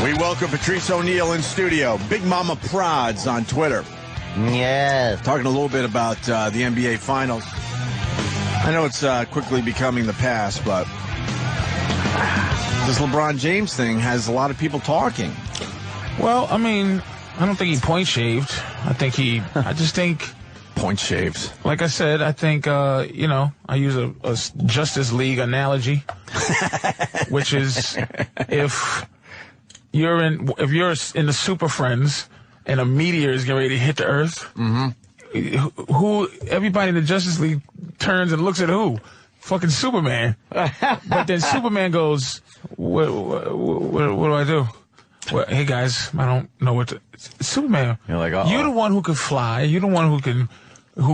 We welcome Patrice O'Neal in studio. Big Mama Prods on Twitter. Yes. Talking a little bit about the NBA Finals. I know it's quickly becoming the past, but this LeBron James thing has a lot of people talking. Well, I mean, I don't think he point shaved. I just think... Point shaves. Like I said, I think, I use a Justice League analogy, which is if you're in the Super Friends and a meteor is getting ready to hit the Earth, everybody in the Justice League turns and looks at who? Fucking Superman. But then Superman goes, what do I do? Well, hey guys, I don't know what to... Superman. You're like, uh-oh. You're the one who can fly. You're the one who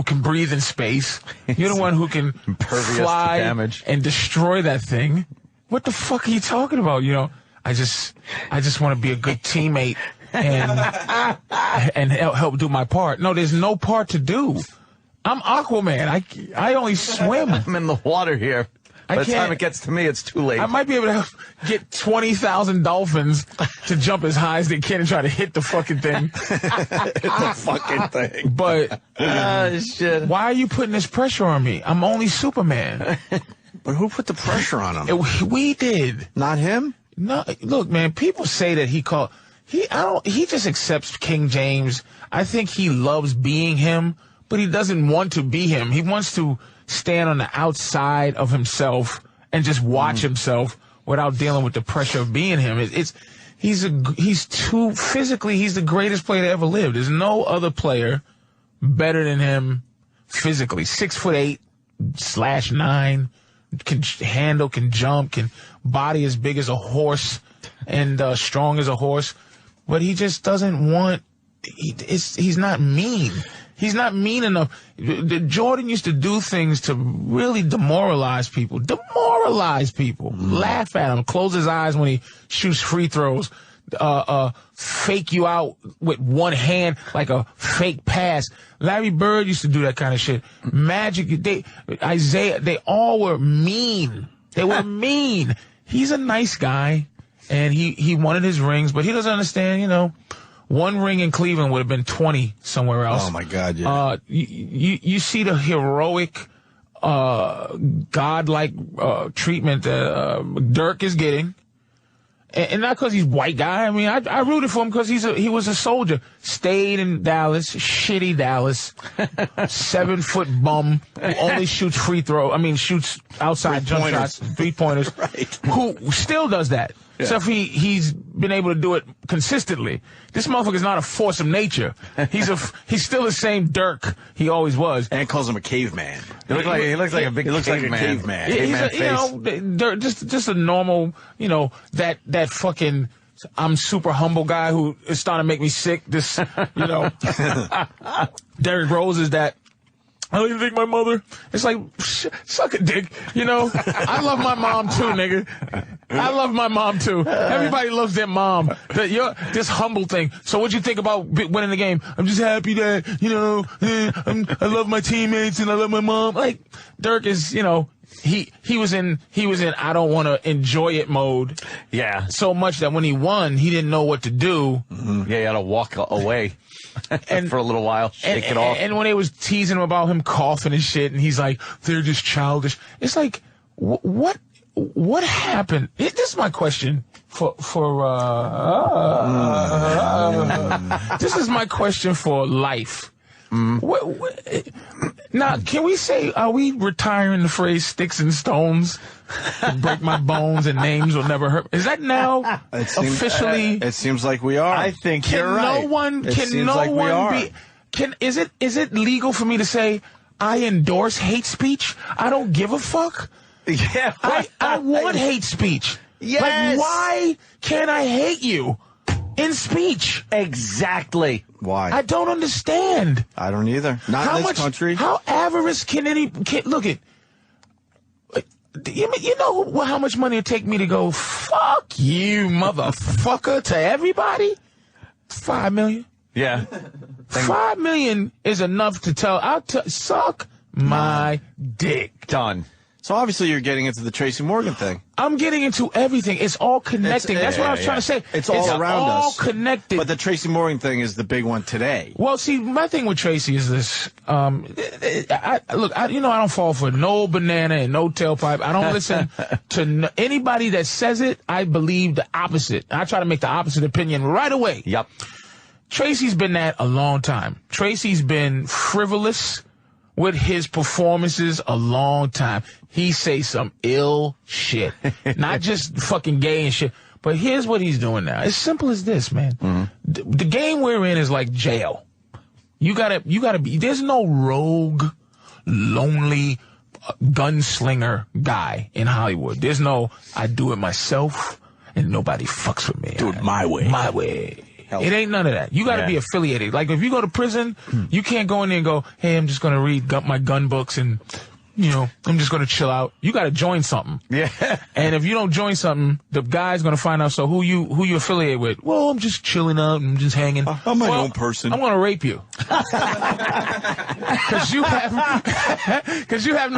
can breathe in space. You're the one who can fly and destroy that thing. What the fuck are you talking about? I just want to be a good teammate and help do my part. No, there's no part to do. I'm Aquaman. I only swim. I'm in the water here. By the time it gets to me, it's too late. I might be able to get 20,000 dolphins to jump as high as they can and try to hit the fucking thing. But shit. Why are you putting this pressure on me? I'm only Superman. But who put the pressure on him? We did. Not him? No, look, man, people say that he just accepts King James. I think he loves being him, but he doesn't want to be him. He wants to stand on the outside of himself and just watch himself without dealing with the pressure of being him. He's the greatest player that ever lived. There's no other player better than him physically. 6'8", /9, can handle, can jump, can body as big as a horse and strong as a horse. But he just doesn't want. He's not mean. He's not mean enough. Jordan used to do things to really demoralize people. Laugh at him. Close his eyes when he shoots free throws. Fake you out with one hand like a fake pass. Larry Bird used to do that kind of shit. Magic, Isaiah, they all were mean. They were mean. He's a nice guy, and he wanted his rings, but he doesn't understand, one ring in Cleveland would have been 20 somewhere else. Oh, my God, yeah. You see the heroic, godlike treatment that Dirk is getting. And not because he's a white guy. I mean, I rooted for him because he was a soldier. Stayed in Dallas, shitty Dallas, 7-foot bum who only shoots shoots outside jump shots, 3-pointers, right. Who still does that. Yeah. So if he's been able to do it consistently. This motherfucker's not a force of nature. He's still the same Dirk he always was. And calls him a caveman. He looks like a caveman. Dirk, just a normal, that fucking I'm super humble guy who is starting to make me sick. This, Derrick Rose is that. I don't even think my mother. It's like, suck a dick. I love my mom too, nigga. I love my mom too. Everybody loves their mom. This humble thing. So what'd you think about winning the game? I'm just happy that, I love my teammates and I love my mom. Like, Dirk is, he was in I don't want to enjoy it mode. Yeah. So much that when he won, he didn't know what to do. Mm-hmm. Yeah, he had to walk away. And for a little while, shake it off. And when they was teasing him about him coughing and shit, and he's like, they're just childish. It's like, what happened? This is my question this is my question for life. Now, can we say, are we retiring the phrase sticks and stones? Break my bones and names will never hurt. Is that now officially? It seems like we are. I think you're right. Is it legal for me to say, I endorse hate speech? I don't give a fuck. Yeah. I want hate speech. Yes. Like, why can't I hate you in speech? Exactly. Why? I don't understand. I don't either. Not in this country. How avarice can look at? You know how much money it take me to go, fuck you, motherfucker, to everybody? $5 million. Yeah. $5 million is enough to tell. Suck my dick. Done. So obviously you're getting into the Tracy Morgan thing. I'm getting into everything. It's all connecting. That's what I was trying to say. It's all around us. All connected. But the Tracy Morgan thing is the big one today. Well, see, my thing with Tracy is this. I don't fall for no banana and no tailpipe. I don't listen to anybody that says it. I believe the opposite. I try to make the opposite opinion right away. Yep. Tracy's been that a long time. Tracy's been frivolous with his performances a long time. He say some ill shit. Not just fucking gay and shit. But here's what he's doing now. It's simple as this, man. Mm-hmm. The game we're in is like jail. You gotta be, there's no rogue, lonely gunslinger guy in Hollywood. There's no, I do it myself and nobody fucks with me. Do it my way. My way. It ain't none of that. You got to be affiliated. Like, if you go to prison, you can't go in there and go, hey, I'm just going to read my gun books and, I'm just going to chill out. You got to join something. Yeah. And if you don't join something, the guy's going to find out, so who you affiliate with? Well, I'm just chilling out and just hanging. I'm my own person. I'm going to rape you. Because you have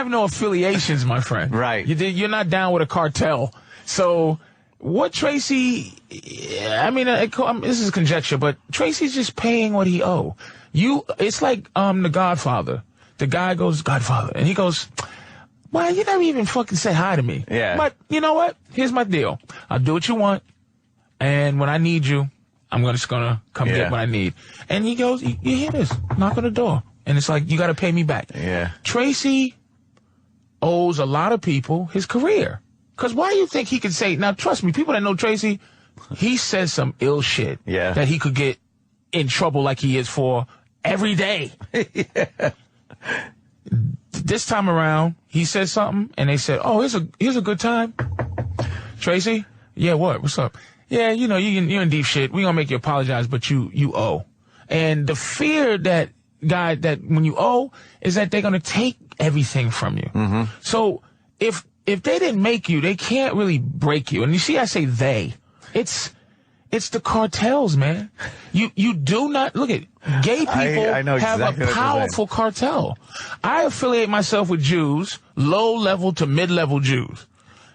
no affiliations, my friend. Right. You're not down with a cartel. So what Tracy, this is conjecture, but Tracy's just paying what he owe. It's like The Godfather. The guy goes, Godfather, and he goes, well, you never even fucking say hi to me. Yeah. But you know what? Here's my deal. I'll do what you want, and when I need you, I'm just gonna come get what I need. And he goes, you hear this? Knock on the door. And it's like, you gotta pay me back. Yeah. Tracy owes a lot of people his career. Because why do you think he could say, now trust me, people that know Tracy, he says some ill shit that he could get in trouble like he is for every day. Yeah. This time around, he said something, and they said, oh, here's a good time. Tracy? Yeah, what? What's up? Yeah, you're in deep shit. We're going to make you apologize, but you owe. And the fear that when you owe is that they're going to take everything from you. Mm-hmm. So if they didn't make you, they can't really break you. And you see, I say they. It's the cartels, man. You do not look at gay people have a powerful cartel. I affiliate myself with Jews, low level to mid level Jews,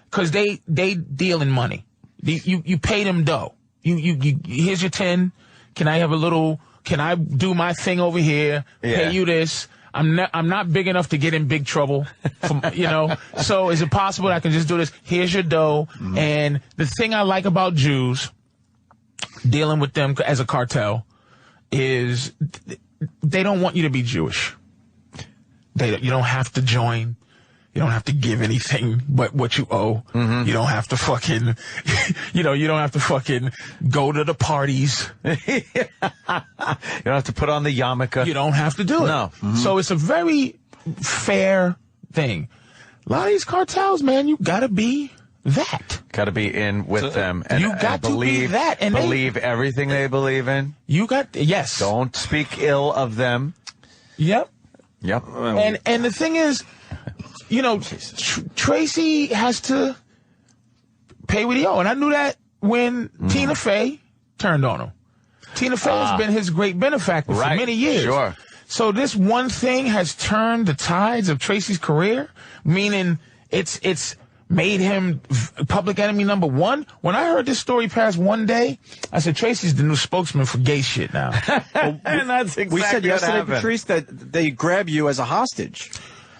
because they deal in money. You pay them dough. You here's your 10. Can I do my thing over here? Yeah. Pay you this. I'm not big enough to get in big trouble, So is it possible that I can just do this? Here's your dough. Mm-hmm. And the thing I like about Jews, dealing with them as a cartel, is they don't want you to be Jewish. You don't have to join. You don't have to give anything but what you owe. Mm-hmm. You don't have to fucking, you don't have to fucking go to the parties. You don't have to put on the yarmulke. You don't have to do it. No. Mm-hmm. So it's a very fair thing. A lot of these cartels, man, you gotta be that. Got to be in with them. And, you got to be that. And believe everything they believe in. Yes. Don't speak ill of them. Yep. And the thing is, Tracy has to pay what he owes. And I knew that when Tina Fey turned on him. Tina Fey has been his great benefactor for many years. Sure. So this one thing has turned the tides of Tracy's career, meaning it's made him public enemy number one. When I heard this story past one day, I said, Tracy's the new spokesman for gay shit now. And that's exactly we said yesterday, happened. Patrice, that they grab you as a hostage.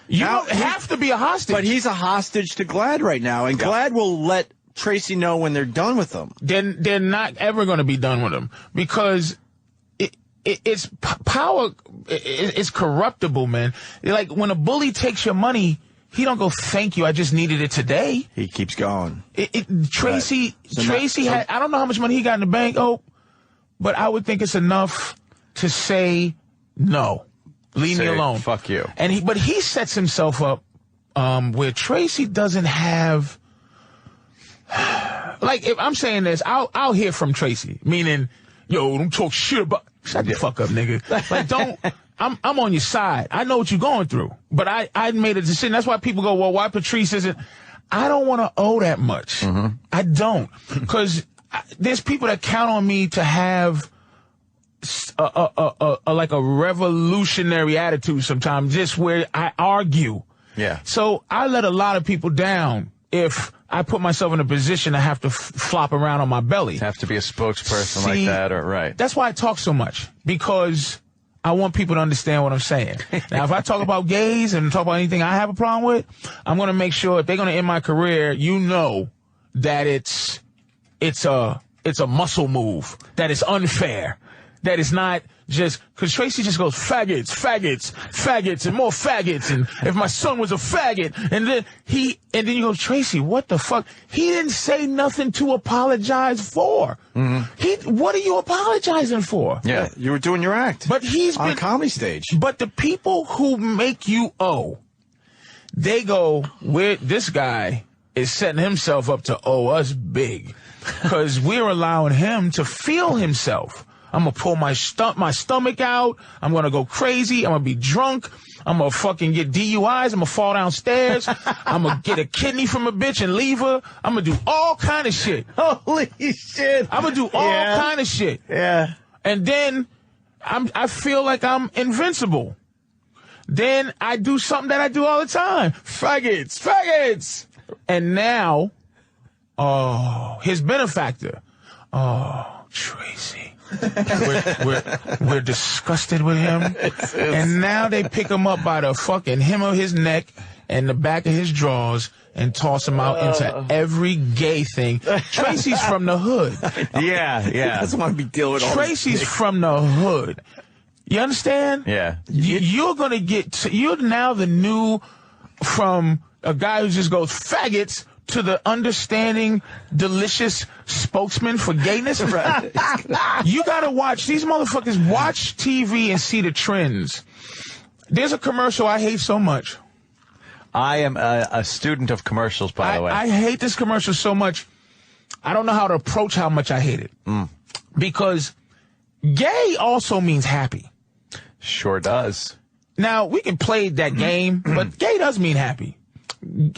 You don't have to be a hostage. But he's a hostage to Glad right now, and Glad will let Tracy know when they're done with him. They're not ever going to be done with him, because it's power. It's corruptible, man. Like, when a bully takes your money, he don't go, thank you, I just needed it today. He keeps going. Tracy had, I don't know how much money he got in the bank, but I would think it's enough to say, no, leave me alone. Fuck you. But he sets himself up where Tracy doesn't have, like, if I'm saying this, I'll hear from Tracy, meaning, yo, don't talk shit about, shut the fuck up, nigga. Like, don't. I'm on your side. I know what you're going through. But I made a decision. That's why people go, well, why Patrice isn't? I don't want to owe that much. Mm-hmm. I don't. Because there's people that count on me to have like a revolutionary attitude sometimes, just where I argue Yeah. So I let a lot of people down if I put myself in a position to have to flop around on my belly. Have to be a spokesperson like that, or right. That's why I talk so much, because I want people to understand what I'm saying. Now, if I talk about gays and talk about anything I have a problem with, I'm going to make sure if they're going to end my career, you know that it's a muscle move, that it's unfair, that it's not just, because Tracy just goes faggots, faggots, faggots, and more faggots, and if my son was a faggot, and then you go, Tracy, what the fuck? He didn't say nothing to apologize for. Mm-hmm. What are you apologizing for? Yeah, you were doing your act. But he's on a comedy stage. But the people who make you they go, this guy is setting himself up to owe us big, because we're allowing him to feel himself. I'm going to pull my stomach out. I'm going to go crazy. I'm going to be drunk. I'm going to fucking get DUIs. I'm going to fall downstairs. I'm going to get a kidney from a bitch and leave her. I'm going to do all kind of shit. Holy shit. I'm going to do all kind of shit. Yeah. And then I feel like I'm invincible. Then I do something that I do all the time. Faggots, faggots. And now, his benefactor. Tracy. We're disgusted with him. And now they pick him up by the fucking hem of his neck and the back of his drawers and toss him out into every gay thing. Tracy's from the hood. Yeah. He doesn't want to be dealing with all Tracy's from the hood. You understand? Yeah. You're going to you're now the new, from a guy who just goes faggots to the understanding, delicious spokesman for gayness. Right. You got to watch. These motherfuckers watch TV and see the trends. There's a commercial I hate so much. I am a student of commercials, by the way. I hate this commercial so much. I don't know how to approach how much I hate it. Because gay also means happy. Sure does. Now, we can play that game, but gay does mean happy.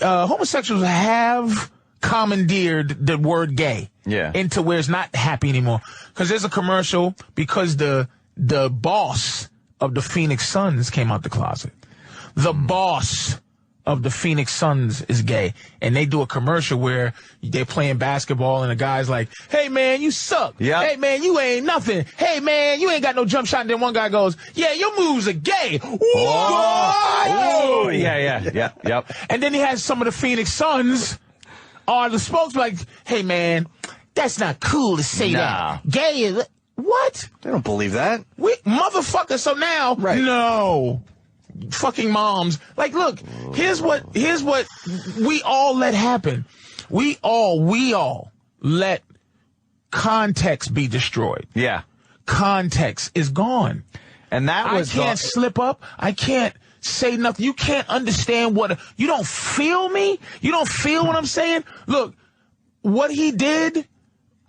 Homosexuals have commandeered the word gay into where it's not happy anymore. Because there's a commercial, because the boss of the Phoenix Suns came out the closet. The boss of the Phoenix Suns is gay. And they do a commercial where they're playing basketball and the guy's like, hey, man, you suck. Yep. Hey, man, you ain't nothing. Hey, man, you ain't got no jump shot. And then one guy goes, yeah, your moves are gay. Oh, yeah. Yep. And then he has some of the Phoenix Suns are the spokesman, like, hey, man, that's not cool to say that. Gay is... What? They don't believe that. Motherfucker, so now... Right. No. Fucking moms. Like, look, here's what we all let happen. We all let context be destroyed. Yeah. Context is gone. And that was... I can't slip up. I can't say nothing. You can't understand you don't feel me? You don't feel what I'm saying? Look, what he did,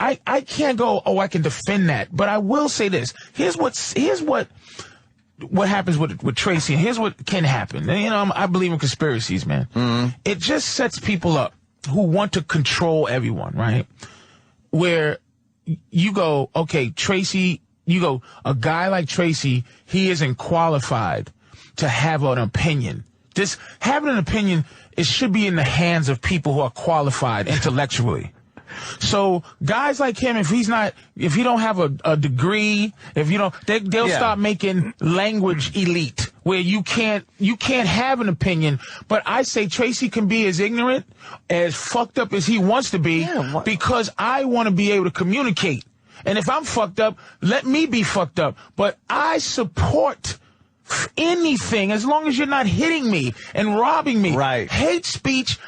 I can't go, I can defend that. But I will say this. Here's what happens with Tracy, and here's what can happen. And, I believe in conspiracies, man. Mm-hmm. It just sets people up who want to control everyone, right? Where you go, okay, Tracy, a guy like Tracy, he isn't qualified to have an opinion. Just having an opinion, it should be in the hands of people who are qualified intellectually. So guys like him, if he don't have a degree, they'll start making language elite where you can't have an opinion. But I say Tracy can be as ignorant, as fucked up as he wants to be, because I want to be able to communicate. And if I'm fucked up, let me be fucked up. But I support anything as long as you're not hitting me and robbing me. Right. Hate speech.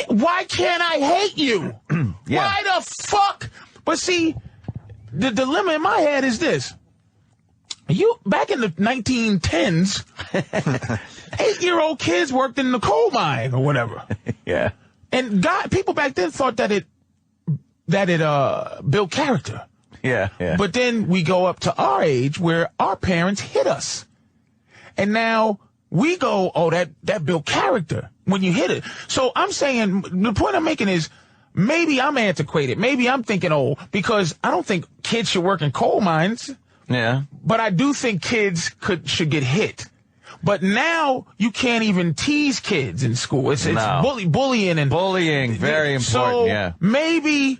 Why can't I hate you? Why the fuck? But see, the dilemma in my head is this. Back in the 1910s, 8-year-old kids worked in the coal mine or whatever. Yeah. And people back then thought that it built character. Yeah. But then we go up to our age where our parents hit us. And now we go, that built character when you hit it. So I'm saying, the point I'm making is, maybe I'm antiquated. Maybe I'm thinking old, because I don't think kids should work in coal mines. Yeah. But I do think kids should get hit. But now you can't even tease kids in school. It's bullying and bullying. Very important. So maybe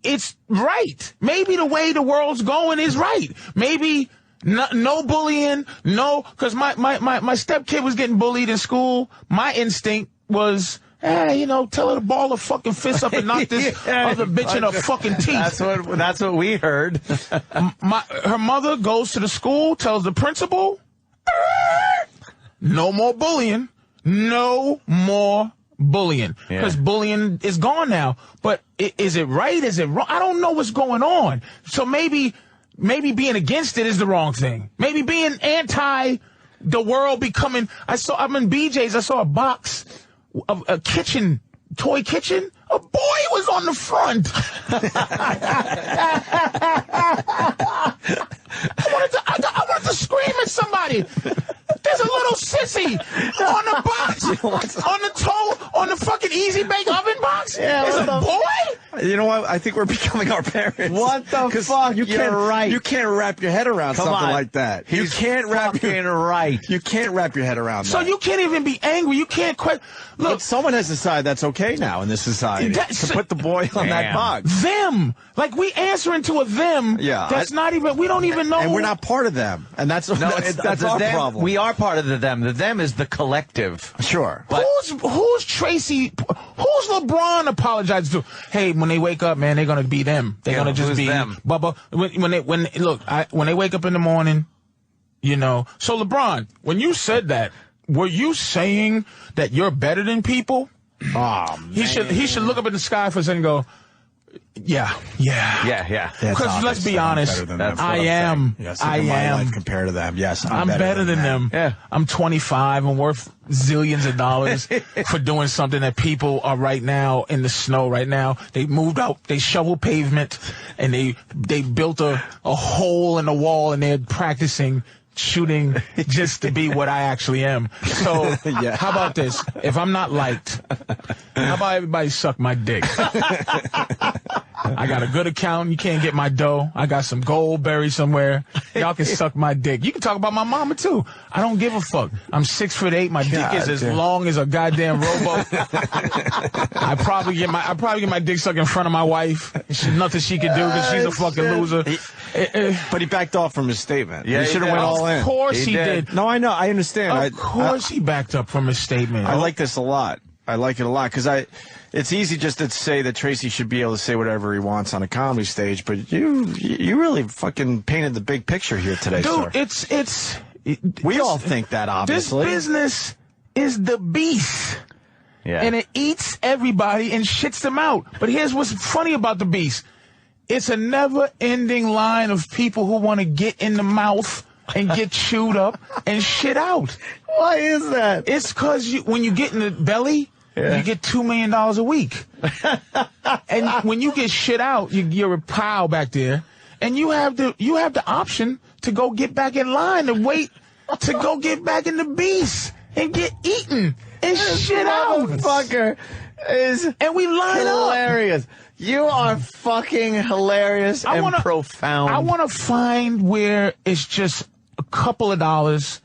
it's right. Maybe the way the world's going is right. Maybe no bullying. No, because my stepkid was getting bullied in school. My instinct was, hey, tell her to ball her fucking fist up and knock this other bitch in her fucking teeth. That's what we heard. Her mother goes to the school, tells the principal, no more bullying. No more bullying. Because bullying is gone now. But is it right? Is it wrong? I don't know what's going on. So maybe being against it is the wrong thing. Maybe being anti the world becoming... I'm in BJ's. I saw a box of a toy kitchen. A boy was on the front. I wanted to scream at somebody. There's a little sissy on the box, on the fucking Easy Bake Oven box. Yeah, there's a boy. You know what? I think we're becoming our parents. What the fuck? You're right. You can't wrap your head around something like that. You can't wrap your head around that. So you can't even be angry. You can't quit. Look, but someone has decided that's okay now in this society to put the boy on that box. Them. Like, we answering to a them. Yeah. That's not even, we don't even know. And we're not part of them. And that's our problem. We are part of the them. The them is the collective. Sure. But who's Tracy? Who's LeBron apologizing to? Hey, when they wake up, man, they're going to be them. They're going to just be them. Bubba. When they wake up in the morning, So LeBron, when you said that, were you saying that you're better than people? Oh, man. He should look up in the sky for a second and go, yeah. Because let's be honest, I am. Yes, I am. My life compared to them. Yes, I'm better than them. Yeah. I'm 25 and worth zillions of dollars for doing something that people are right now in the snow right now. They moved out, they shoveled pavement, and they built a hole in the wall, and they're practicing shooting just to be what I actually am. So how about this? If I'm not liked, how about everybody suck my dick? I got a good account. You can't get my dough. I got some gold buried somewhere. Y'all can suck my dick. You can talk about my mama too. I don't give a fuck. I'm 6'8". My dick is as long as a goddamn rowboat. I probably get my dick sucked in front of my wife. There's nothing she could do because she's a fucking loser. But he backed off from his statement. Yeah, he should have went all in. Of course he did. No, I know. I understand. Of course he backed up from his statement. I like this a lot. I like it a lot because it's easy just to say that Tracy should be able to say whatever he wants on a comedy stage, but you really fucking painted the big picture here today, dude. Sir. We all think that, obviously. This business is the beast. Yeah. And it eats everybody and shits them out. But here's what's funny about the beast. It's a never-ending line of people who want to get in the mouth and get chewed up and shit out. Why is that? It's because when you get in the belly, you get $2 million a week. And when you get shit out, you're a pile back there, and you have the option to go get back in line and wait to go get back in the beast and get eaten and shit out. Motherfucker and we line hilarious. up. You are fucking hilarious and profound. I want to find where it's just a couple of dollars.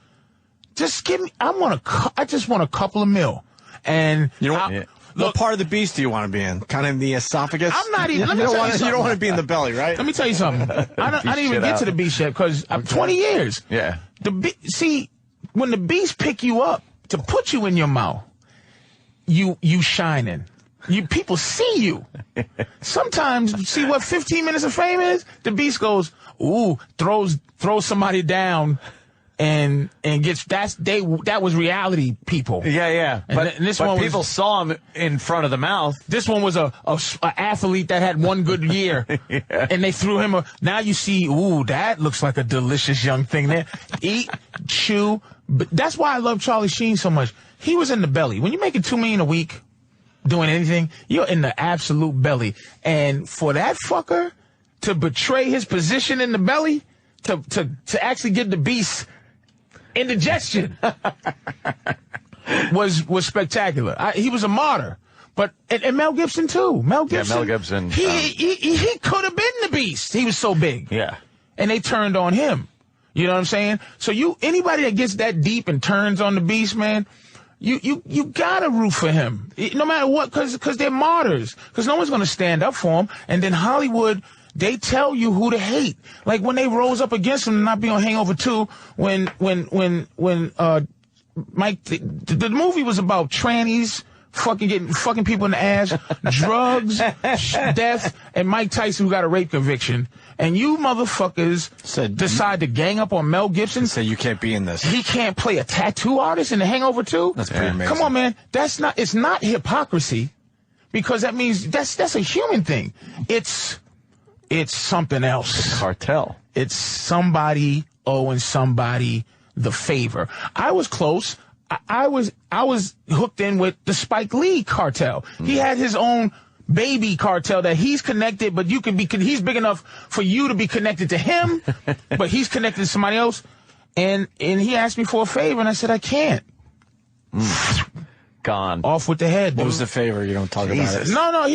Just give me. I just want a couple of mil. And you know what part of the beast do you want to be in? Kind of in the esophagus? I'm not even. You don't want to be in the belly, right? Let me tell you something. I didn't even get to the beast yet because I'm 20 years. Yeah. See, when the beast pick you up to put you in your mouth, you shining. People see you. Sometimes, see what 15 minutes of fame is? The beast goes, ooh, throws somebody down. And gets that was reality people. Yeah. And this one people saw him in front of the mouth. This one was a athlete that had one good year, and they threw him now you see, ooh, that looks like a delicious young thing there. Eat, chew. But that's why I love Charlie Sheen so much. He was in the belly. When you're making $2 million a week, doing anything, you're in the absolute belly. And for that fucker to betray his position in the belly, to actually give the beast indigestion was spectacular. He was a martyr, but and Mel Gibson too. Mel Gibson. He could have been the beast. He was so big. Yeah, and they turned on him. You know what I'm saying? So anybody that gets that deep and turns on the beast, man, you gotta root for him. No matter what, cause they're martyrs. Cause no one's gonna stand up for him. And then Hollywood, they tell you who to hate. Like when they rose up against him to not be on Hangover 2, when Mike, the movie was about trannies, fucking people in the ass, drugs, death, and Mike Tyson, who got a rape conviction. And you motherfuckers decide to gang up on Mel Gibson. Say you can't be in this. He can't play a tattoo artist in The Hangover 2? That's pretty amazing. Come on, man. It's not hypocrisy, because that means that's a human thing. It's something else. It's cartel. It's somebody owing somebody the favor. I was close. I was hooked in with the Spike Lee cartel. He had his own baby cartel that he's connected, but he's big enough for you to be connected to him, but he's connected to somebody else. And he asked me for a favor, and I said, I can't. Gone. Off with the head. What was the favor? You don't talk about it. No,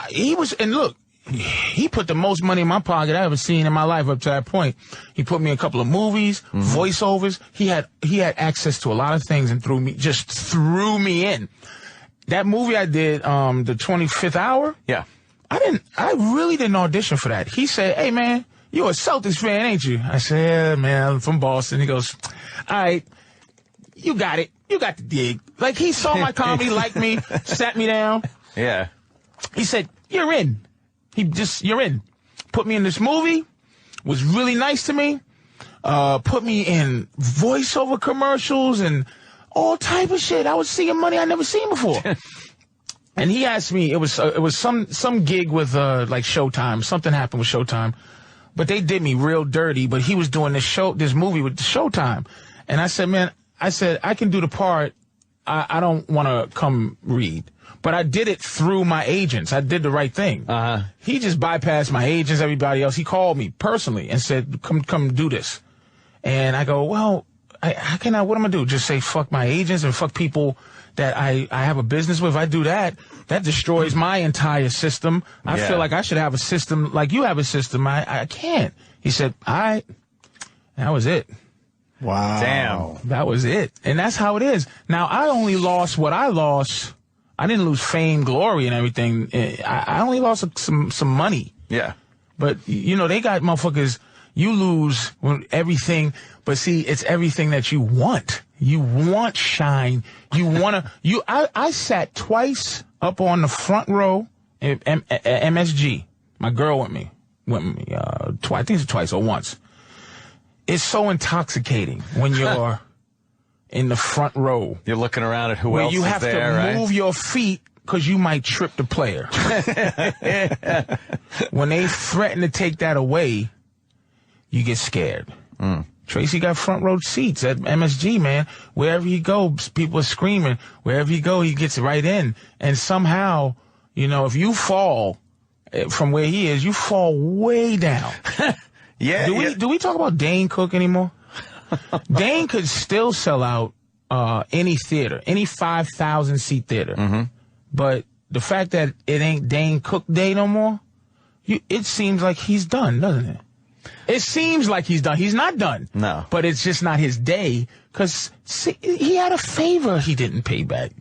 he was, and look, he put the most money in my pocket I ever seen in my life up to that point. He put me in a couple of movies, voiceovers. He had access to a lot of things and threw me in. That movie I did, the 25th Hour. Yeah. I really didn't audition for that. He said, "Hey man, you're a Celtics fan, ain't you?" I said, "Yeah, man, I'm from Boston." He goes, "All right, you got it. You got the dig." Like, he saw my comedy, liked me, sat me down. Yeah. He said, "You're in." You're in. Put me in this movie, was really nice to me, put me in voiceover commercials and all type of shit. I was seeing money I never seen before. And he asked me, it was some gig with, like Showtime. Something happened with Showtime, but they did me real dirty, but he was doing this movie with Showtime. And I said, man, I can do the part. I don't want to come read. But I did it through my agents. I did the right thing. He just bypassed my agents, everybody else. He called me personally and said, come do this. And I go, well, what am I going to do? Just say fuck my agents and fuck people that I have a business with? If I do that, that destroys my entire system. I feel like I should have a system like you have a system. I can't. He said, all right. That was it. Wow. Damn. That was it. And that's how it is. Now, I only lost what I lost. I didn't lose fame, glory, and everything. I only lost some money. Yeah. But, they got motherfuckers, you lose everything. But see, it's everything that you want. You want shine. You want to, I sat twice up on the front row at MSG. My girl went with me, twice. I think it's twice or once. It's so intoxicating when you're in the front row. You're looking around at who else is there, right? You have to move your feet because you might trip the player. When they threaten to take that away, you get scared. Tracy got front row seats at MSG, man. Wherever he goes, people are screaming. Wherever he go, he gets right in. And somehow, if you fall from where he is, you fall way down. Yeah. Do we talk about Dane Cook anymore? Dane could still sell out any theater, any 5,000 seat theater. But the fact that it ain't Dane Cook Day no more, it seems like he's done, doesn't it? It seems like he's done. He's not done. No. But it's just not his day because he had a favor he didn't pay back.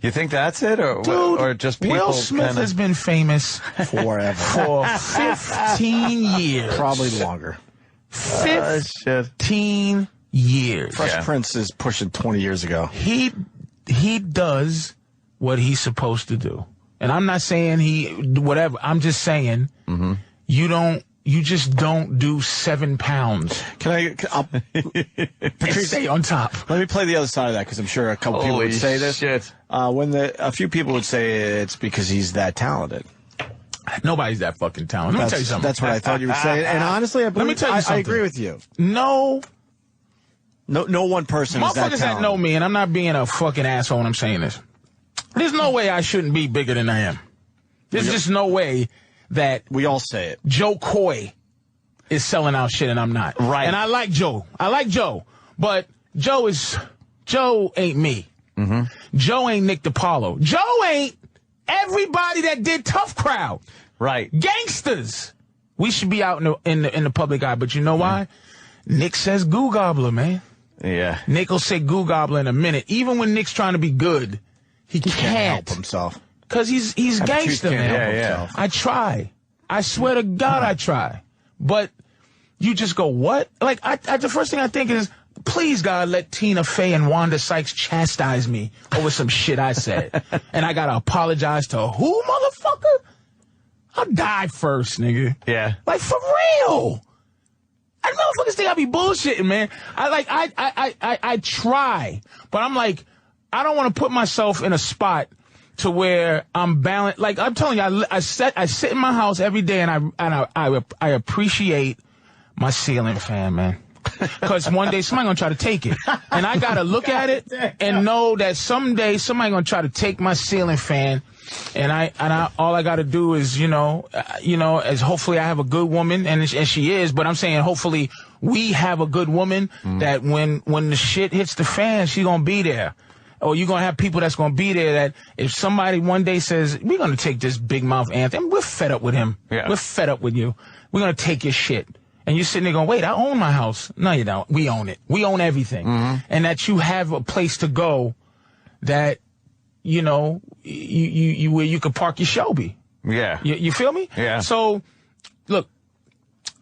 You think that's it, Dude, or just people? Will Smith has been famous forever for 15 years, probably longer. 15 years. Fresh Prince is pushing 20 years ago. He does what he's supposed to do, and I'm not saying whatever. I'm just saying you just don't do 7 pounds. Patrice, stay on top. Let me play the other side of that because I'm sure a couple people would say this. Shit. A few people would say it's because he's that talented. Nobody's that fucking talented. Let me tell you something. That's what I thought you would say. And honestly, let me tell you something. I agree with you. No one person is that talented. Motherfuckers that know me, and I'm not being a fucking asshole when I'm saying this. There's no way I shouldn't be bigger than I am. There's just no way that we all say it. Joe Coy is selling out shit and I'm not. Right. And I like Joe. But Joe ain't me. Joe ain't Nick DiPaolo. Joe ain't everybody that did Tough Crowd. Right. Gangsters. We should be out in the public eye, but you know why? Nick says goo gobbler, man. Yeah. Nick will say goo gobbler in a minute. Even when Nick's trying to be good, he can't help himself. Because he's gangster, man. Yeah. I try. I swear to God, I try. But you just go, what? Like, the first thing I think is, please, God, let Tina Fey and Wanda Sykes chastise me over some shit I said. And I gotta apologize to who, motherfucker? I'll die first, nigga. Yeah. Like, for real. I motherfuckers think I be bullshitting, man. I try. But I'm like, I don't want to put myself in a spot to where I'm balanced. Like, I'm telling you, I sit in my house every day and I appreciate my ceiling fan, man. Because one day somebody gonna try to take it, and I gotta look at it and know that someday somebody gonna try to take my ceiling fan, and I all I gotta do is as hopefully I have a good woman, and she is, but I'm saying hopefully we have a good woman that when the shit hits the fan, she gonna be there. Or you're going to have people that's going to be there that if somebody one day says, we're going to take this big mouth Anthony, we're fed up with him. Yeah. We're fed up with you. We're going to take your shit. And you're sitting there going, wait, I own my house. No, you don't. We own it. We own everything. And that you have a place to go that, where you could park your Shelby. Yeah. You feel me? Yeah. So, look,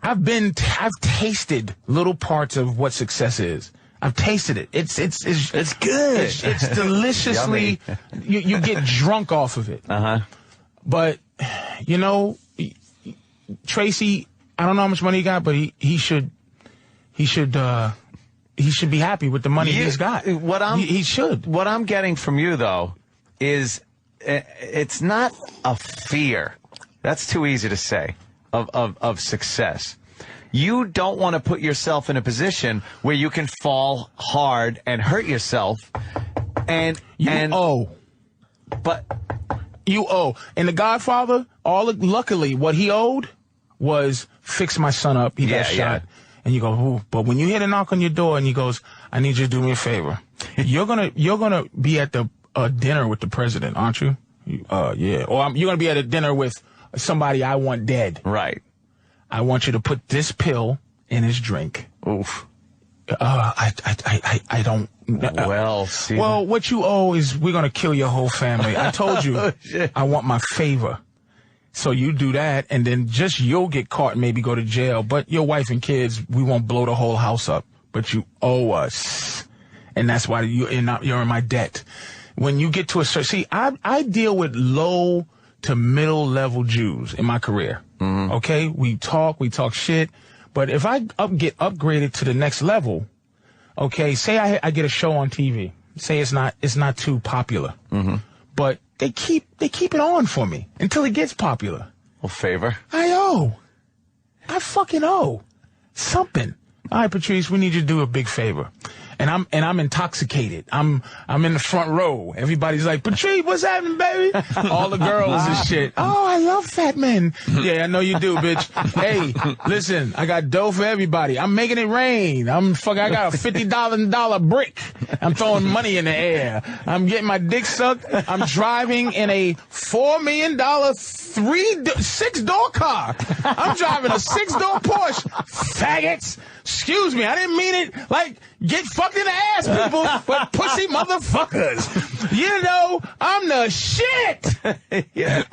I've tasted little parts of what success is. I've tasted it. It's good. It's deliciously. you get drunk off of it. But Tracy, I don't know how much money he got, but he should be happy with the money he's got. He should. What I'm getting from you though is it's not a fear. That's too easy to say of success. You don't want to put yourself in a position where you can fall hard and hurt yourself. And you owe. And The Godfather, luckily, what he owed was fix my son up. He got shot. And you go, ooh. But when you hear a knock on your door and he goes, I need you to do me a favor. You're gonna be at the dinner with the president, aren't you? Yeah. Or you're gonna be at a dinner with somebody I want dead. Right. I want you to put this pill in his drink. Oof. I don't. Well, see. Well, what you owe is we're going to kill your whole family. I told you I want my favor. So you do that, and then you'll get caught and maybe go to jail. But your wife and kids, we won't blow the whole house up. But you owe us. And that's why you're in my debt. When you get to a certain... See, I deal with low to middle level Jews in my career. Okay, we talk shit, but if I get upgraded to the next level, okay, say I get a show on TV, say it's not too popular, but they keep it on for me until it gets popular. Well, favor. I fucking owe something. All right, Patrice, we need you to do a big favor. And I'm intoxicated. I'm in the front row. Everybody's like, Patrice, what's happening, baby? All the girls and shit. Oh, I love fat men. Yeah, I know you do, bitch. Hey, listen, I got dough for everybody. I'm making it rain. I got a $50 brick. I'm throwing money in the air. I'm getting my dick sucked. I'm driving in a $4 million 6-door car. I'm driving a 6-door Porsche. Faggots. Excuse me, I didn't mean it like get fucked in the ass, people, but pussy motherfuckers. I'm the shit. Yeah.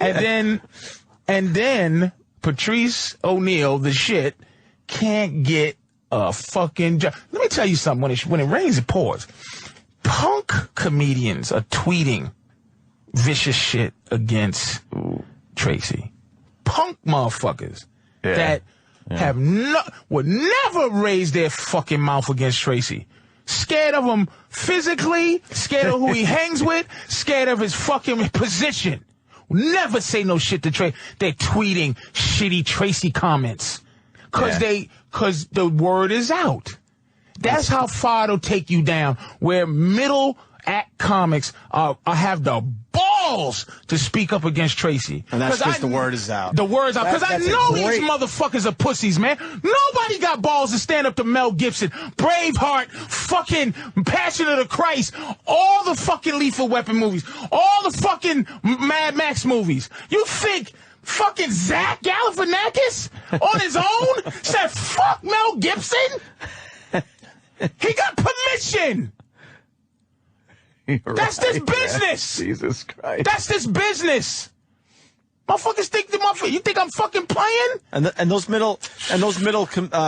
And then Patrice O'Neal, the shit, can't get a fucking job. Let me tell you something. When it rains, it pours. Punk comedians are tweeting vicious shit against Tracy. Punk motherfuckers that would never raise their fucking mouth against Tracy. Scared of him physically, scared of who he hangs with, scared of his fucking position. Never say no shit to Tracy. They're tweeting shitty Tracy comments. Cause the word is out. That's how far it'll take you down, where middle act comics have the balls to speak up against Tracy. And that's because the word is out. The word's out. Because I know these motherfuckers are pussies, man. Nobody got balls to stand up to Mel Gibson, Braveheart, fucking Passion of the Christ, all the fucking Lethal Weapon movies, all the fucking Mad Max movies. You think Fucking Zach Galifianakis on his own said, fuck Mel Gibson? He got permission. That's this business. Jesus Christ. That's this business. Motherfuckers think you think I'm fucking playing? And those middle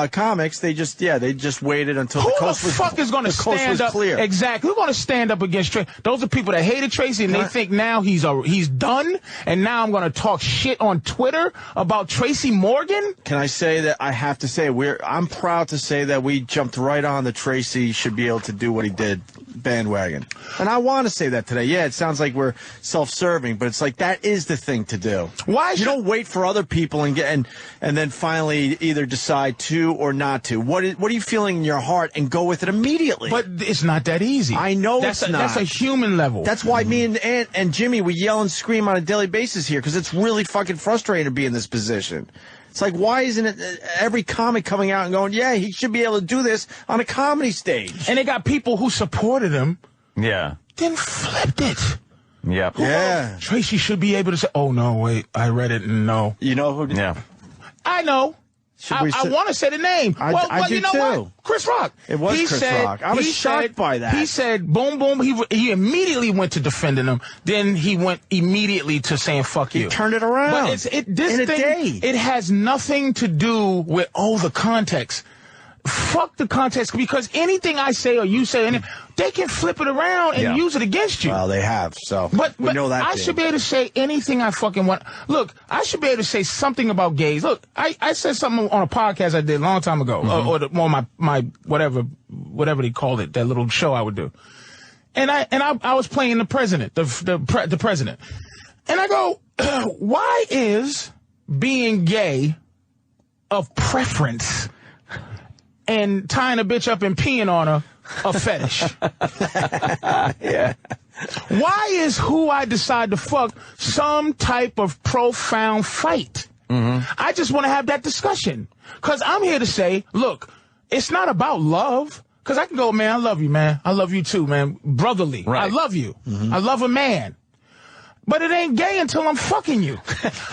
comics, they just waited until the coast was fuck is going to stand up? Clear. Exactly. Who's going to stand up against Tracy? Those are people that hated Tracy and they think now he's done. And now I'm going to talk shit on Twitter about Tracy Morgan. Can I say that I have to say I'm proud to say that we jumped right on the Tracy should be able to do what he did bandwagon. And I want to say that today. Yeah, it sounds like we're self-serving, but it's like that is the thing to do. Why you don't wait for other people and then finally either decide to or not to. What are you feeling in your heart and go with it immediately? But it's not that easy. I know that's not. That's a human level. That's why me and Jimmy, we yell and scream on a daily basis here because it's really fucking frustrating to be in this position. It's like, why isn't it every comic coming out and going, yeah, he should be able to do this on a comedy stage? And they got people who supported him. Yeah. Then flipped it. Yep. Yeah. Tracy should be able to say, oh, no, wait, I read it and no. You know who? Yeah. I know. I want to say the name. I do you know too. What? Chris Rock. It was Chris Rock. I was shocked by that. He said, boom, boom. He immediately went to defending him. Then he went immediately to saying, fuck you. He turned it around. But this thing, it has nothing to do with, the context. Fuck the context, because anything I say or you say, they can flip it around and use it against you. Well, they have, so but we know that. I should be able to say anything I fucking want. Look, I should be able to say something about gays. Look, I said something on a podcast I did a long time ago, or my whatever they called it, that little show I would do. And I was playing the president, the president, and I go, why is being gay of preference? And tying a bitch up and peeing on her a fetish. Yeah. Why is who I decide to fuck some type of profound fight? Mm-hmm. I just want to have that discussion. Because I'm here to say, look, it's not about love. Because I can go, man, I love you, man. I love you too, man. Brotherly. Right. I love you. Mm-hmm. I love a man. But it ain't gay until I'm fucking you.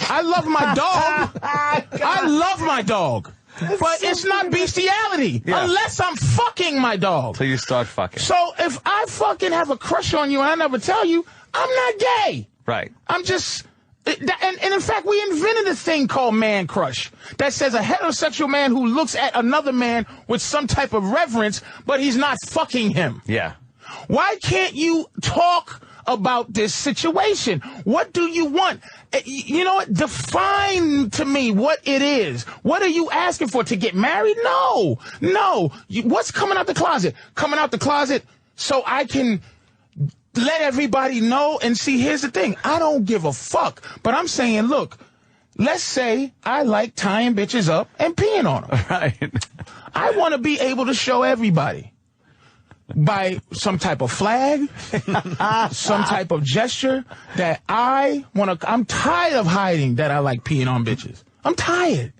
I love my dog. I love my dog. But it's not bestiality unless I'm fucking my dog. Till you start fucking. So if I fucking have a crush on you and I never tell you, I'm not gay. Right. I'm just... And in fact, we invented a thing called man crush that says a heterosexual man who looks at another man with some type of reverence, but he's not fucking him. Yeah. Why can't you talk about this situation? What do you want? You know what? Define to me what it is. What are you asking for? To get married? No. What's coming out the closet? Coming out the closet so I can let everybody know and see. Here's the thing. I don't give a fuck. But I'm saying, look, let's say I like tying bitches up and peeing on them. Right. I want to be able to show everybody. By some type of flag, some type of gesture that I'm tired of hiding that I like peeing on bitches. I'm tired.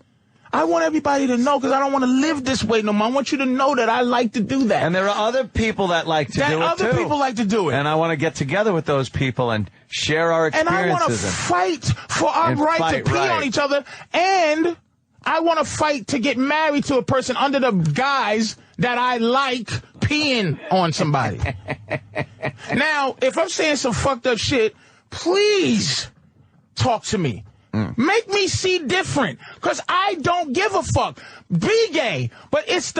I want everybody to know because I don't want to live this way no more. I want you to know that I like to do that. And there are other people that like to do it too. Other people like to do it. And I want to get together with those people and share our experiences. And I want to fight for our right to pee on each other. And I want to fight to get married to a person under the guise that I like peeing on somebody. Now, if I'm saying some fucked up shit, please talk to me. Make me see different, because I don't give a fuck. Be gay, but it's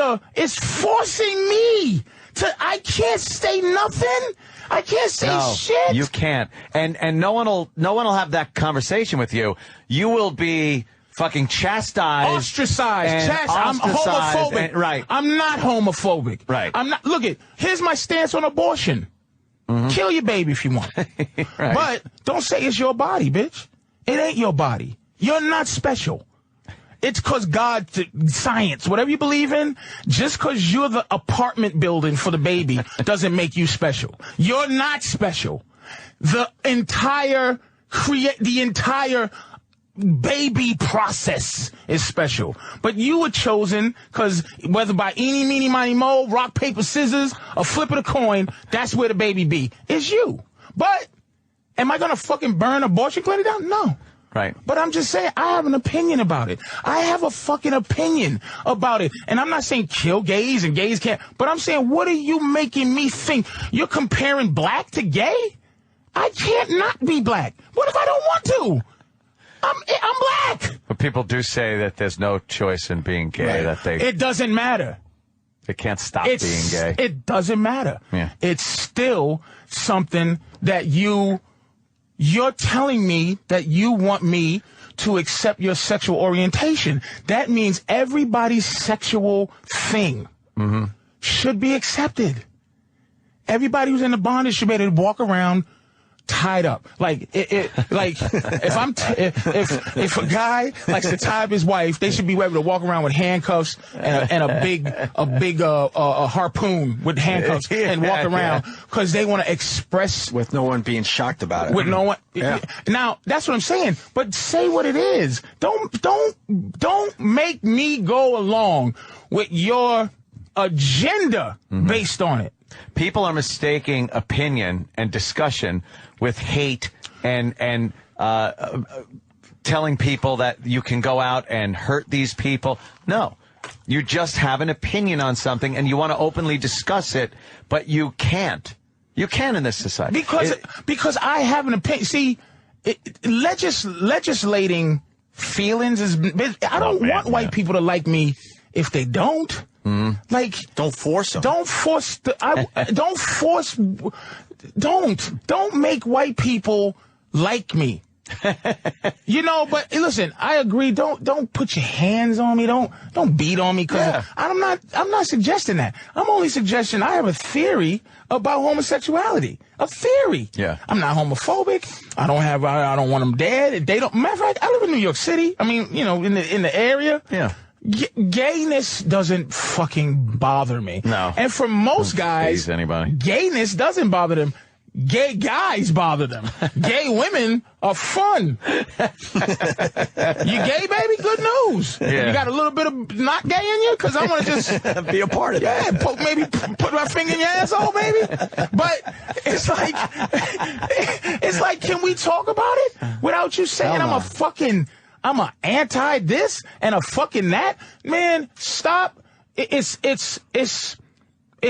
forcing me to. I can't say nothing. I can't say shit. You can't, and no one will have that conversation with you. You will be fucking chastised, ostracized. I'm homophobic. Right. I'm not homophobic. Right. I'm not. Look here's my stance on abortion. Mm-hmm. Kill your baby if you want. Right. But don't say it's your body, bitch. It ain't your body. You're not special. It's because God, science, whatever you believe in, just because you're the apartment building for the baby doesn't make you special. You're not special. The entire baby process is special. But you were chosen because whether by eeny, meeny, miny, moe, rock, paper, scissors, or flip of the coin, that's where the baby be. It's you. But am I going to fucking burn abortion clinic down? No. Right. But I'm just saying, I have an opinion about it. I have a fucking opinion about it. And I'm not saying kill gays and gays can't, but I'm saying, what are you making me think? You're comparing black to gay? I can't not be black. What if I don't want to? I'm black. But people do say that there's no choice in being gay, that It doesn't matter. they can't stop being gay. It doesn't matter. Yeah. It's still something that you're telling me that you want me to accept your sexual orientation. That means everybody's sexual thing should be accepted. Everybody who's in the bondage should be able to walk around tied up. Like, like if a guy likes to tie up his wife, they should be able to walk around with handcuffs and a big harpoon with handcuffs and walk around because they want to express with no one being shocked about it. with no one. Yeah. Now that's what I'm saying. But say what it is. Don't make me go along with your agenda based on it. People are mistaking opinion and discussion with hate and telling people that you can go out and hurt these people. No, you just have an opinion on something and you want to openly discuss it, but you can't. You can in this society. Because I have an opinion. See, legislating feelings is. I don't want white people to like me if they don't. Like, don't force them. Don't force. Don't make white people like me. You know, but listen, I agree. Don't put your hands on me. Don't beat on me because I'm not suggesting that. I'm only suggesting I have a theory about homosexuality. A theory. Yeah. I'm not homophobic. I don't want them dead. They don't. Matter of fact, I live in New York City. I mean, you know, in the area. Yeah. Gayness doesn't fucking bother me. No. And for most guys, anybody. Gayness doesn't bother them. Gay guys bother them. Gay women are fun. You gay, baby? Good news. Yeah. You got a little bit of not gay in you? Because I want to just be a part of that. Yeah, maybe put my finger in your asshole, baby. But it's like, can we talk about it without you saying I'm a anti this and a fucking that? Man, stop. It's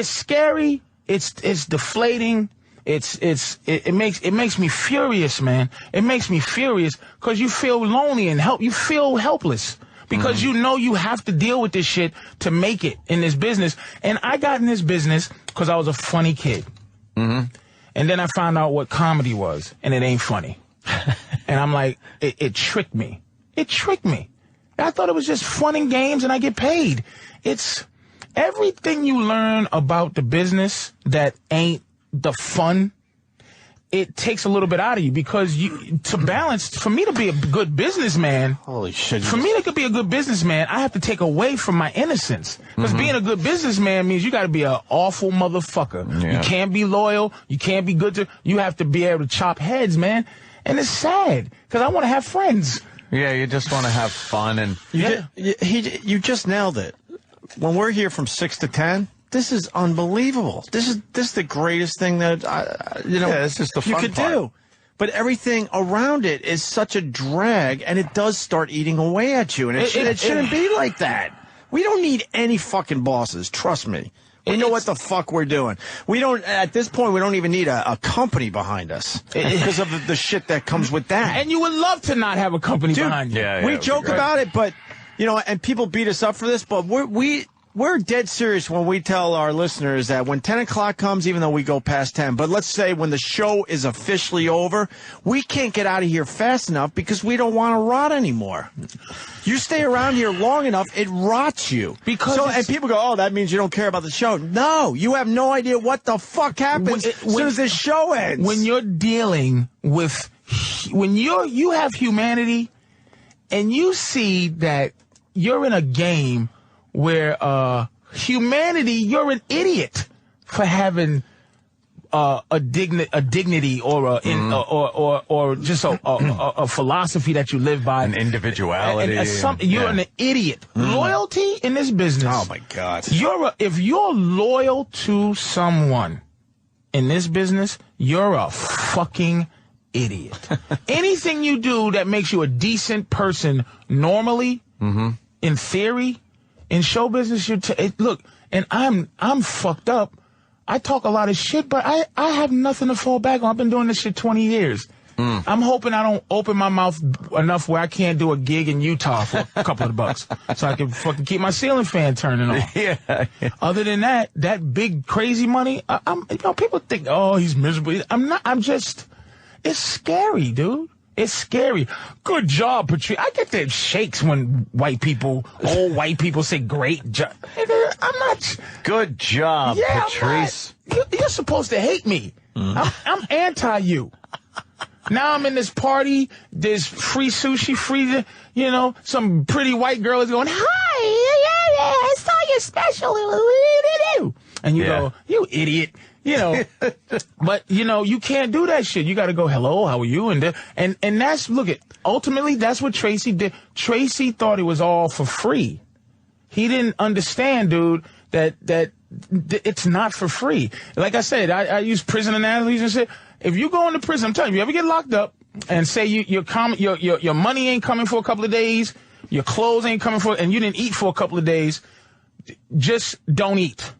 scary. It's deflating. It makes me furious, man. It makes me furious because you feel lonely and you feel helpless because you know you have to deal with this shit to make it in this business. And I got in this business because I was a funny kid. And then I found out what comedy was, and it ain't funny. And I'm like, it tricked me. It tricked me. I thought it was just fun and games and I get paid. It's everything you learn about the business that ain't the fun. It takes a little bit out of you because to balance, for me to be a good businessman, holy shit. For me to be a good businessman, I have to take away from my innocence. Because being a good businessman means you got to be an awful motherfucker. Yeah. You can't be loyal. You can't be good you have to be able to chop heads, man. And it's sad because I want to have friends. Yeah, you just want to have fun and you just nailed it. When we're here from 6 to 10, this is unbelievable. This is the greatest thing that this is the fun you could part. do. But everything around it is such a drag, and it does start eating away at you. And it shouldn't be like that. We don't need any fucking bosses. Trust me. We know what the fuck we're doing. We don't, at this point, we don't even need a company behind us because of the shit that comes with that. And you would love to not have a company behind you. Yeah, we joke about it, but, and people beat us up for this, but we're dead serious when we tell our listeners that when 10 o'clock comes, even though we go past 10, but let's say when the show is officially over, we can't get out of here fast enough because we don't want to rot anymore. You stay around here long enough, it rots you. And people go, oh, that means you don't care about the show. No, you have no idea what the fuck happens as soon as this show ends. When you're dealing with, when you have humanity and you see that you're in a game where humanity, you're an idiot for having a dignity or or just a philosophy that you live by, an individuality. You're an idiot. Loyalty in this business. Oh my God! If you're loyal to someone in this business, you're a fucking idiot. Anything you do that makes you a decent person normally, in theory, in show business, look, and I'm fucked up. I talk a lot of shit, but I have nothing to fall back on. I've been doing this shit 20 years. I'm hoping I don't open my mouth enough where I can't do a gig in Utah for a couple of bucks, so I can fucking keep my ceiling fan turning on. Yeah. Other than that big crazy money, people think, oh, he's miserable. I'm not. I'm just. It's scary, dude. It's scary. Good job, Patrice. I get the shakes when old white people say great job. I'm not. Good job, Patrice. You're supposed to hate me. I'm anti you. Now I'm in this party, there's free sushi, some pretty white girl is going, hi, I saw your special. And you go, you idiot. But you can't do that shit. You got to go, hello, how are you? And that's, ultimately that's what Tracy did. Tracy thought it was all for free. He didn't understand, dude, that it's not for free. Like I said, I use prison analogies and shit. If you go into prison, I'm telling you, if you ever get locked up and say your money ain't coming for a couple of days, your clothes ain't coming and you didn't eat for a couple of days, just don't eat.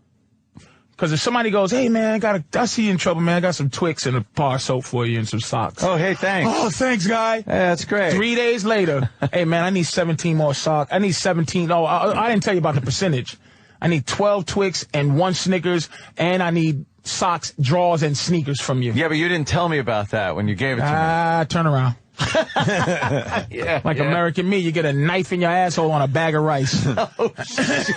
Because if somebody goes, hey, man, I see you in trouble, man. I got some Twix and a bar soap for you and some socks. Oh, hey, thanks. Oh, thanks, guy. Yeah, that's great. 3 days later, hey, man, I need 17 more socks. I need 17. Oh, I didn't tell you about the percentage. I need 12 Twix and 1 Snickers, and I need socks, drawers, and sneakers from you. Yeah, but you didn't tell me about that when you gave it to me. Turn around. Yeah, American Me, you get a knife in your asshole on a bag of rice. Oh, shit.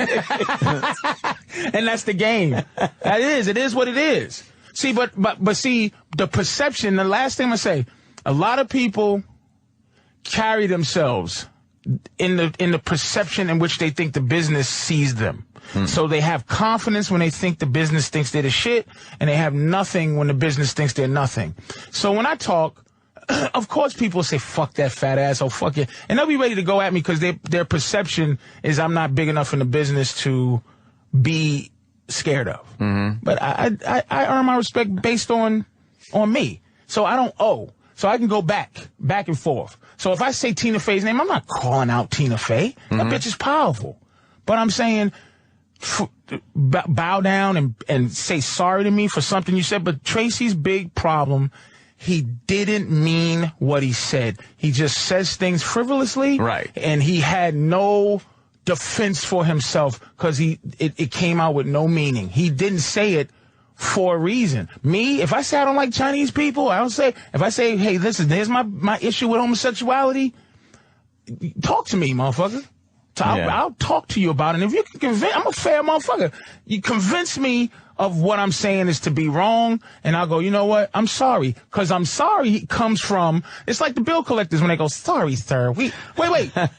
And that's the game. It is what it is. See, but see, the perception, the last thing I'm gonna say, a lot of people carry themselves in the perception in which they think the business sees them. So they have confidence when they think the business thinks they're the shit, and they have nothing when the business thinks they're nothing. So when I talk, of course people say, fuck that fat asshole, fuck it. And they'll be ready to go at me because their perception is I'm not big enough in the business to be scared of. But I earn my respect based on me. So I don't owe. So I can go back and forth. So if I say Tina Fey's name, I'm not calling out Tina Fey. That bitch is powerful. But I'm saying bow down and say sorry to me for something you said. But Tracy's big problem, he didn't mean what he said. He just says things frivolously. Right. And he had no defense for himself because it came out with no meaning. He didn't say it for a reason. Me, if I say I don't like Chinese people, if I say, hey, listen, here's my issue with homosexuality, talk to me, motherfucker. I'll talk to you about it. And if you can convince, I'm a fair motherfucker. You convince me of what I'm saying is to be wrong, and I'll go, you know what? I'm sorry. Because I'm sorry comes from, it's like the bill collectors when they go, sorry, sir. Wait.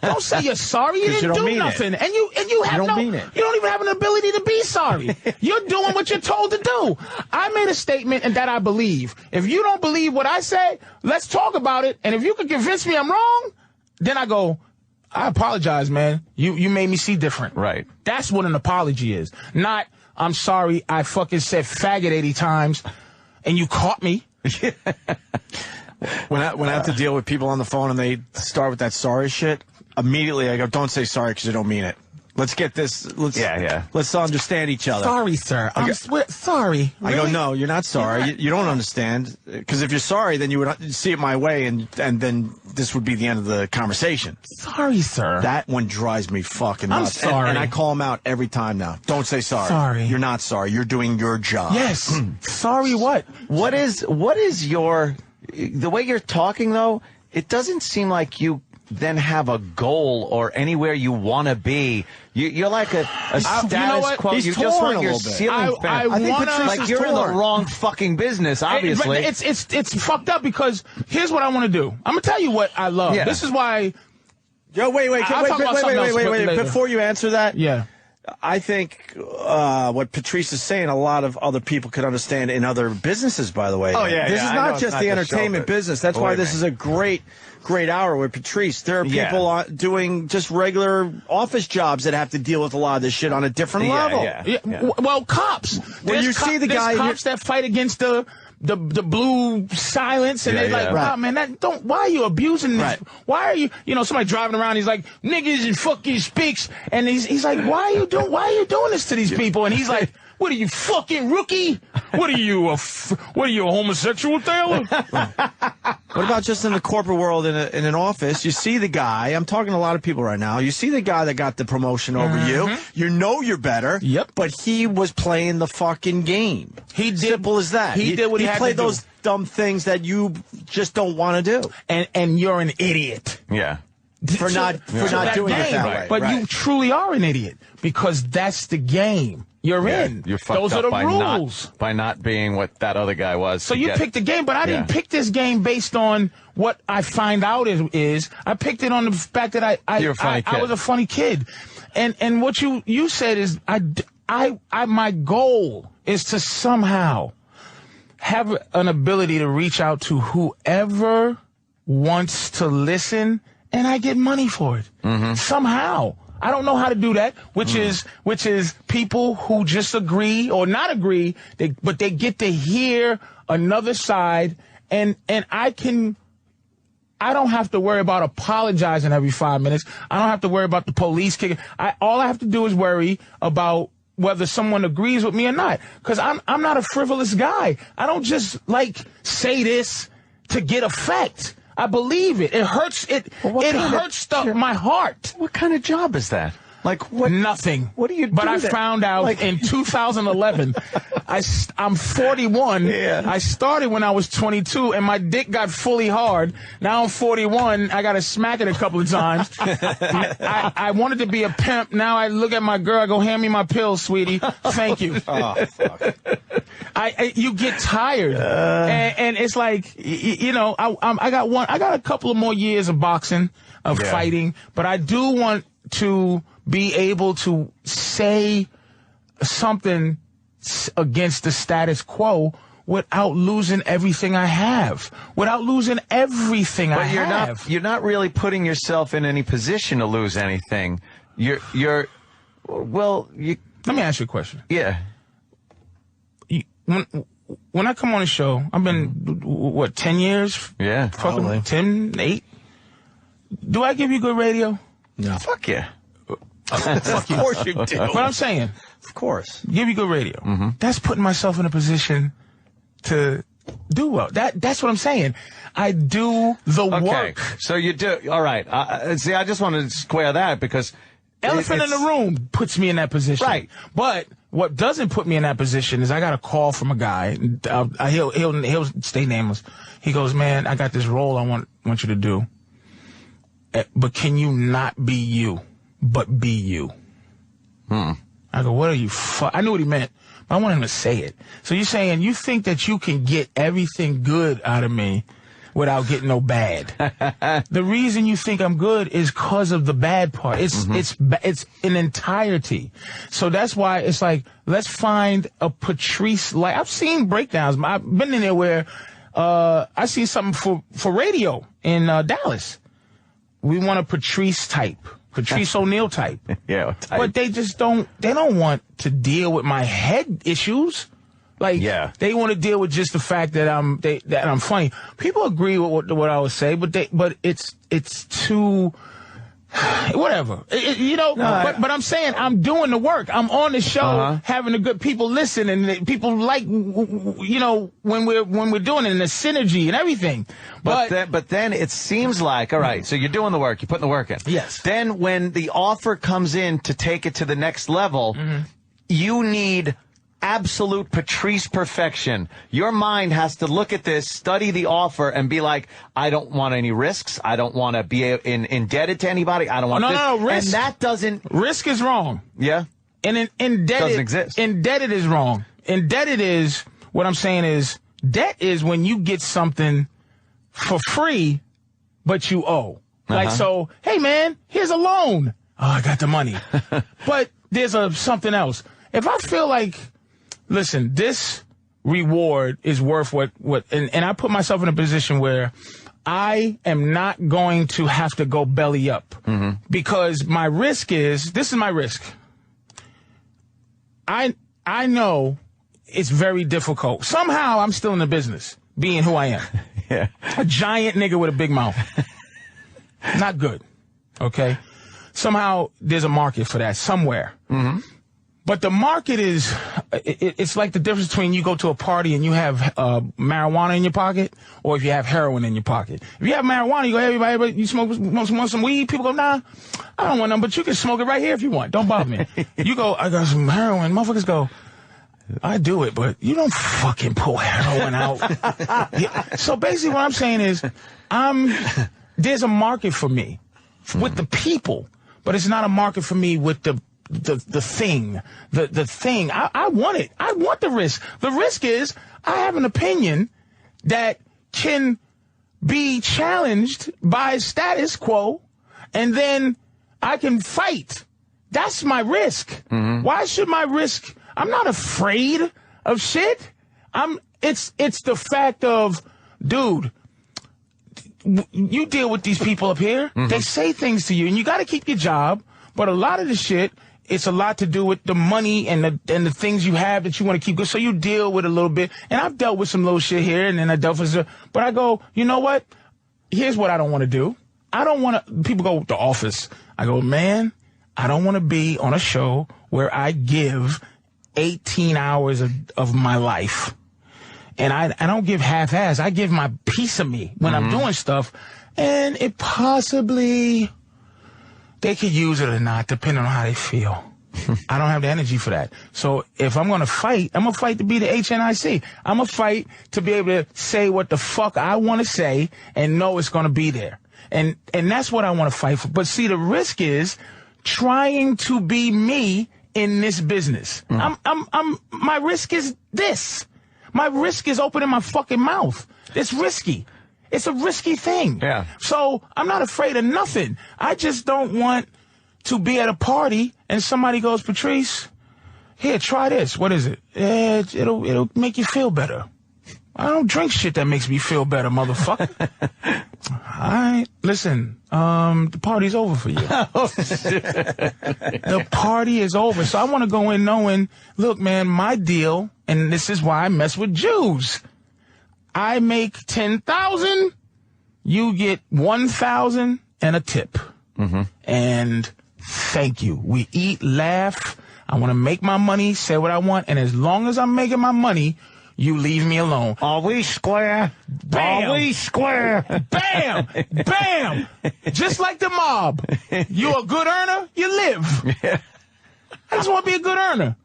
Don't say you're sorry. You didn't do nothing. And you don't mean it. You don't even have an ability to be sorry. You're doing what you're told to do. I made a statement and that I believe. If you don't believe what I say, let's talk about it. And if you can convince me I'm wrong, then I go, I apologize, man. You made me see different. Right. That's what an apology is. Not, I'm sorry, I fucking said faggot 80 times, and you caught me. When I have to deal with people on the phone and they start with that sorry shit, immediately I go, don't say sorry because you don't mean it. Let's get this. Let's understand each other. Sorry, sir. Sorry. Really? I go, no, you're not sorry. You don't understand. Because if you're sorry, then you would see it my way, and then this would be the end of the conversation. Sorry, sir. That one drives me fucking nuts. I'm sorry. And I call him out every time now. Don't say sorry. Sorry. You're not sorry. You're doing your job. Yes. Sorry what? What is the way you're talking, though, it doesn't seem like you then have a goal or anywhere you want to be. You're like a status quo. He's you torn just want a your little bit. ceiling fan. I think Patrice like is you're in torn. the wrong fucking business, obviously. It's fucked up because here's what I want to do. I'm gonna tell you what I love. Yeah. This is why. Yo, wait. Before you answer that, yeah. I think what Patrice is saying, a lot of other people could understand in other businesses, by the way. Oh, yeah. This is not just the entertainment business. That's why this is a great hour with Patrice. There are people doing just regular office jobs that have to deal with a lot of this shit on a different level. Well, cops. When you see the guy, cops that fight against the the blue silence, and they're like, wow, man, why are you abusing this? Right. Why are you, somebody driving around, he's like, niggas and fucking speaks, and he's like, why are you doing this to these people? And he's like, what are you, fucking rookie? What are you, a homosexual, Taylor? What about just in the corporate world, in an office? You see the guy. I'm talking to a lot of people right now. You see the guy that got the promotion over you. You know you're better. Yep. But he was playing the fucking game. He did. Simple as that. He did what he had to do. He played those dumb things that you just don't want to do. And you're an idiot. Yeah. For not doing it that way. But you truly are an idiot because that's the game you're in. You're fucked Those up are the by rules. by not being what that other guy was. So you picked the game, but I didn't pick this game based on what I find out is. I picked it on the fact that You're a funny kid. I was a funny kid. And what you said is my goal is to somehow have an ability to reach out to whoever wants to listen, and I get money for it. Somehow. I don't know how to do that, which is people who just agree or not agree, but they get to hear another side, and I don't have to worry about apologizing every 5 minutes. I don't have to worry about the police kicking. All I have to do is worry about whether someone agrees with me or not, because I'm not a frivolous guy. I don't just say this to get effect. I believe it. It hurts. It hurts my heart. What kind of job is that? Like what? Nothing. What do you do? But I found out in 2011. I'm 41. Yeah. I started when I was 22, and my dick got fully hard. Now I'm 41. I got to smack it a couple of times. I wanted to be a pimp. Now I look at my girl. I go, hand me my pills, sweetie. Thank you. Oh, fuck. You get tired, and it's like I got a couple of more years of boxing, of fighting, but I do want to be able to say something against the status quo without losing everything I have, without losing everything I have. But you're not really putting yourself in any position to lose anything. Let me ask you a question. Yeah. When I come on the show, I've been, 10 years? Yeah. Fucking 10, 8? Do I give you good radio? No. Fuck yeah. Of course you do. What I'm saying. Of course. Give you good radio. That's putting myself in a position to do well. That's what I'm saying. I do the work. So you do. All right. See, I just wanted to square that because Elephant in the room puts me in that position. Right. But what doesn't put me in that position is I got a call from a guy. He'll stay nameless. He goes, man, I got this role I want you to do. But can you not be you, but be you? I go, what are you? I knew what he meant, but I want him to say it. So you're saying you think that you can get everything good out of me without getting no bad. The reason you think I'm good is because of the bad part. It's an entirety. So that's why it's like, let's find a Patrice. Like, I've seen breakdowns. I've been in there where I see something for radio in Dallas. We want a Patrice O'Neal type. Yeah, type. But they don't want to deal with my head issues. They want to deal with just the fact that I'm funny. People agree with what I would say, but it's too whatever. But I'm saying I'm doing the work. I'm on the show, having the good people listen, and people like when we're doing it, and the synergy and everything. But then it seems like, all right, so you're doing the work, you're putting the work in. Yes. Then when the offer comes in to take it to the next level, you need absolute Patrice perfection. Your mind has to look at this, study the offer, and be like, I don't want any risks. I don't want to be indebted to anybody. I don't want this. No, risk. And that doesn't... Risk is wrong. Yeah? And indebted... Doesn't exist. Indebted is wrong. Indebted is... What I'm saying is, debt is when you get something for free, but you owe. Like, so, hey, man, here's a loan. Oh, I got the money. But there's something else. If I feel like... Listen, this reward is worth what and I put myself in a position where I am not going to have to go belly up because my risk is, this is my risk. I know it's very difficult. Somehow I'm still in the business, being who I am. Yeah. A giant nigga with a big mouth. Not good. Okay? Somehow there's a market for that somewhere. Mm-hmm. But the market is, it's like the difference between you go to a party and you have marijuana in your pocket, or if you have heroin in your pocket. If you have marijuana, you go, hey, everybody, you want some weed? People go, nah, I don't want none, but you can smoke it right here if you want. Don't bother me. You go, I got some heroin. Motherfuckers go, I do it, but you don't fucking pull heroin out. Yeah. So basically what I'm saying is, there's a market for me with the people, but it's not a market for me with the thing. The thing. I want it. I want the risk. The risk is I have an opinion that can be challenged by status quo, and then I can fight. That's my risk. Mm-hmm. Why should my risk? I'm not afraid of shit. It's the fact of, dude, you deal with these people up here. Mm-hmm. They say things to you, and you got to keep your job. But a lot of the shit, it's a lot to do with the money and the things you have that you want to keep good. So you deal with a little bit. And I've dealt with some little shit here, and then I dealt with some. But I go, you know what? Here's what I don't want to do. I don't want to. People go, The Office. I go, man, I don't want to be on a show where I give 18 hours of my life. And I don't give half-ass. I give my piece of me when I'm doing stuff. And it possibly, they could use it or not, depending on how they feel. I don't have the energy for that. So if I'm going to fight, I'm going to fight to be the HNIC. I'm going to fight to be able to say what the fuck I want to say and know it's going to be there. And that's what I want to fight for. But see, the risk is trying to be me in this business. My risk is this. My risk is opening my fucking mouth. It's risky. It's a risky thing. Yeah. So I'm not afraid of nothing. I just don't want to be at a party and somebody goes, Patrice, here, try this. What is it? It'll make you feel better. I don't drink shit that makes me feel better, motherfucker. All right, listen, the party's over for you. The party is over. So I want to go in knowing, look, man, my deal, and this is why I mess with Jews. I make $10,000, you get $1,000 and a tip. Mm-hmm. And thank you. We eat, laugh. I want to make my money, say what I want, and as long as I'm making my money, you leave me alone. Are we square? Bam. Are we square? Bam! Bam! Just like the mob. You a good earner, you live. Yeah. I just want to be a good earner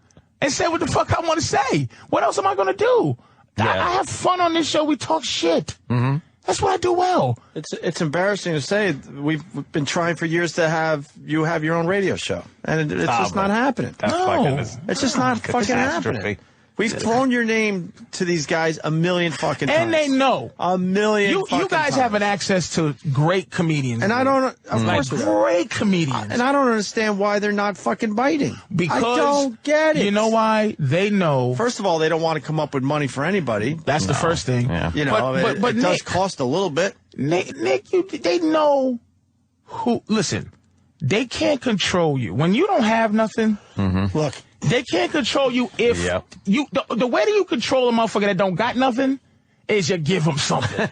and say what the fuck I want to say. What else am I going to do? Yeah. I have fun on this show. We talk shit. Mm-hmm. That's what I do well. It's embarrassing to say. We've been trying for years to have you have your own radio show, and it's just not happening. No, it's just not fucking happening. We've thrown your name to these guys a million fucking times. And they know. A million fucking You guys times. have an access to great comedians. And I don't, of course, great comedians. And I don't understand why they're not fucking biting. Because I don't get it. You know why? They know. First of all, they don't want to come up with money for anybody. That's the first thing. Yeah. You know, but it does cost a little bit. Nick, they know who, listen, they can't control you. When you don't have nothing, look. They can't control you if you. The way that you control a motherfucker that don't got nothing is you give them something,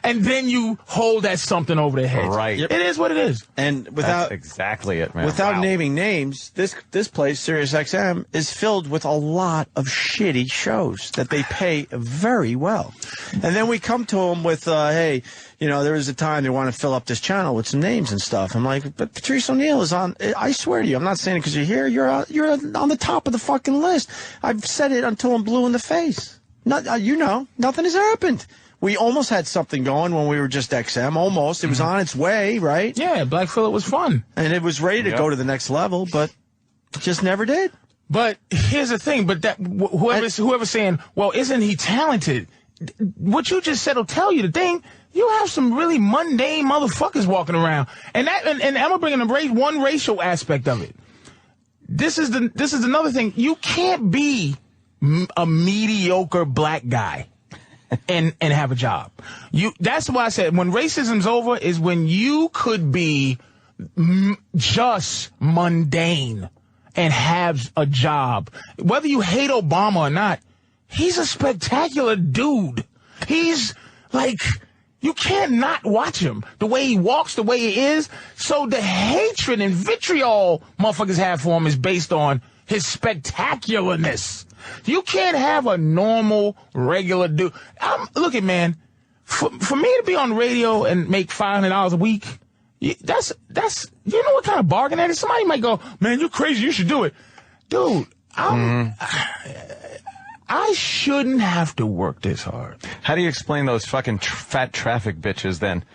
and then you hold that something over their head. Right. It is what it is. And without That's exactly it, man. Without naming names, this place, SiriusXM, is filled with a lot of shitty shows that they pay very well. And then we come to them with, hey, you know, there was a time they want to fill up this channel with some names and stuff. I'm like, but Patrice O'Neal is on. I swear to you, I'm not saying it because you're here. You're on the top of the fucking list. I've said it until I'm blue in the face. You know, nothing has happened. We almost had something going when we were just XM. Almost. It was on its way, right? Yeah, Black Phillip was fun. And it was ready to go to the next level, but it just never did. But here's the thing. But that whoever's saying, well, isn't he talented? What you just said will tell you the thing. You have some really mundane motherfuckers walking around. And I'm going to bring in one racial aspect of it. This is another thing. You can't be a mediocre black guy and have a job. That's why I said when racism's over is when you could be just mundane and have a job. Whether you hate Obama or not, he's a spectacular dude. He's like, you can't not watch him. The way he walks, the way he is. So the hatred and vitriol motherfuckers have for him is based on his spectacularness. You can't have a normal, regular dude. Look at, man, for me to be on radio and make $500 a week, that's you know what kind of bargain that is? Somebody might go, man, you're crazy, you should do it. Dude, I shouldn't have to work this hard. How do you explain those fucking fat traffic bitches then?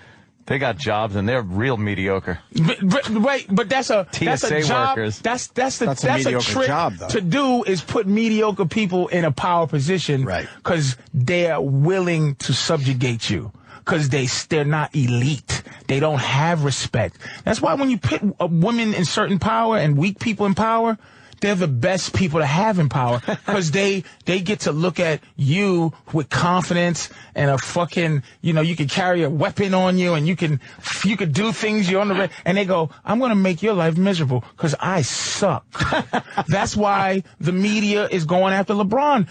They got jobs and they're real mediocre. But that's a job. Workers. That's a trick job, though. to do is put mediocre people in a power position, right? Because they're willing to subjugate you. Because they're not elite. They don't have respect. That's why when you put women in certain power and weak people in power, they're the best people to have in power because they get to look at you with confidence and a fucking, you can carry a weapon on you and you can do things you're on the and they go, I'm going to make your life miserable because I suck. That's why the media is going after LeBron.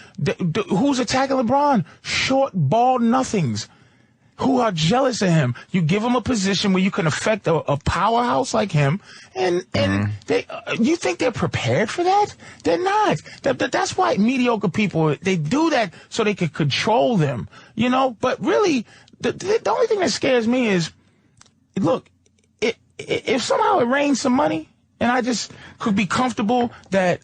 Who's attacking LeBron? Short, bald nothings who are jealous of him. You give him a position where you can affect a powerhouse like him, and they you think they're prepared for that? They're not. That's why mediocre people, they do that so they can control them, But really, the only thing that scares me is, look, if somehow it rains some money, and I just could be comfortable that,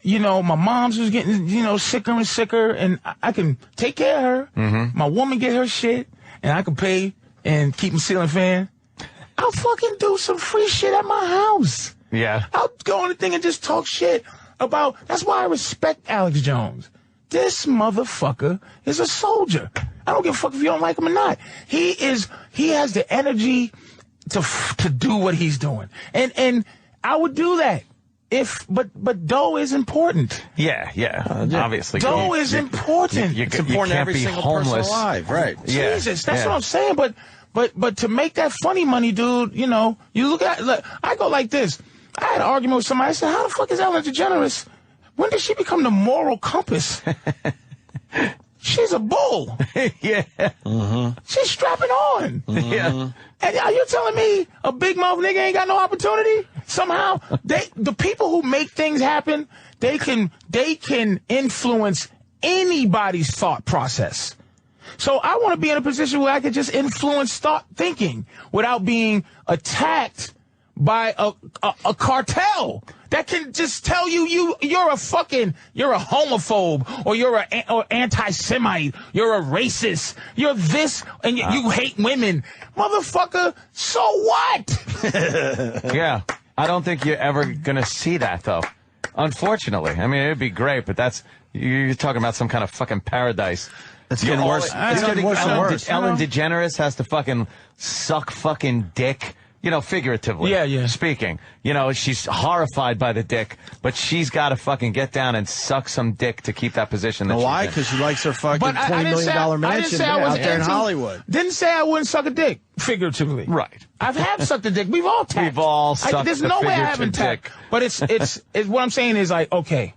my mom's was getting, sicker and sicker, and I can take care of her. Mm-hmm. My woman get her shit. And I can pay and keep a ceiling fan, I'll fucking do some free shit at my house. Yeah. I'll go on the thing and just talk shit about, that's why I respect Alex Jones. This motherfucker is a soldier. I don't give a fuck if you don't like him or not. He has the energy to do what he's doing. And I would do that. But dough is important. Yeah. Obviously. Dough is important. It's important to every single person alive, right? Yeah. Jesus, that's what I'm saying. But to make that funny money, dude, you look, I go like this. I had an argument with somebody. I said, how the fuck is Ellen DeGeneres? When did she become the moral compass? She's a bull. Yeah. Mm-hmm. She's strapping on. Mm-hmm. Yeah. And are you telling me a big mouth nigga ain't got no opportunity? Somehow, the people who make things happen, they can influence anybody's thought process. So I want to be in a position where I can just influence thought thinking without being attacked by a cartel that can just tell you're a homophobe or you're an anti-Semite, you're a racist, you're this, and you hate women. Motherfucker, so what? Yeah. I don't think you're ever going to see that, though. Unfortunately. I mean, it'd be great, but you're talking about some kind of fucking paradise. It's getting worse. It's getting worse and worse. Ellen DeGeneres has to fucking suck fucking dick. Figuratively speaking. She's horrified by the dick, but she's got to fucking get down and suck some dick to keep that position. Why? Because she likes her fucking $20 million mansion out there in Hollywood. Didn't say I wouldn't suck a dick, figuratively. Right. I've sucked a dick. We've all tapped. We've all sucked There's no way I haven't tapped. But it's what I'm saying is like, okay,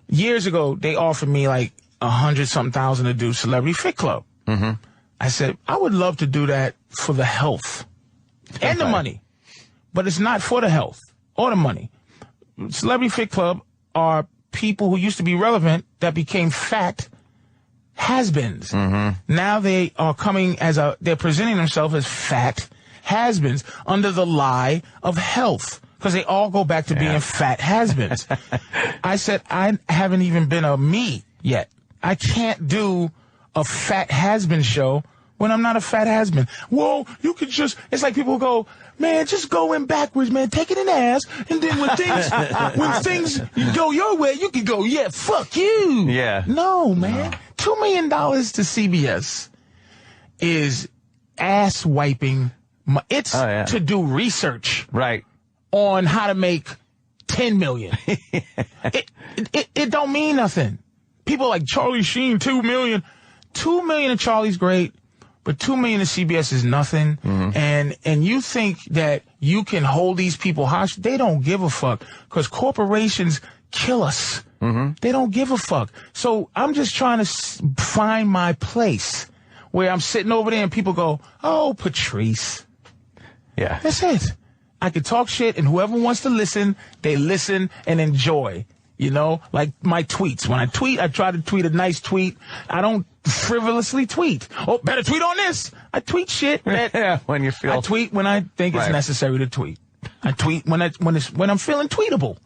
years ago, they offered me like 100-something thousand to do Celebrity Fit Club. Mm-hmm. I said, I would love to do that for the health. And the money. But it's not for the health or the money. Celebrity Fit Club are people who used to be relevant that became fat has-beens. Mm-hmm. Now they are coming they're presenting themselves as fat has-beens under the lie of health. Because they all go back to being fat has-beens. I said, I haven't even been a me yet. I can't do a fat has-been show when I'm not a fat has-been. Well, you could just, it's like people go, man, just go in backwards, man, take it in the ass, and then when things go your way, you can go, yeah, fuck you. Yeah. No, man. $2 million to CBS is ass wiping. It's to do research. Right. On how to make 10 million. It don't mean nothing. People like Charlie Sheen, 2 million. 2 million to Charlie's great. But $2 million to CBS is nothing, and and you think that you can hold these people hostage. They don't give a fuck because corporations kill us. Mm-hmm. They don't give a fuck. So I'm just trying to find my place where I'm sitting over there and people go, oh, Patrice. Yeah. That's it. I can talk shit, and whoever wants to listen, they listen and enjoy. You know, like my tweets. When I tweet, I try to tweet a nice tweet. I don't frivolously tweet. Oh, better tweet on this. I tweet shit. When you feel. I tweet when I think it's necessary to tweet. I tweet when I'm feeling tweetable.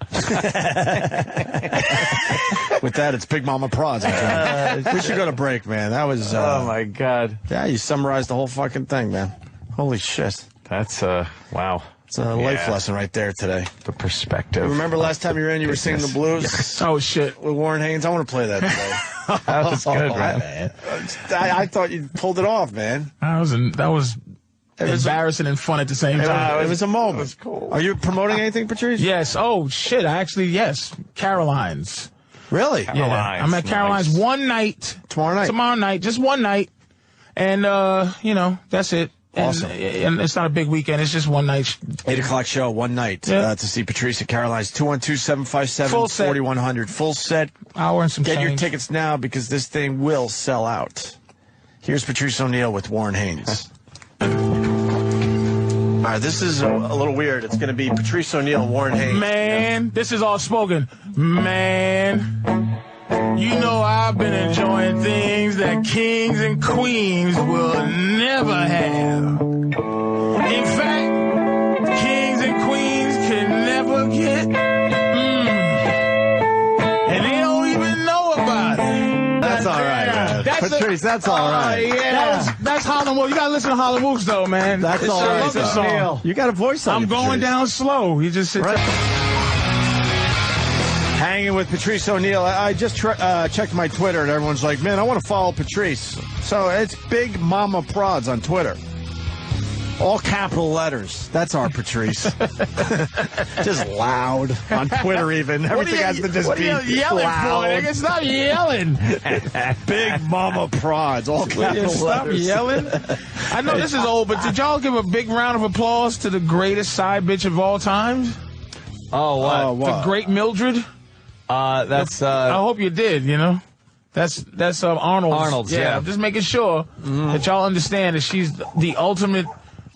With that, it's Big Mama Prods. We should go to break, man. That was. Oh my God. Yeah, you summarized the whole fucking thing, man. Holy shit. That's wow. It's a life lesson right there today. The perspective. Remember last time you were in, you were singing the blues? Yes. Oh, shit. With Warren Haynes? I want to play that today. That was good, man. I thought you pulled it off, man. That was embarrassing and fun at the same time. It was a moment. It was cool. Are you promoting anything, Patrice? Yes. Oh, shit. Yes. Caroline's. Really? Yeah. I'm at Caroline's one night. Tomorrow night? Tomorrow night. Just one night. And, that's it. Awesome. And it's not a big weekend. It's just one night. 8 o'clock show, one night to see Patrice at Caroline's. 212-757-4100. Full set. Hour and some Get change. your tickets now because this thing will sell out. Here's Patrice O'Neal with Warren Haynes. All right, this is a little weird. It's going to be Patrice O'Neal, Warren Haynes. Man, this is all spoken. Man. You know I've been enjoying things that kings and queens will never have. In fact, kings and queens can never get. And they don't even know about it. That's all right, man. Patrice, that's all right. Yeah. That's Harlem Wolf. You gotta listen to Harlem Wolf, though, man. That's all right. I love this song. You got a voice on I'm you, going Patrice. down slow. You just sit Right. there. Hanging with Patrice O'Neal. I just checked my Twitter, and everyone's like, man, I want to follow Patrice. So it's Big Mama Prods on Twitter. All capital letters. That's our Patrice. Just loud on Twitter even. Everything has to just be What are you yelling loud. for, nigga? Stop yelling. Big Mama Prods. All capital Stop letters. yelling. I know this is old, but did y'all give a big round of applause to the greatest side bitch of all time? Oh, what? The great Mildred? That's I hope you did, you know. That's Arnold's. Arnold's, yeah. I'm just making sure that y'all understand that she's the ultimate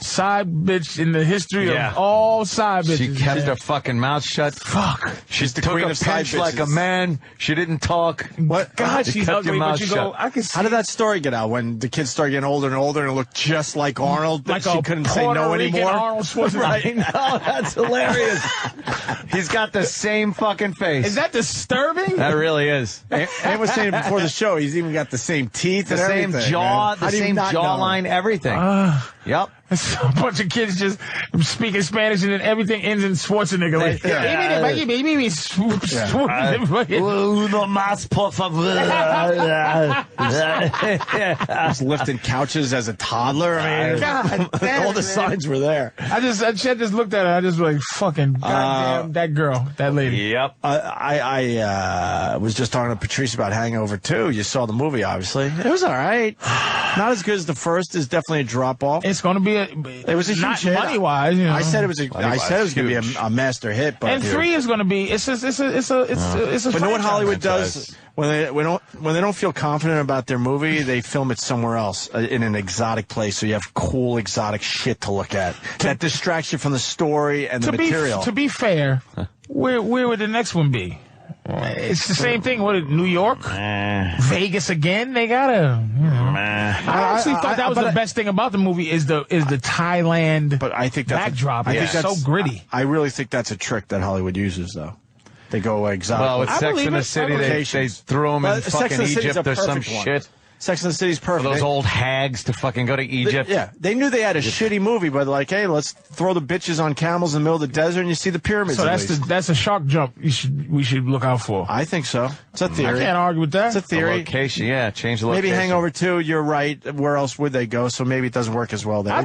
side bitch in the history of all side bitches. She kept her fucking mouth shut. Fuck. She's the Took queen a of side pinch like a bitches. man. She didn't talk. What? God, You she's kept ugly, your but mouth you shut. go, I can see. How did that story get out when the kids started getting older and older and it looked just like Arnold? Like she a couldn't say Puerto no Rican anymore. Arnold Schwarzenegger. Right. No, that's hilarious. He's got the same fucking face. Is that disturbing? That really is. And was saying before the show, he's even got the same teeth The and same everything, jaw, man. the How do you same not know? jawline, everything. Yep. It's a bunch of kids just speaking Spanish and then everything ends in Schwarzenegger. Like, Uno más, por favor. Just lifting couches as a toddler. I mean, God damn all the it, man. signs were there. I just looked at her. I just was like, fucking goddamn that girl, that lady. Yep. I was just talking to Patrice about Hangover 2. You saw the movie, obviously. It was all right. Not as good as the first. Is definitely a drop off. It's going to be It was a huge not hit. money wise. You know. I said it was going to be a master hit, but and 3 is going to be. It's a. But you know what Hollywood does when they don't feel confident about their movie, they film it somewhere else in an exotic place, so you have cool exotic shit to look at that distracts you from the story and the material. To be fair, where would the next one be? It's the same thing. What, New York? Vegas again? They gotta. You know. I actually thought that was the best thing about the movie is the Thailand. But I think that's backdrop. I It's think that's so gritty. I really think that's a trick that Hollywood uses, though. They go exotic. Well, with I Sex believe in the it. City, they threw them in Sex fucking and the City's Egypt a or some perfect one. shit. Sex and the City's For perfect. those old hags to fucking go to Egypt. Yeah, they knew they had a shitty movie, but like, hey, let's throw the bitches on camels in the middle of the desert and you see the pyramids. So at least. that's a shark jump. We should look out for. I think so. It's a theory. I can't argue with that. It's a The theory. location, yeah, change the location. Maybe Hangover 2, you're right. Where else would they go? So maybe it doesn't work as well there. I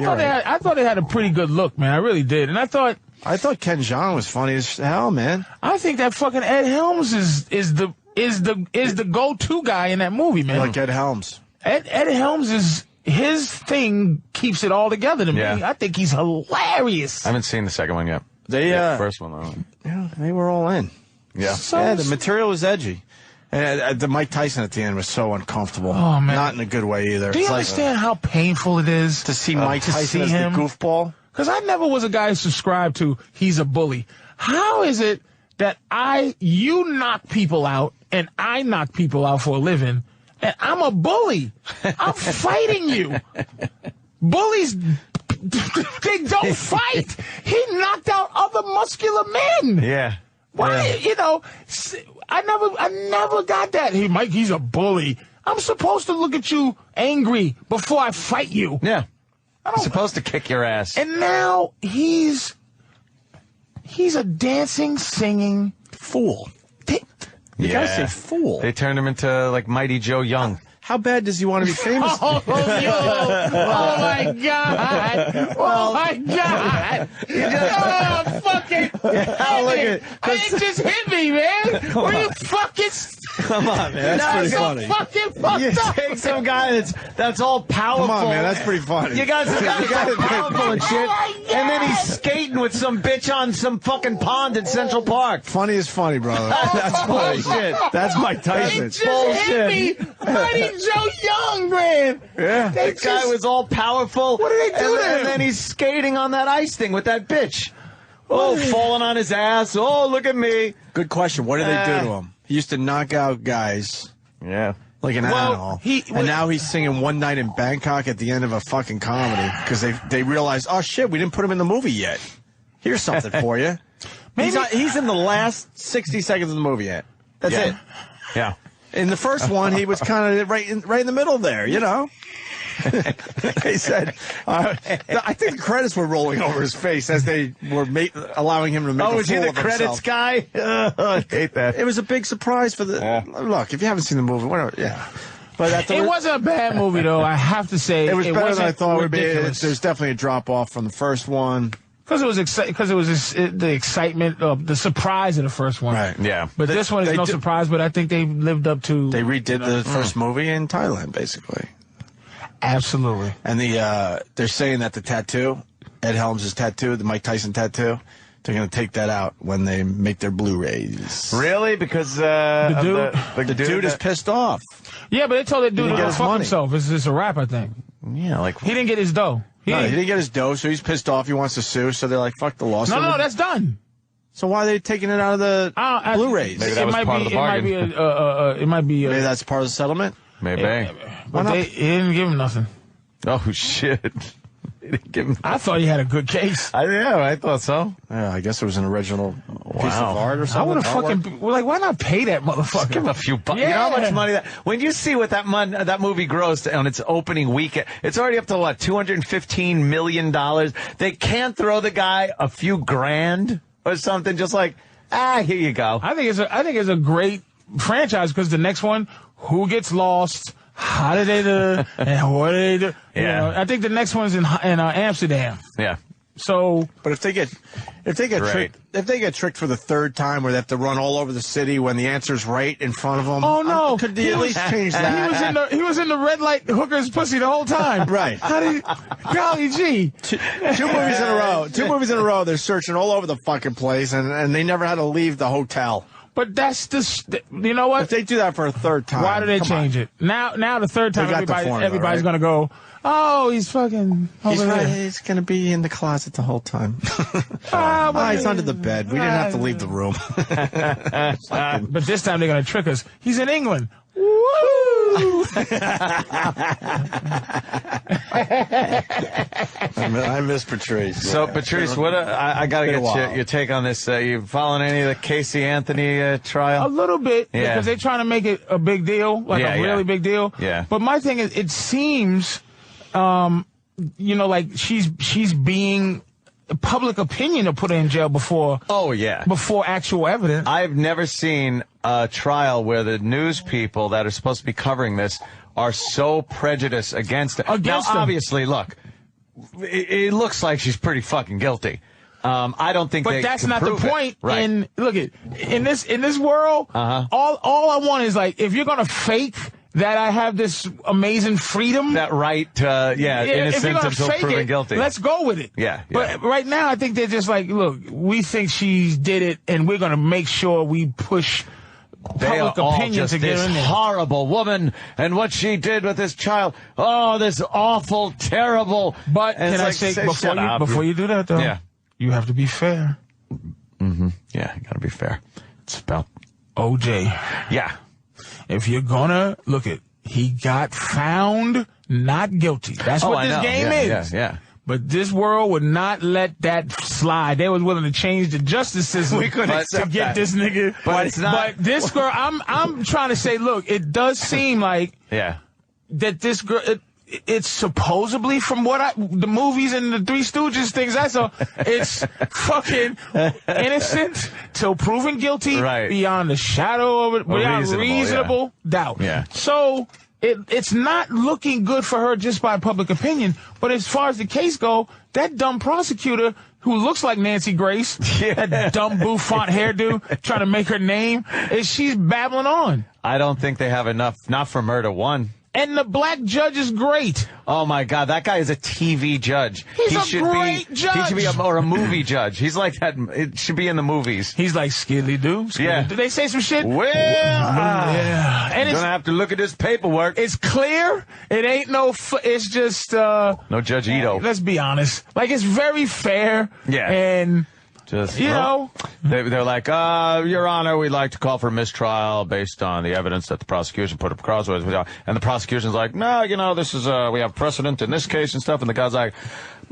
thought they had a pretty good look, man. I really did, and I thought Ken Jeong was funny as hell, man. I think that fucking Ed Helms is the go-to guy in that movie, man. Like Ed Helms. Ed Helms is his thing keeps it all together to me. I think he's hilarious. I haven't seen the second one yet. The first one, though. Yeah, they were all in. Yeah. Yeah, the material was edgy. And the Mike Tyson at the end was so uncomfortable. Oh, man. Not in a good way either. Do you understand how painful it is to see Mike Tyson as the goofball? Because I never was a guy who subscribed to he's a bully. How is it that you knock people out and I knock people out for a living and I'm a bully? I'm fighting you. Bullies, they don't fight. He knocked out other muscular men. Yeah. Why? You know, I never got that. Hey, Mike, he's a bully. I'm supposed to look at you angry before I fight you. Yeah. I'm supposed to kick your ass. And now he's a dancing, singing fool. You gotta say fool. They turned him into like Mighty Joe Young. How bad does he want to be famous? Oh my God! Oh my God! Oh, fucking! It just hit me, man. Were you fucking? Come on, man. That's pretty funny. Fucking fucked up. Take some guy that's all powerful. Come on, man. That's pretty funny. You guys are powerful and shit. And then he's skating with some bitch on some fucking pond in Central Park. Funny is funny, brother. That's funny. Bullshit. That's Mike Tyson. It just hit me. Mighty Joe Young, man. Yeah. That guy was all powerful. What did they do to him? And then he's skating on that ice thing with that bitch. Oh, falling on his ass. Oh, look at me. Good question. What did they do to him? He used to knock out guys. Yeah. Like an animal. And now he's singing One Night in Bangkok at the end of a fucking comedy because they realized, oh, shit, we didn't put him in the movie yet. Here's something for you. He's in the last 60 seconds of the think yet. That's it. Yeah. In the first one, he was kind of right in the middle there, you know? He said, I think the credits were rolling over his face as they were allowing him to make a fool of himself. Oh, is he the credits guy? I hate that. It was a big surprise for the... Look, if you haven't seen the movie, whatever, But it wasn't a bad movie, though. I have to say, it was better than I thought it would be. There's definitely a drop off from the first one. Because it was the excitement of the surprise of the first one. Right. Yeah. But this one is no surprise. But I think they lived up to. They redid the first movie in Thailand, basically. Absolutely. And they're saying that the tattoo, Ed Helms' tattoo, the Mike Tyson tattoo, they're going to take that out when they make their Blu-rays. Really? Because the dude is pissed off. Yeah, but they told that dude to go fuck money. himself. It's just a rap, I think. Yeah, like he didn't get his dough. He didn't get his dough, so he's pissed off. He wants to sue, so they're like, fuck the lawsuit. No, that's done. So why are they taking it out of the Blu-rays? Maybe that was part of the bargain. It might be. Maybe that's part of the settlement? Maybe. But he didn't give him nothing. Oh, shit. He didn't give him I thought he had a good case. I thought so. Yeah, I guess it was an original piece of art or something. I would have why not pay that motherfucker? Just give him a few bucks. Yeah. You know how much money when you see what that movie grossed on its opening weekend, it's already up to what, $215 million? They can't throw the guy a few grand or something, just like, here you go. I think it's a great franchise because the next one, who gets lost? How did they do? And what did they do? Yeah. You know, I think the next one's in Amsterdam. Yeah. So, but if they get tricked for the third time, where they have to run all over the city when the answer's right in front of them, oh no, could they at least change that? He was in the red light hooker's pussy the whole time. Right? How did? Golly gee, two movies in a row. 2 movies in a row. They're searching all over the fucking place, and they never had to leave the hotel. But that's you know what? If they do that for a third time, why do they change it? Now the third time, everybody's going to go, oh, he's fucking over there. He's going to be in the closet the whole time. He's under the bed. We didn't have to leave the room. But this time they're going to trick us. He's in England. Woo! I miss Patrice. So, Patrice, I got to get your take on this. You following any of the Casey Anthony trial? A little bit, because they're trying to make it a big deal, a really big deal. Yeah. But my thing is, it seems, like she's being public opinion to put her in jail before. Oh, yeah. Before actual evidence. I've never seen a trial where the news people that are supposed to be covering this are so prejudiced against it. Now, obviously, look, it looks like she's pretty fucking guilty. I don't think but that's not the point. Right. In this world, all I want is, like, if you're gonna fake that I have this amazing freedom. That right to, innocent until proven guilty. Let's go with it. Yeah. But right now, I think they're just like, look, we think she did it, and we're going to make sure we push public opinion to get in there. Horrible woman, and what she did with this child. Oh, this awful, terrible. But can I say, before you do that, though, you have to be fair. Mm-hmm. Yeah, you got to be fair. It's about OJ. Yeah. If you're gonna look at, he got found not guilty. That's what this game is. Yeah. But this world would not let that slide. They was willing to change the justice system to get this nigga. But it's not. But this girl, I'm trying to say, look, it does seem like that this girl. It's supposedly, from what the movies and the Three Stooges things I saw, it's fucking innocent till proven guilty beyond the shadow of it, beyond reasonable doubt. Yeah. So it's not looking good for her just by public opinion. But as far as the case go, that dumb prosecutor who looks like Nancy Grace, that dumb bouffant hairdo, trying to make her name, she's babbling on. I don't think they have enough, not for murder one. And the black judge is great. Oh, my God. That guy is a TV judge. He's a great judge. He should be a movie judge. He's like that. It should be in the movies. He's like Skidly Doo. Yeah. Did they say some shit? Well, yeah. And you're going to have to look at this paperwork. It's clear. It ain't no, it's just, no Judge Ito. Let's be honest. Like, it's very fair. Yeah. And, just, you know. They're like, Your Honor, we'd like to call for mistrial based on the evidence that the prosecution put up crossways. And the prosecution's like, no, this is, we have precedent in this case and stuff. And the guy's like,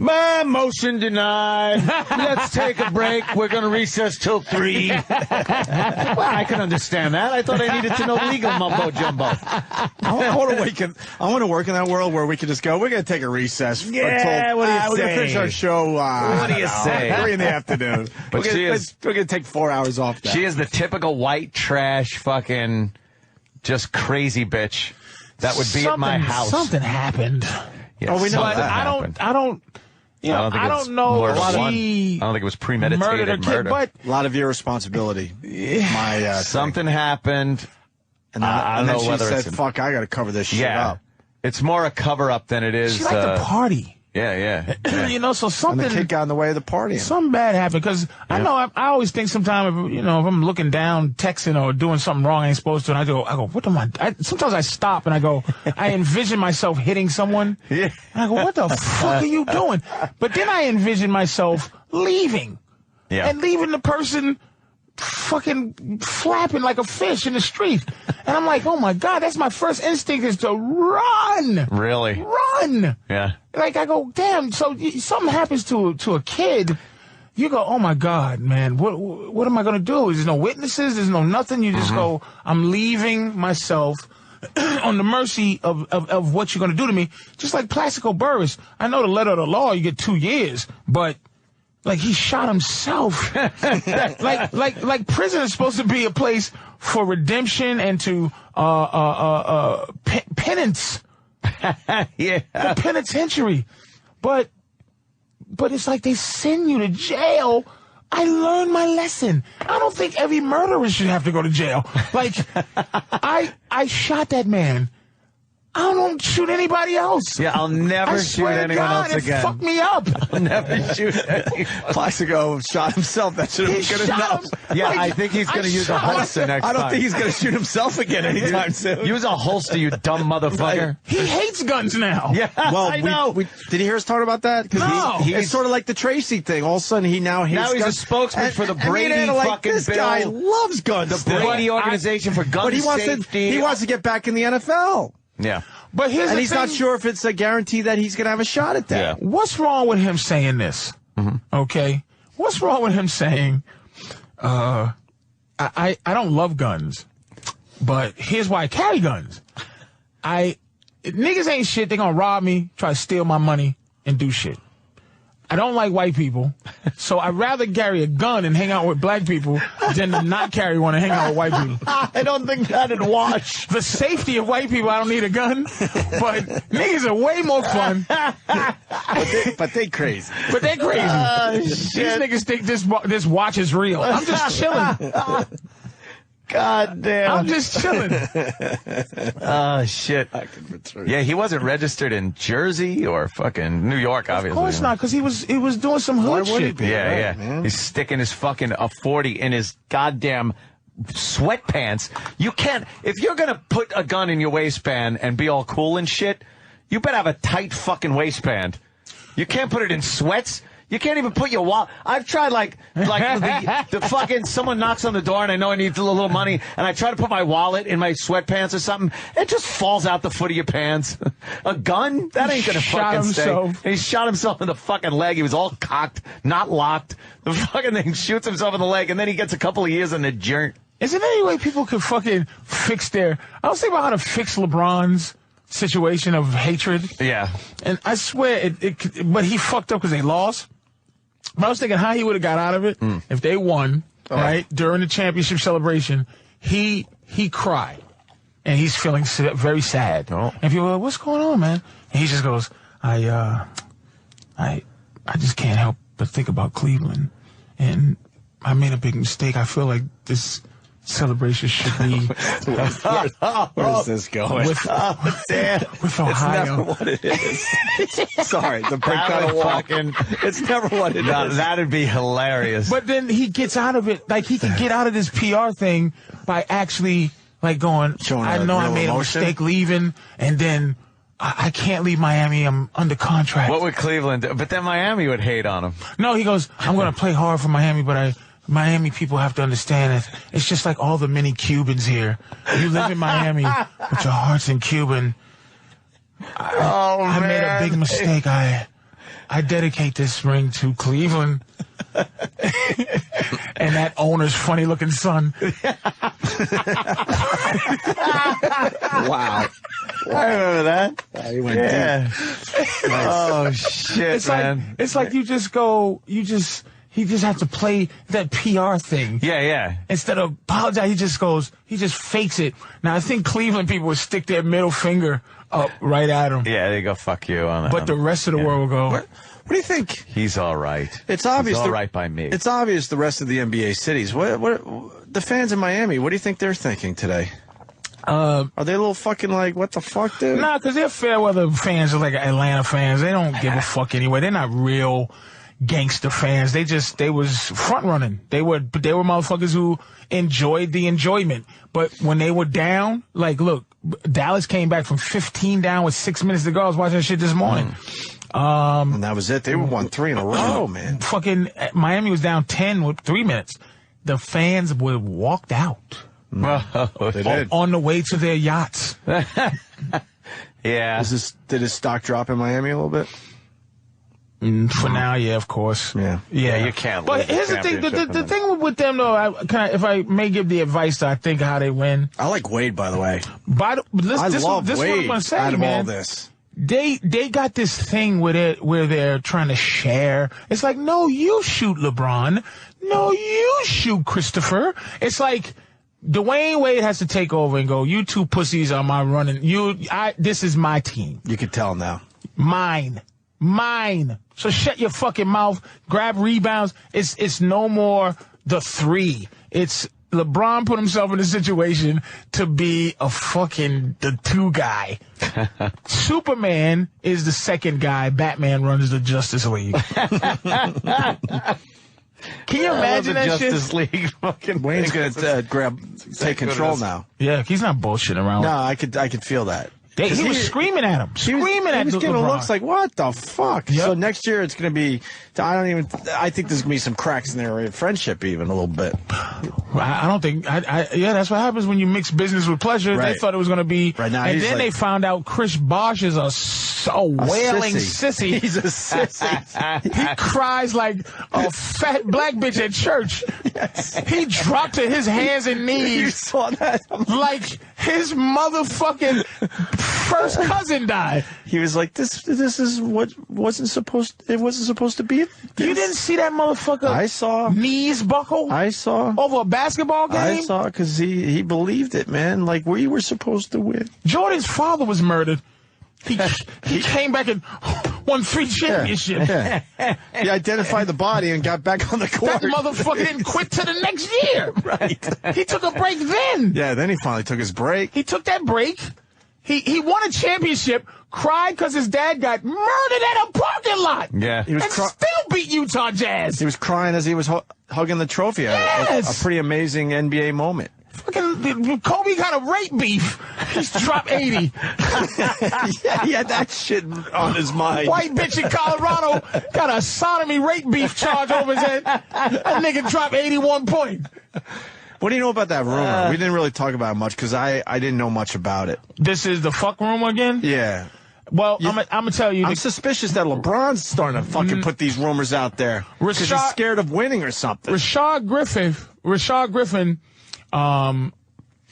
my motion denied. Let's take a break. We're going to recess till 3. Well, I can understand that. I thought I needed to know legal mumbo jumbo. I want to work in that world where we can just go, we're going to take a recess. Yeah, what do you say? We're going to finish our show. What do you say? 3 in the afternoon. But we're going to take 4 hours off that. She is the typical white trash fucking just crazy bitch that would be at my house. Something happened. Yes, we know that happened. I don't know if I don't think it was premeditated murder. But a lot of irresponsibility. Something happened. And then, I don't know whether she said, fuck, I got to cover this shit up. It's more a cover-up than it is. She liked to party. Yeah. So something. And the kid got in the way of the party. Something bad happened because I know I always think sometimes if I'm looking down, texting or doing something wrong I ain't supposed to, and I go, what am I? Sometimes I stop and I go, I envision myself hitting someone. Yeah. And I go, what the fuck are you doing? But then I envision myself leaving. Yeah. And leaving the person fucking flapping like a fish in the street. And I'm like, oh my God, that's my first instinct is to run. Really? Run. Yeah. Like, I go, damn, so something happens to a kid, you go, oh my God, man, what am I going to do? There's no witnesses, there's no nothing. You just go, I'm leaving myself on the mercy of what you're going to do to me. Just like Plaxico Burress. I know the letter of the law, you get 2 years, but like he shot himself. like prison is supposed to be a place for redemption and to penance. Yeah. The penitentiary. But it's like they send you to jail. I learned my lesson. I don't think every murderer should have to go to jail. Like, I shot that man. I don't shoot anybody else. Yeah, I'll never shoot anyone else again. Fuck me up. I'll never shoot anyone. Plaxico shot himself. That should have been good enough. Yeah, I think he's going to use a holster next time. I don't think he's going to shoot himself again anytime soon. Use a holster, you dumb motherfucker. He hates guns now. Yeah, well, I know. Did you hear us talk about that? No. It's sort of like the Tracy thing. All of a sudden, he now hates guns. Now he's a spokesman for the Brady fucking this bill. This guy loves guns. The Brady Organization for Gun Safety. He wants to get back in the NFL. Yeah. But he's not sure if it's a guarantee that he's going to have a shot at that. Yeah. What's wrong with him saying this? Okay? What's wrong with him saying, I don't love guns, but here's why I carry guns. Niggas ain't shit. They going to rob me, try to steal my money, and do shit. I don't like white people, so I'd rather carry a gun and hang out with black people than to not carry one and hang out with white people. I don't think that'd wash. The safety of white people, I don't need a gun, but niggas are way more fun. But they crazy. But they crazy. These niggas think this watch is real. I'm just chilling. God damn. I'm just chilling. Oh, shit. Yeah, he wasn't registered in Jersey or fucking New York, obviously. Of course not, because he was doing some hood shit. Yeah, man. He's sticking his fucking 40 in his goddamn sweatpants. You can't, if you're gonna put a gun in your waistband and be all cool and shit, you better have a tight fucking waistband. You can't put it in sweats. You can't even put your wallet. I've tried like the fucking someone knocks on the door and I know I need a little money and I try to put my wallet in my sweatpants or something. It just falls out the foot of your pants. A gun? That ain't gonna fucking stay. And he shot himself in the fucking leg. He was all cocked, not locked. The fucking thing shoots himself in the leg and then he gets a couple of years in the joint. Is there any way people could fucking fix I was thinking about how to fix LeBron's situation of hatred. Yeah. And I swear but he fucked up because they lost. But I was thinking how he would have got out of it if they won, right? During the championship celebration, he cried. And he's feeling very sad. Oh. And people are like, what's going on, man? And he just goes, I just can't help but think about Cleveland. And I made a big mistake. I feel like this celebration should be Where's this going? with Ohio. It's never what it is. Sorry, the brick got a walk. It's never what it is. That'd be hilarious. But then he gets out of it, like he can get out of this PR thing by actually like going, I know I made a mistake leaving, and then I can't leave Miami. I'm under contract. What would Cleveland do? But then Miami would hate on him. No, he goes, I'm going to play hard for Miami, but Miami people have to understand it. It's just like all the many Cubans here. You live in Miami, but your heart's in Cuban. I made a big mistake. I dedicate this ring to Cleveland. And that owner's funny-looking son. Wow. I remember that. He went deep. Nice. Oh, shit, man. It's like he just has to play that PR thing. Yeah. Instead of apologize, he just fakes it. Now, I think Cleveland people would stick their middle finger up right at him. Yeah, they go, fuck you on that. But the rest of the world will go, What do you think? He's all right. It's obvious. He's all right by me. It's obvious the rest of the NBA cities. What the fans in Miami, what do you think they're thinking today? Are they a little fucking like, what the fuck, dude? Nah, because they're fair weather fans are like Atlanta fans. They don't give a fuck anyway. They're not real gangster fans. They was front running. They were motherfuckers who enjoyed the enjoyment. But when they were down, like, look, Dallas came back from 15 down with 6 minutes to go. I was watching that shit this morning. And that was it. They won 3 in a row, man. Fucking Miami was down 10 with 3 minutes. The fans would walked out. They did. On the way to their yachts. Yeah. Did his stock drop in Miami a little bit? For now, yeah, of course. Yeah, you can't. But here's the thing. The thing with them, though, if I may give the advice that I think how they win. I like Wade, by the way. I love Wade. What I'm gonna say, out of man. all this. They got this thing where they're trying to share. It's like, no, you shoot LeBron. No, you shoot Christopher. It's like Dwayne Wade has to take over and go, you two pussies are my running. This is my team. You can tell now. Mine. So shut your fucking mouth. Grab rebounds. It's no more the 3. It's LeBron put himself in a situation to be the 2 guy. Superman is the 2nd guy. Batman runs the Justice League. Can you imagine that Justice shit? League fucking Wayne's gonna take control now. Yeah, he's not bullshitting around. No, I could feel that. He was screaming at him. He was giving looks like, what the fuck? Yep. So next year it's going to be, I think there's going to be some cracks in their friendship even a little bit. I don't think, yeah, that's what happens when you mix business with pleasure. Right. They thought it was going to be, right now, and then they found out Chris Bosh is a wailing sissy. He's a sissy. He cries like a fat black bitch at church. Yes. He dropped to his hands and knees. You saw that? Like his motherfucking first cousin died. He was like, this is what wasn't supposed to be. You didn't see that motherfucker? I saw. Knees buckle? I saw. Over a basketball game? I saw, because he believed it, man. Like, we were supposed to win. Jordan's father was murdered. He came back and, won 3 championships. Yeah. He identified the body and got back on the court. That motherfucker didn't quit till the next year. Right. He took a break then. Yeah, then he finally took his break. He took that break. He won a championship, cried because his dad got murdered at a parking lot. Yeah. He was and still beat Utah Jazz. He was crying as he was hugging the trophy. Yes. A pretty amazing NBA moment. Fucking Kobe got a rape beef. He's dropped 80. Yeah, he had that shit on his mind. White bitch in Colorado got a sodomy rape beef charge over his head. That nigga dropped 81 points. What do you know about that rumor? We didn't really talk about it much because I didn't know much about it. This is the fuck rumor again? Yeah. Well, I'm going to tell you. I'm suspicious that LeBron's starting to fucking put these rumors out there because he's scared of winning or something. Rashad Griffin,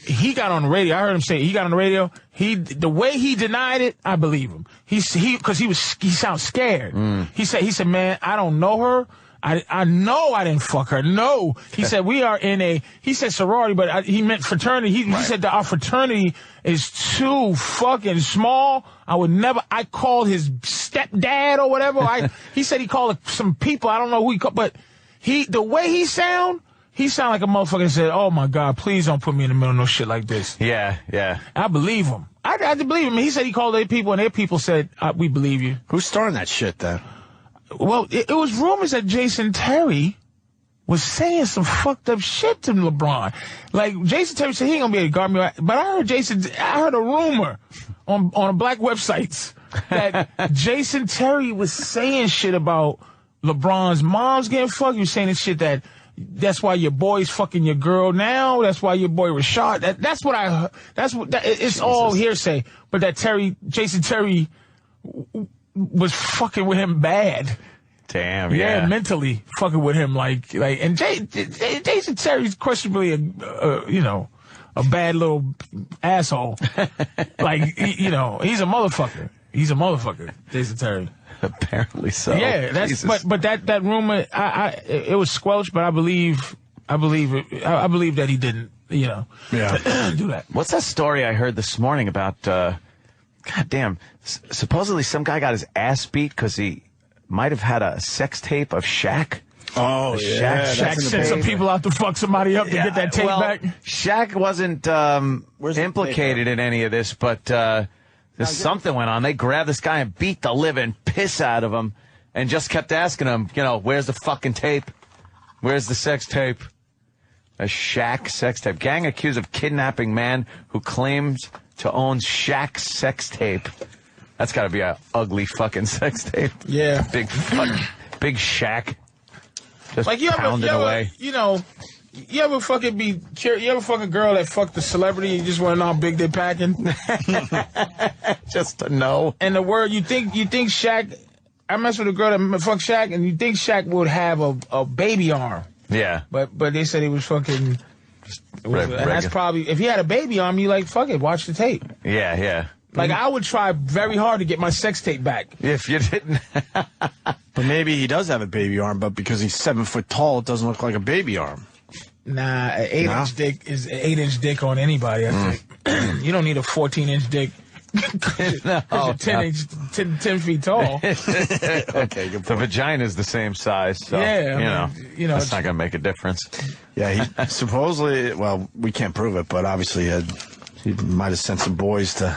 he got on the radio. I heard him say he got on the radio. The way he denied it, I believe him. He sounds scared. He said, man, I don't know her. I know I didn't fuck her. No. He said, we are he said sorority, but he meant fraternity. He said that our fraternity is too fucking small. I called his stepdad or whatever. He said he called some people. I don't know who he called, but the way he sound like a motherfucker that said, oh my God, please don't put me in the middle of no shit like this. Yeah, yeah. I believe him. I believe him. He said he called their people and their people said, we believe you. Who's starting that shit then? Well, it was rumors that Jason Terry was saying some fucked up shit to LeBron. Like, Jason Terry said he ain't gonna be able to guard me. But I heard a rumor on black websites that Jason Terry was saying shit about LeBron's mom's getting fucked. He was saying this shit that's why your boy's fucking your girl now. That's why your boy was shot. It's all hearsay. But that Jason Terry was fucking with him bad. Damn, yeah. Mentally fucking with him and Jason Terry's questionably a bad little asshole. He's a motherfucker. He's a motherfucker, Jason Terry. Apparently so. Yeah, but that rumor, it was squelched, but I believe that he didn't, do that. What's that story I heard this morning about? Goddamn! Supposedly some guy got his ass beat because he might have had a sex tape of Shaq. Oh, yeah. Shaq sent some people out to fuck somebody up to get that tape back. Shaq wasn't implicated in any of this, but something went on. They grabbed this guy and beat the living piss out of him and just kept asking him, where's the fucking tape? Where's the sex tape? A Shaq sex tape. Gang accused of kidnapping man who claims to own Shaq's sex tape. That's got to be a ugly fucking sex tape. Yeah. Big Shaq. Just like you pounding away. You ever fucking a girl that fucked a celebrity and you just want to know how big they're packing? Just to know. And the word you think Shaq, I messed with a girl that fucked Shaq and you think Shaq would have a baby arm. Yeah. But they said he was fucking. That's probably, if he had a baby arm, you fuck it, watch the tape. Yeah, yeah. Like, I would try very hard to get my sex tape back. If you didn't. But maybe he does have a baby arm, but because he's 7 foot tall, it doesn't look like a baby arm. Nah, an 8-inch dick is an 8-inch dick on anybody, I think. You don't need a 14-inch dick. No, 10 feet tall. Okay, good point. The vagina is the same size, so that's not gonna make a difference. Yeah, he supposedly, well, we can't prove it, but obviously he might have sent some boys to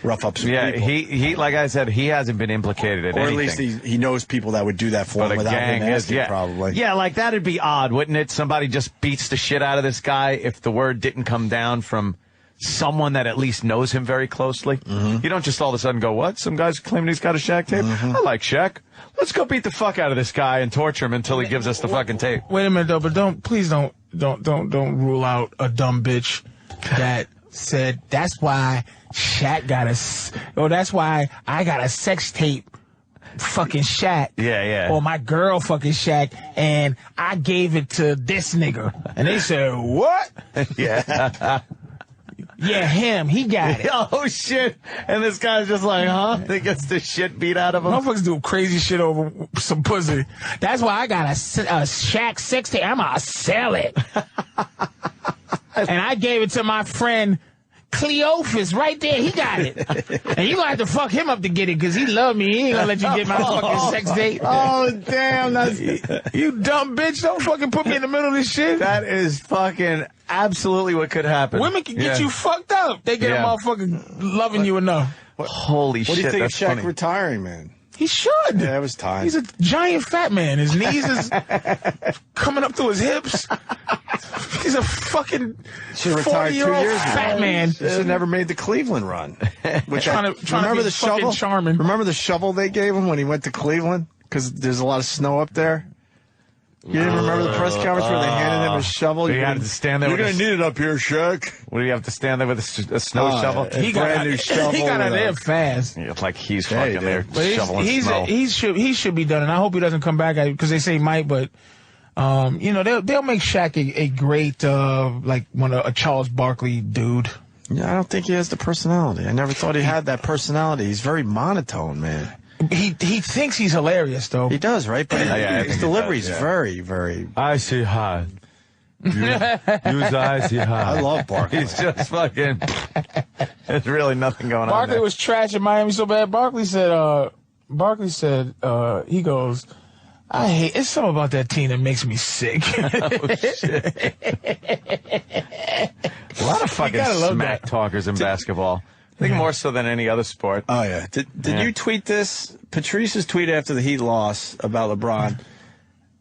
rough up some people. Yeah, he like I said, he hasn't been implicated in anything. Or at least he knows people that would do that for him without him asking, probably. Yeah, like that'd be odd, wouldn't it? Somebody just beats the shit out of this guy if the word didn't come down from someone that at least knows him very closely. Mm-hmm. You don't just all of a sudden go, what? Some guy's claiming he's got a Shaq tape? Mm-hmm. I like Shaq. Let's go beat the fuck out of this guy and torture him until he gives us the fucking tape. Wait a minute though, but please don't rule out a dumb bitch that said that's why Shaq that's why I got a sex tape fucking Shaq. Yeah. Or my girl fucking Shaq and I gave it to this nigga. And they said, what? Yeah. Yeah, him. He got it. Oh, shit. And this guy's just like, huh? He gets the shit beat out of him. Motherfuckers do crazy shit over some pussy. That's why I got a Shaq sex tape. I'm going to sell it. And I gave it to my friend Cleophas right there. He got it. And you gonna have to fuck him up to get it because he love me. He ain't gonna let you get my fucking sex date. Oh, damn. You dumb bitch. Don't fucking put me in the middle of this shit. That is fucking absolutely what could happen. Women can get you fucked up. They get a motherfucker loving you enough. Holy shit, What do you think of that's Shaq funny. retiring, man? He should. Yeah, it was time. He's a giant fat man. His knees is coming up to his hips. He's a fucking Should have retired 2 40-year-old years ago. fat man. Should have never made the Cleveland run. Which Trying to remember be the fucking shovel? charming. Remember the shovel they gave him when he went to Cleveland? Because there's a lot of snow up there. You didn't remember the press conference where they handed him a shovel? You had to stand there. You're going to need it up here, Shaq. What do you have to stand there with a snow shovel? He got brand new shovel. He got out of there fast. Yeah, it's like he's fucking dude. there But shoveling snow. he should be done, and I hope he doesn't come back because they say he might. But you know they'll make Shaq a great like a Charles Barkley dude. Yeah, I don't think he has the personality. I never thought he had that personality. He's very monotone, man. He thinks he's hilarious though. He does, right? But I his think delivery he does, is very, very. I see hot. Use I see hot. I love Barkley. He's just fucking. There's really nothing going on Barkley there. was trash in Miami so bad. Barkley said, he goes, I hate, it's something about that team that makes me sick. Oh, shit. A lot of fucking gotta love smack that. talkers in basketball. I think more so than any other sport. Oh, yeah. Did Yeah. you tweet this? Patrice's tweet after the Heat loss about LeBron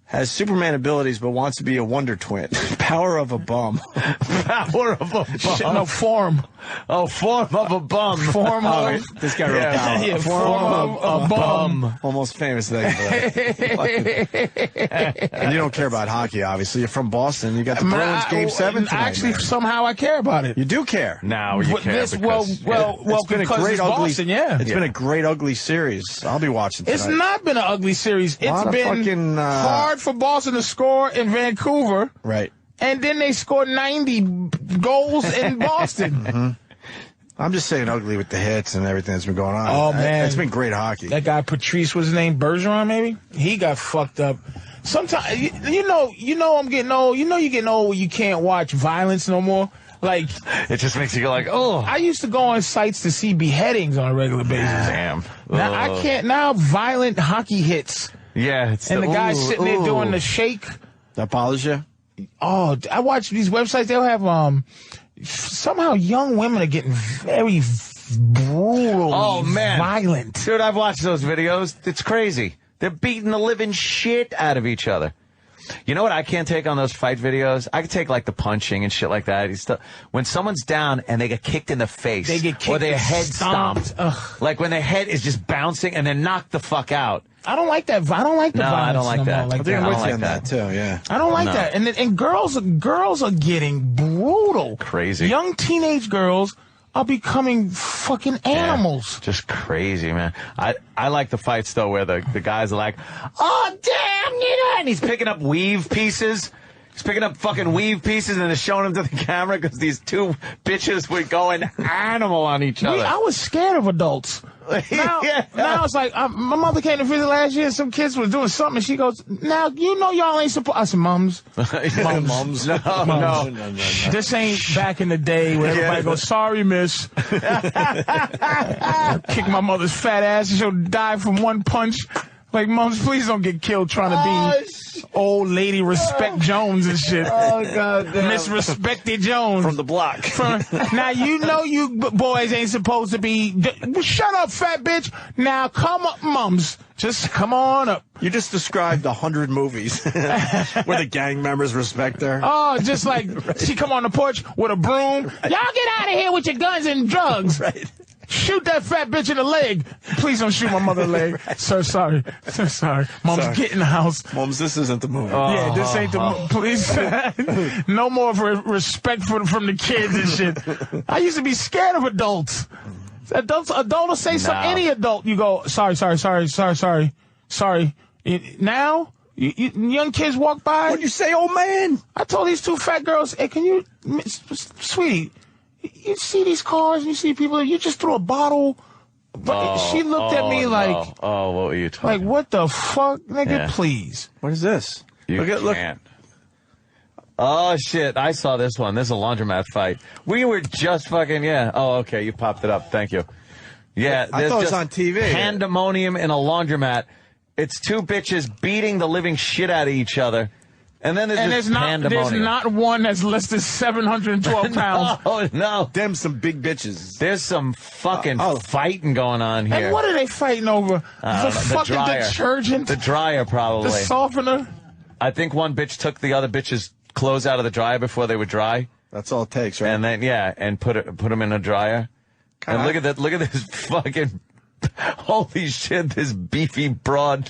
has Superman abilities but wants to be a Wonder Twin. Power of a bum. Power of a Shit, bum. no, form. Oh, form of a bum. Form of. This guy wrote down. Yeah, form of a bum. Almost famous thing for that. And you don't care about hockey, obviously. You're from Boston. You got the Bruins Game 7 tonight, Actually, man. somehow I care about it. You do care. Now you But care this, because well, It's been a because great it's ugly. Boston, yeah. It's been a great ugly series. I'll be watching tonight. It's not been an ugly series. It's Lot of been fucking, hard for Boston to score in Vancouver, Right. and then they scored 90 goals in Boston. I'm just saying ugly with the hits and everything that's been going on. Oh, man. It's been great hockey. That guy Patrice was his name, Bergeron, maybe. He got fucked up. Sometimes you know I'm getting old. You know you're getting old when you can't watch violence no more. Like it just makes you go like, oh, I used to go on sites to see beheadings on a regular basis. damn. Now I can't. Now violent hockey hits, Yeah, it's and the guy ooh, sitting there ooh. doing the shake. That bothers you? Oh, I watch these websites. They'll have somehow young women are getting very brutal. Oh, man. violent. Dude, I've watched those videos. It's crazy. They're beating the living shit out of each other. You know what I can't take on those fight videos? I can take like the punching and shit like that. When someone's down and they get kicked in the face, They get kicked or their and head stomped. stomped, like when their head is just bouncing and then knocked the fuck out. I don't like that. I don't like the No, violence. I don't like no that. more like I think that. I'm with don't you like on that. that, too, yeah. I don't like No. that. And girls are getting brutal. Crazy. Young teenage girls are becoming fucking animals. Yeah, just crazy, man. I like the fights, though, where the guys are like, oh, damn, Nina! And he's picking up weave pieces. He's picking up fucking weave pieces and is showing them to the camera because these two bitches were going animal on each other. I was scared of adults. Now, Yeah. now it's like, my mother came to visit last year and some kids was doing something and she goes, now, you know y'all ain't supposed. I said, mums. Mums. No. This ain't back in the day where everybody goes, sorry, miss. Kick my mother's fat ass and she'll die from one punch. Like, mums, please don't get killed trying to be old lady Respect Jones and shit. Oh, God damn. Miss Respected Jones. From the block. Now, you know you boys ain't supposed to be... Shut up, fat bitch. Now, come up, mums. Just come on up. You just described 100 movies where the gang members respect her. Oh, just like she come on the porch with a broom. Y'all get out of here with your guns and drugs. Right. Shoot that fat bitch in the leg. Please don't shoot my mother in the leg. Sir, sorry. Sir, sorry. Mom's Sorry. get in the house. Mums, this isn't the movie. Yeah, this ain't the... Please. No more respect from the kids and shit. I used to be scared of adults. Adults will say something. Any adult, you go, sorry. Now, young kids walk by. What'd you say, old man? I told these two fat girls, hey, can you, sweetie, you see these cars and you see people, you just threw a bottle. But she looked at me like, no. Oh, what were you talking like, what the fuck, nigga, Yeah. please. What is this? You look. can't. Oh, shit. I saw this one. This is a laundromat fight. We were just fucking, yeah. Oh, okay. You popped it up. Thank you. Yeah. I thought it was on TV. Pandemonium in a laundromat. It's two bitches beating the living shit out of each other. And then there's not one that's less than 712 pounds. Oh, no. Them some big bitches. There's some fucking fighting going on here. And what are they fighting over? The fucking dryer. detergent? The dryer, probably. The softener? I think one bitch took the other bitch's clothes out of the dryer before they were dry. That's all it takes, right? And then, and put them in a dryer. And look at that. Look at this fucking, holy shit, this beefy broad.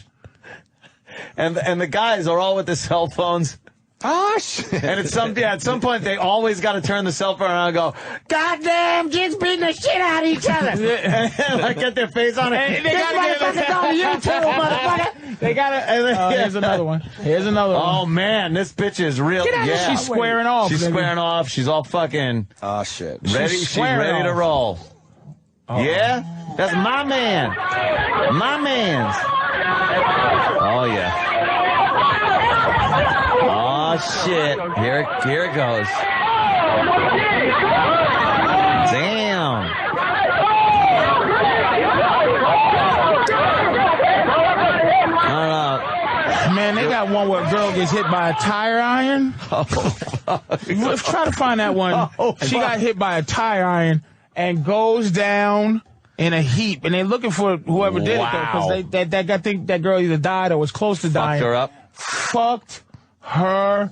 And the guys are all with the cell phones. Oh, shit. And at some point, they always got to turn the cell phone around and go, "Goddamn, kids beating the shit out of each other." And like, get their face on it. They got to get on YouTube, motherfucker. They got to. Here's another one. Here's another one. Oh, man, this bitch is real. She's squaring off. She's squaring off. She's all fucking. Oh, shit. Ready. She's ready to roll. Oh. Yeah? That's my man. My man's. Oh, yeah. Oh, shit. Here it goes. Damn. Man, they got one where a girl gets hit by a tire iron. Oh, fuck. Let's try to find that one. She got hit by a tire iron and goes down in a heap. And they're looking for whoever did it, though, because that girl either died or was close to dying. Fucked her up. Fucked her.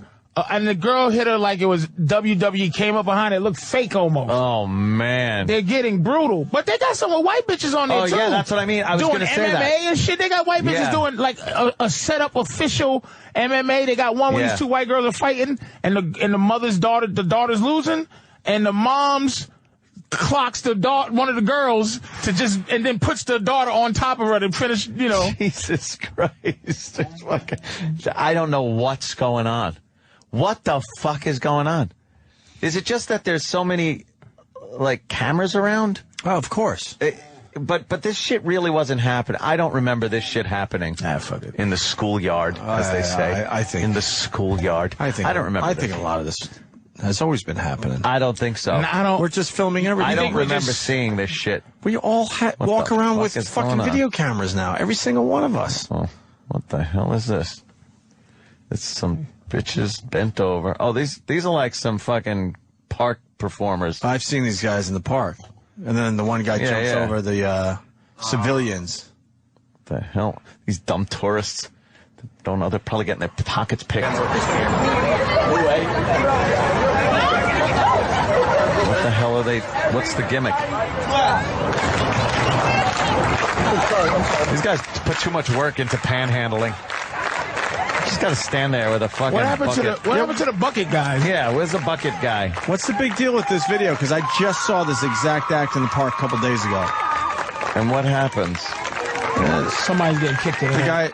And the girl hit her like it was WWE, came up behind it. It looked fake almost. Oh, man. They're getting brutal. But they got some white bitches on there, too. Oh, yeah, that's what I mean. I was going to say that. Doing MMA and shit. They got white bitches doing, like, a set-up official MMA. They got one where these two white girls are fighting, and the daughter's losing, and the mom's clocks one of the girls and then puts the daughter on top of her to finish, Jesus Christ. I don't know what's going on. What the fuck is going on? Is it just that there's so many, like, cameras around? Oh, of course. But this shit really wasn't happening. I don't remember this shit happening. Fuck it. In the schoolyard, as they say. I think. In the schoolyard. I don't remember. I think a lot of this has always been happening. I don't think so. We're just filming everything. I don't remember seeing this shit. We all walk around with fucking video cameras now. Every single one of us. Oh, what the hell is this? It's some bitches bent over. Oh, these are like some fucking park performers. I've seen these guys in the park. And then the one guy jumps over the civilians. What the hell? These dumb tourists. Don't know. They're probably getting their pockets picked. What the hell are they? What's the gimmick? These guys put too much work into panhandling. Just got to stand there with a fucking bucket. What happened to the bucket guy? Yeah, where's the bucket guy? What's the big deal with this video? Because I just saw this exact act in the park a couple days ago. And what happens? Somebody's getting kicked in the guy.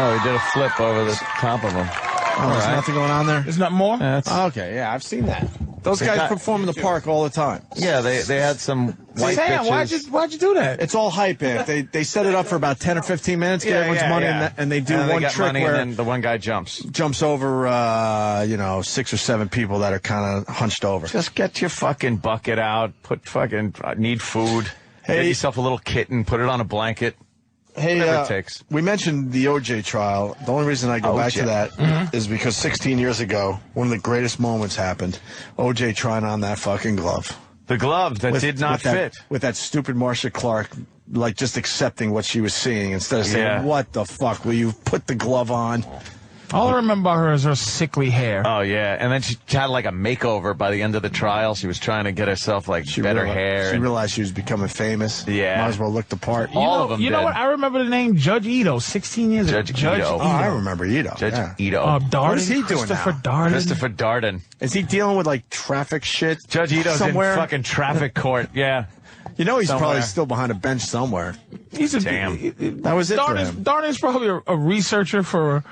Oh, he did a flip over the top of him. Oh, there's nothing going on there? There's not more? Okay, yeah, I've seen that. Those guys perform in the park all the time. Yeah, they had some white bitches. Why'd you do that? It's all hype, man. They set it up for about 10 or 15 minutes, get everyone's money, and they do one trick where and then the one guy jumps over, 6 or 7 people that are kind of hunched over. Just get your fucking bucket out. Need food. Get yourself a little kitten. Put it on a blanket. Hey, whatever it takes. We mentioned the OJ trial. The only reason I go back to that is because 16 years ago, one of the greatest moments happened. OJ trying on that fucking glove. The glove that did not fit. With that stupid Marcia Clark, like, just accepting what she was seeing instead of saying, what the fuck, will you put the glove on? All I remember about her is her sickly hair. Oh, yeah. And then she had like a makeover by the end of the trial. She was trying to get herself better hair. She realized she was becoming famous. Yeah. Might as well look the part. All of them You know what? I remember the name Judge Ito, 16 years ago. Judge Ito. Oh, I remember Ito. Judge Ito. Darden. What is he doing now? Christopher Darden. Is he dealing with, like, traffic shit? Judge Ito's somewhere? in fucking traffic court, yeah. You know he's probably still behind a bench somewhere. Damn. That was it for him. Darden's probably a researcher for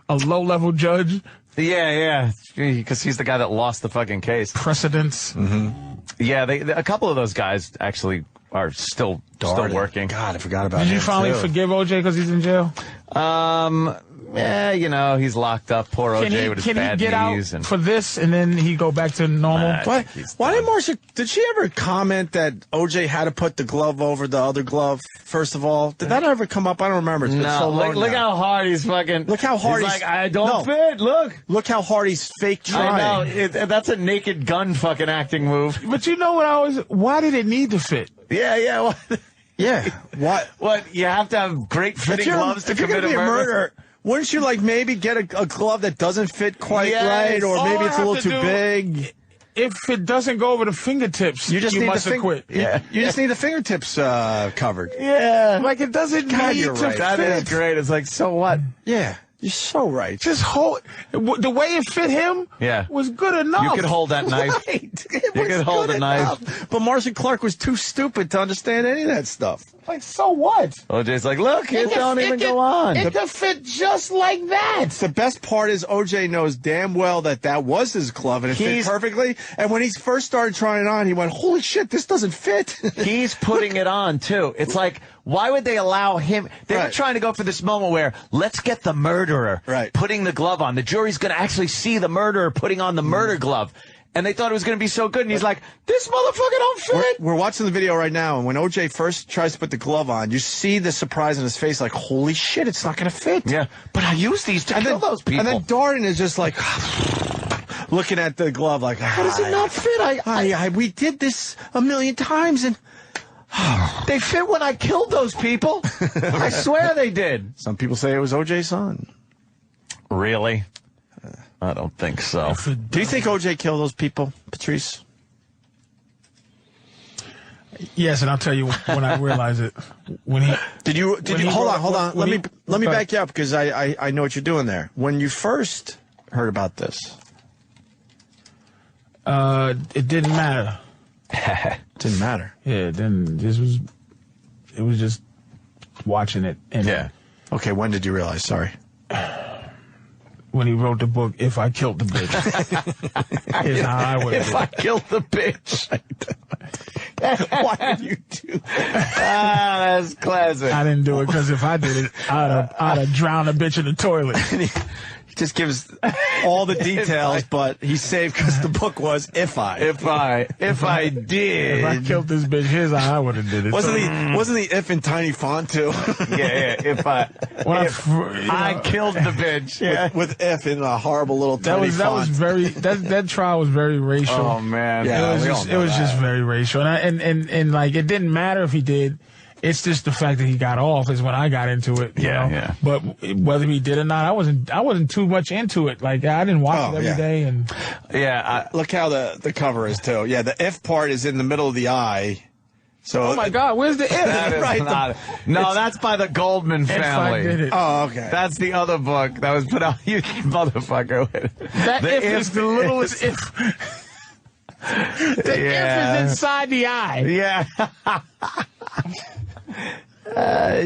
a low-level judge. Yeah. Because he's the guy that lost the fucking case. Precedents. Mm-hmm. Yeah, a couple of those guys actually are still working. God, I forgot about him. Did you finally forgive OJ because he's in jail? you know, he's locked up. Poor OJ with his bad knees. Can he get out for this and then he go back to normal? Why did Marcia? Did she ever comment that OJ had to put the glove over the other glove? First of all, did that ever come up? I don't remember. It's been so long. Look how hard he's fucking. Look how hard he's like. I don't fit. Look how hard he's fake trying. I know. That's a Naked Gun fucking acting move. But you know what why did it need to fit? Yeah. What? Yeah. What? You have to have great fitting gloves to commit a murder. Wouldn't you maybe get a glove that doesn't fit quite right, or maybe it's a little too big? If it doesn't go over the fingertips, you must have quit. Yeah. You just need the fingertips covered. Yeah. It doesn't need to fit. That is great. It's so what? Yeah. You're so right. Just hold the way it fit him. Was good enough. You could hold that knife. Right. You could hold a knife. But Marcia Clark was too stupid to understand any of that stuff. So what? OJ's like, look, it don't even go on. It could fit just like that. The best part is OJ knows damn well that was his glove and it fit perfectly. And when he first started trying it on, he went, holy shit, this doesn't fit. He's putting it on, too. It's like, why would they allow him? They were trying to go for this moment where, let's get the murderer putting the glove on. The jury's going to actually see the murderer putting on the murder glove. And they thought it was going to be so good. And he's like, this motherfucker don't fit. We're watching the video right now. And when OJ first tries to put the glove on, you see the surprise in his face, like, holy shit, it's not going to fit. Yeah. But I use these to kill those people. And then Darden is just like, looking at the glove like, how does it not fit? We did this a million times. And they fit when I killed those people. I swear they did. Some people say it was OJ's son. Really? I don't think so. Do you think OJ killed those people, Patrice? Yes, and I'll tell you when I realize it. When he did you hold on. Let me back you up because I know what you're doing there. When you first heard about this, it didn't matter. Didn't matter. Yeah, then it was just watching it. And Okay, when did you realize? Sorry. When he wrote the book, If I Killed the Bitch. Here's how I would If I killed the bitch. Why did you do that? That's classic. I didn't do it because if I did it, I'd have drowned a bitch in the toilet. He just gives all the details, but he's saved because the book was If I did. If I killed this bitch, here's how I would have did it. Wasn't the if in tiny font too? If I killed the bitch. With if in a horrible little tiny font. That trial was very racial. Oh man. Yeah, it was just very racial. And it didn't matter if he did. It's just the fact that he got off is when I got into it. You know? Yeah. But whether he did or not, I wasn't too much into it. I didn't watch it every day. And look how the cover is too. Yeah, the if part is in the middle of the eye. So oh my God, where's the if? That is that's by the Goldman family. Did it. Oh, okay. That's the other book that was put out. You motherfucker. That if is the littlest if. The if is inside the eye. Yeah.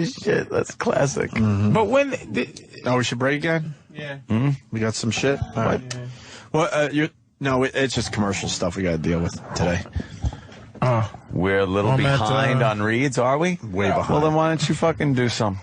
Shit, that's classic. Mm-hmm. But when we should break again. Yeah. Mm-hmm. We got some shit. All right. Yeah. Well, it's just commercial stuff we got to deal with today. We're a little behind on reads, are we? Way behind. Well, then why don't you fucking do some?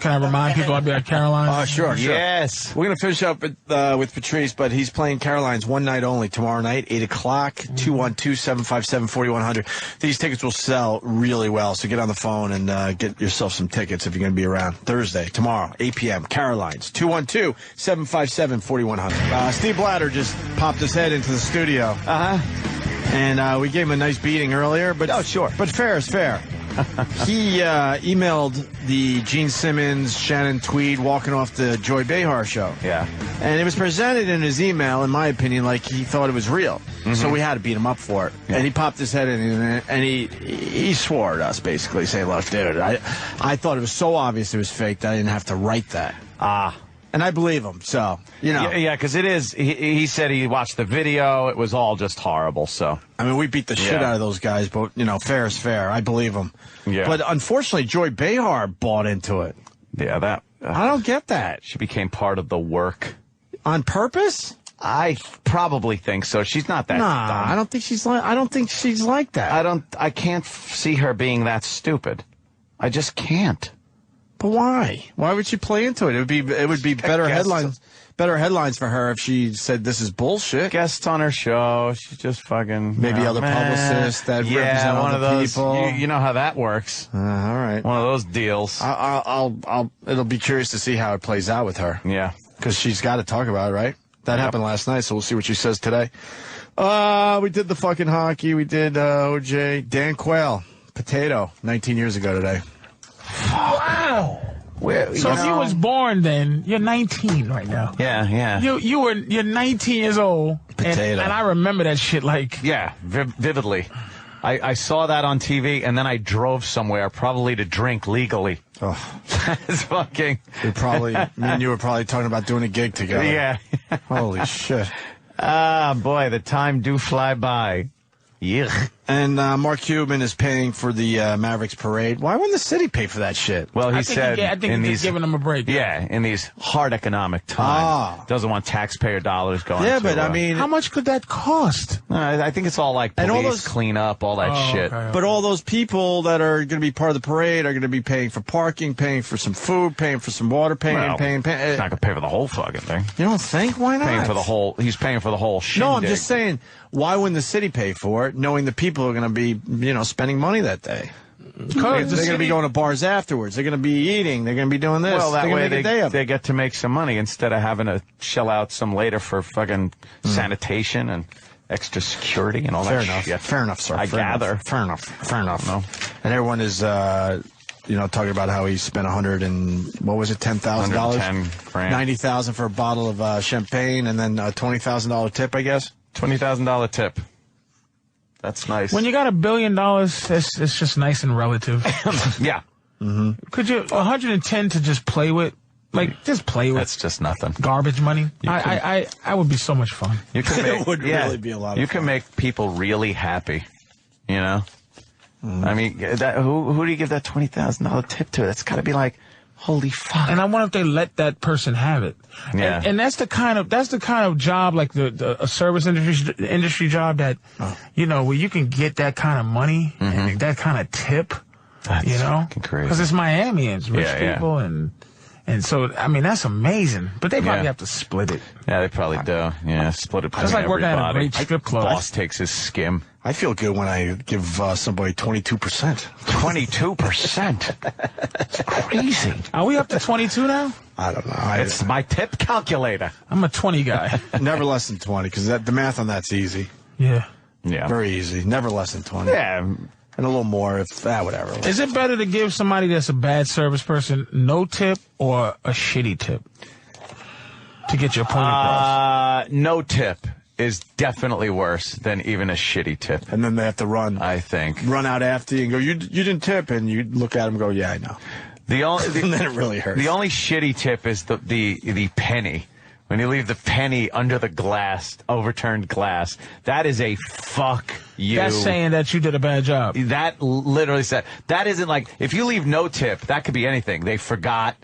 Can I remind people I'll be at Caroline's? Sure. Yes. We're going to finish up with Patrice, but he's playing Caroline's one night only tomorrow night, 8 o'clock, 212-757-4100. These tickets will sell really well, so get on the phone and get yourself some tickets if you're going to be around. Thursday, tomorrow, 8 p.m., Caroline's, 212-757-4100. Steve Blatter just popped his head into the studio. And we gave him a nice beating earlier, but sure. But fair is fair. He emailed the Gene Simmons, Shannon Tweed walking off the Joy Behar show. Yeah. And it was presented in his email, in my opinion, like he thought it was real. Mm-hmm. So we had to beat him up for it. Yeah. And he popped his head in and he swore at us, basically, saying, look, dude, I thought it was so obvious it was fake that I didn't have to write that. And I believe him, so, you know. Yeah, because it is. He said he watched the video. It was all just horrible, so. I mean, we beat the shit out of those guys, but, fair is fair. I believe them. Yeah. But unfortunately, Joy Behar bought into it. Yeah, that. I don't get that. She became part of the work. On purpose? I probably think so. She's not that dumb. I don't think she's like that. I can't see her being that stupid. I just can't. But why? Why would she play into it? It would be better headlines. Better headlines for her if she said this is bullshit. Guests on her show. She's just fucking maybe other publicists that represent one of other those people. You know how that works. All right. One of those deals. It'll be curious to see how it plays out with her. Yeah. Because she's got to talk about it, right? That happened last night, so we'll see what she says today. We did the fucking hockey. We did OJ. Dan Quayle, potato, 19 years ago today. Wow. Well, so if you was born then, you're 19 right now. Yeah. You're 19 years old. Potato. And I remember that shit like. Yeah, vividly. I saw that on TV, and then I drove somewhere, probably to drink legally. Oh. It's fucking. Me and you were probably talking about doing a gig together. Yeah. Holy shit. Ah, boy, the time do fly by. Yuck. And Mark Cuban is paying for the Mavericks parade. Why wouldn't the city pay for that shit? Well, I think he's just giving them a break. Yeah, in these hard economic times. Doesn't want taxpayer dollars going. Yeah, but I mean, how much could that cost? I think it's all like police, and all those clean up, all that shit. Okay. But all those people that are going to be part of the parade are going to be paying for parking, paying for some food, paying for some water, paying. He's not going to pay for the whole fucking thing. You don't think? Why not? He's paying for the whole shindig. No, I'm just saying, why wouldn't the city pay for it, knowing the people are going to be, spending money that day? They're going to be going to bars afterwards. They're going to be eating. They're going to be doing this. Well, that way they get to make some money instead of having to shell out some later for fucking sanitation and extra security and all that shit. Fair enough, sir. Fair enough. No. And everyone is, talking about how he spent $10,000? $110,000. $90,000 for a bottle of champagne, and then a $20,000 tip, I guess. $20,000 tip. That's nice. When you got $1 billion, it's just nice and relative. Yeah. Mm-hmm. Could you 110 to just play with? Like, just play with. That's just nothing. Garbage money. I would be so much fun. You can make, it would really be a lot of fun. You can make people really happy, you know? I mean, who do you give that $20,000 tip to? That's got to be like, holy fuck. And I wonder if they let that person have it. Yeah. And that's the kind of job, like a service industry job that, where you can get that kind of money and that kind of tip. That's fucking crazy. Because it's Miami and it's rich people and so, I mean, that's amazing. But they probably have to split it. Yeah, they probably do. Yeah, split it between It's like working everybody. at a great strip club. Boss takes his skim. I feel good when I give somebody 22%. 22%? It's crazy. Are we up to 22 now? I don't know. It's my tip calculator. I'm a 20 guy. Never less than 20, because the math on that's easy. Yeah. Very easy. Never less than 20. Yeah. And a little more if, whatever. Is it better to give somebody that's a bad service person no tip or a shitty tip to get your point across? No tip is definitely worse than even a shitty tip. And then they have to run. I think. Run out after you and go, you didn't tip, and you look at them and go, yeah, I know. And then it really hurts. The only shitty tip is the penny. When you leave the penny under the glass, overturned glass, that is a fuck you. That's saying that you did a bad job. That literally said, that isn't like, if you leave no tip, that could be anything. They forgot,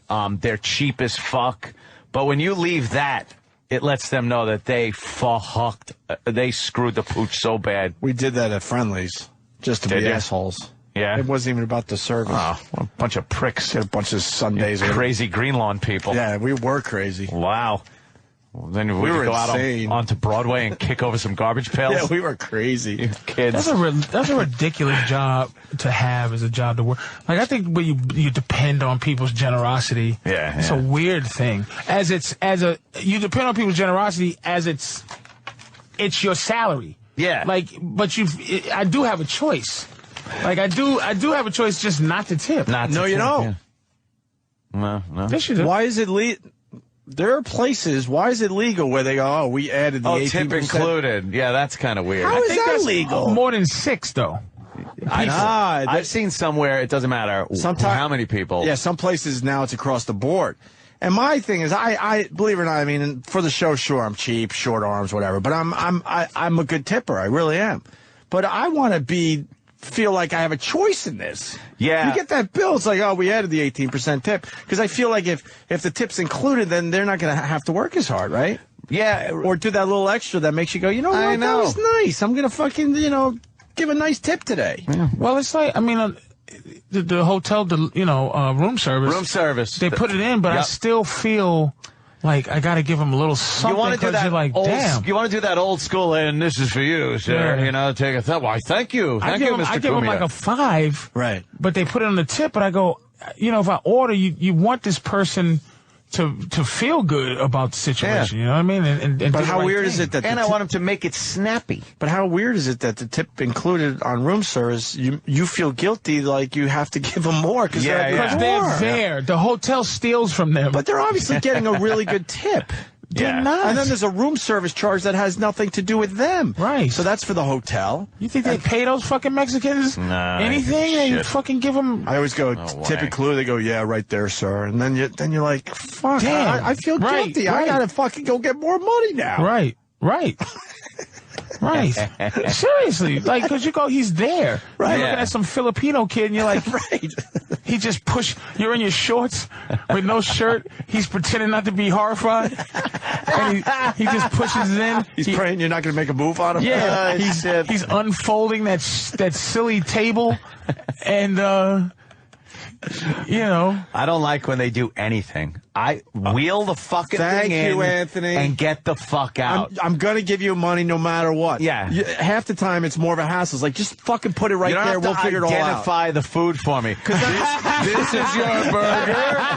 they're cheap as fuck. But when you leave that, it lets them know that they fucked, they screwed the pooch so bad. We did that at Friendly's, just to be assholes. Yeah. It wasn't even about the service. Oh, what a bunch of pricks. A bunch of Sundays. Crazy green lawn people. Yeah, we were crazy. Wow. Well, then we were go out onto Broadway and kick over some garbage pails. Yeah, we were crazy. You kids. That's a ridiculous job to have as a job to work. Like, I think when you depend on people's generosity. Yeah. It's a weird thing. You depend on people's generosity as it's your salary. Yeah. Like, but I do have a choice. Like, I do have a choice just not to tip. No, you don't. Yeah. No. Yes, you do. Why is it there are places, why is it legal where they go, we added the 18%? Tip included. Yeah, that's kind of weird. How is that that's legal? More than 6, though. I've seen somewhere, it doesn't matter how many people. Yeah, some places now it's across the board. And my thing is, I believe it or not, I mean, for the show, sure, I'm cheap, short arms, whatever. But I'm a good tipper. I really am. But I want to feel like I have a choice in this. Yeah. You get that bill, it's like, oh, we added the 18% tip. Because I feel like if the tip's included, then they're not going to have to work as hard, right? Yeah. Or do that little extra that makes you go, you know what, that was nice. I'm going to fucking, give a nice tip today. Yeah. Well, it's like, I mean, the hotel, room service. Room service. They put it in, but I still feel like I got to give them a little something. You want to do that? You're like, damn. You want to do that old school, and this is for you, sir. Yeah. Take a thought. Why, thank you, I give them like a 5. Right. But they put it on the tip, but I go, if I order, you want this person to feel good about the situation, you know what I mean? And but how weird is it that I want them to make it snappy. But how weird is it that the tip included on room service, you feel guilty like you have to give them more because they're there. The hotel steals from them. But they're obviously getting a really good tip. They're not. And then there's a room service charge that has nothing to do with them. Right. So that's for the hotel. You think they pay those fucking Mexicans anything? They fucking give them. I always go, tip included. They go, yeah, right there, sir. And then you're like, fuck, damn, I feel guilty. I gotta fucking go get more money now. Right. Right. Seriously. Like, because he's there. Right. You're looking at some Filipino kid and you're like, right. He just you're in your shorts with no shirt. He's pretending not to be horrified. And he just pushes in. He's praying you're not going to make a move on him. Yeah. He's unfolding that silly table. And, I don't like when they do anything. I wheel the fucking thing in. Thank you, Anthony. And get the fuck out. I'm going to give you money no matter what. Yeah. Half the time it's more of a hassle. It's like, just fucking put it right there. We'll figure it all out. Identify the food for me. This is your burger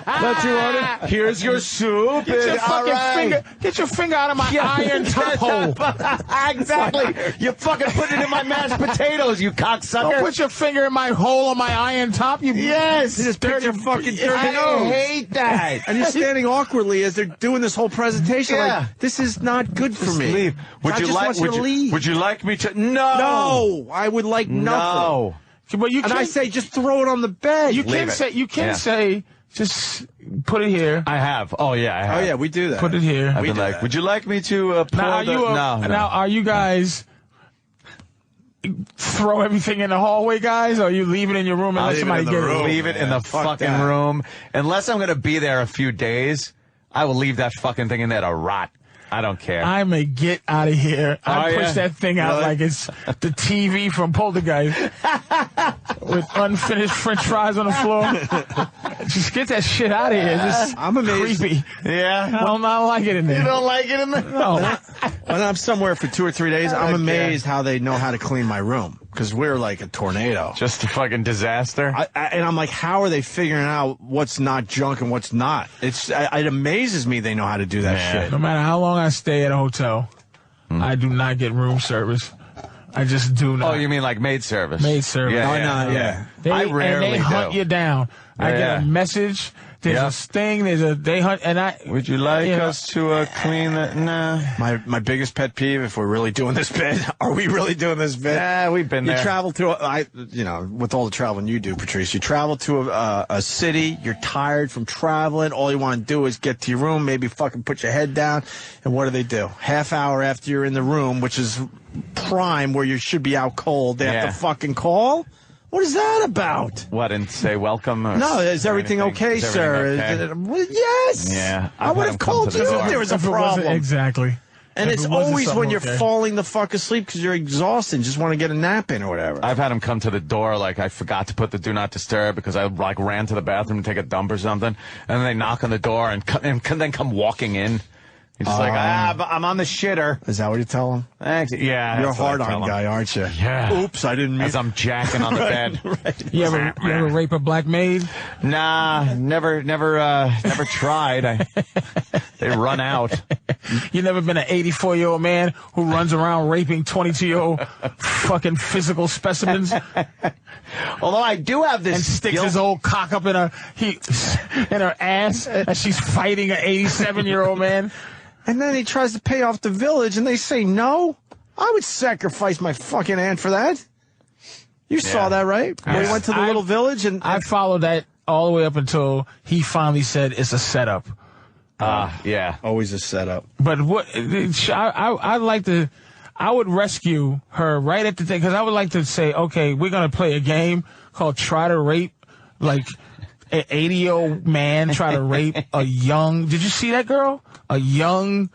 that you ordered. Here's your soup. Get your finger out of my iron top hole. Exactly. You fucking put it in my mashed potatoes, you cocksucker. Don't put your finger in my hole on my iron top, you Yes. Just put your fucking dirty nose. I hate that. And you're standing awkwardly as they're doing this whole presentation. Yeah. Like, this is not good for me. Leave. Would you like me to? No, I would like nothing. No. But I say, just throw it on the bed. You can say, just put it here. I have. Oh yeah, I have. Oh yeah, we do that. Put it here. I've been like, would you like me to pour Now, are you guys throw everything in the hallway, guys, or you leave it in your room and let somebody get it? Leave it in the fucking room. Unless I'm going to be there a few days, I will leave that fucking thing in there to rot. I don't care. I may get out of here. I push that thing out like it's the TV from Poltergeist with unfinished French fries on the floor. Just get that shit out of here. I'm amazed. Creepy. Yeah. I don't like it in there. You don't like it in there? No. When I'm somewhere for 2 or 3 days, I'm amazed how they know how to clean my room. Because we're like a tornado. Just a fucking disaster. And I'm like, how are they figuring out what's not junk and what's not? It amazes me they know how to do that shit. No matter how long I stay at a hotel, I do not get room service. I just do not. Oh, you mean like maid service? Maid service. Yeah. I rarely they hunt you down. I get a message. There's a sting. They hunt, and I. Would you like us to clean that? Nah. My biggest pet peeve, if we're really doing this bit, are we really doing this bit? Yeah, we've been there. You travel to with all the traveling you do, Patrice, you travel to a city. You're tired from traveling. All you want to do is get to your room, maybe fucking put your head down. And what do? Half hour after you're in the room, which is prime where you should be out cold, they have to fucking call. What is that about? What, and say welcome? Or no, is everything okay, sir? Okay? Yes. Yeah. I would have called you if there was a problem. Exactly. And it's always when you're falling the fuck asleep because you're exhausted and just want to get a nap in or whatever. I've had him come to the door like I forgot to put the do not disturb because I like ran to the bathroom to take a dump or something. And then they knock on the door and then come walking in. He's just like, I'm on the shitter. Is that what you tell him? Yeah. You're a hard-on guy, aren't you? Yeah. Oops, I didn't mean. As I'm jacking on the bed. Right. You ever rape a black maid? Nah, never tried. They run out. You never been an 84-year-old man who runs around raping 22-year-old fucking physical specimens? Although I do have this and sticks his old cock up in her ass as she's fighting an 87-year-old man. And then he tries to pay off the village, and they say no. I would sacrifice my fucking aunt for that. You saw that, right? Where he went to the little village, and I followed that all the way up until he finally said it's a setup. Yeah, always a setup. But what I'd like to, I would rescue her right at the thing because I would like to say, okay, we're gonna play a game called Try to Rape, like an 80-year-old man try to rape a young. Did you see that girl? A young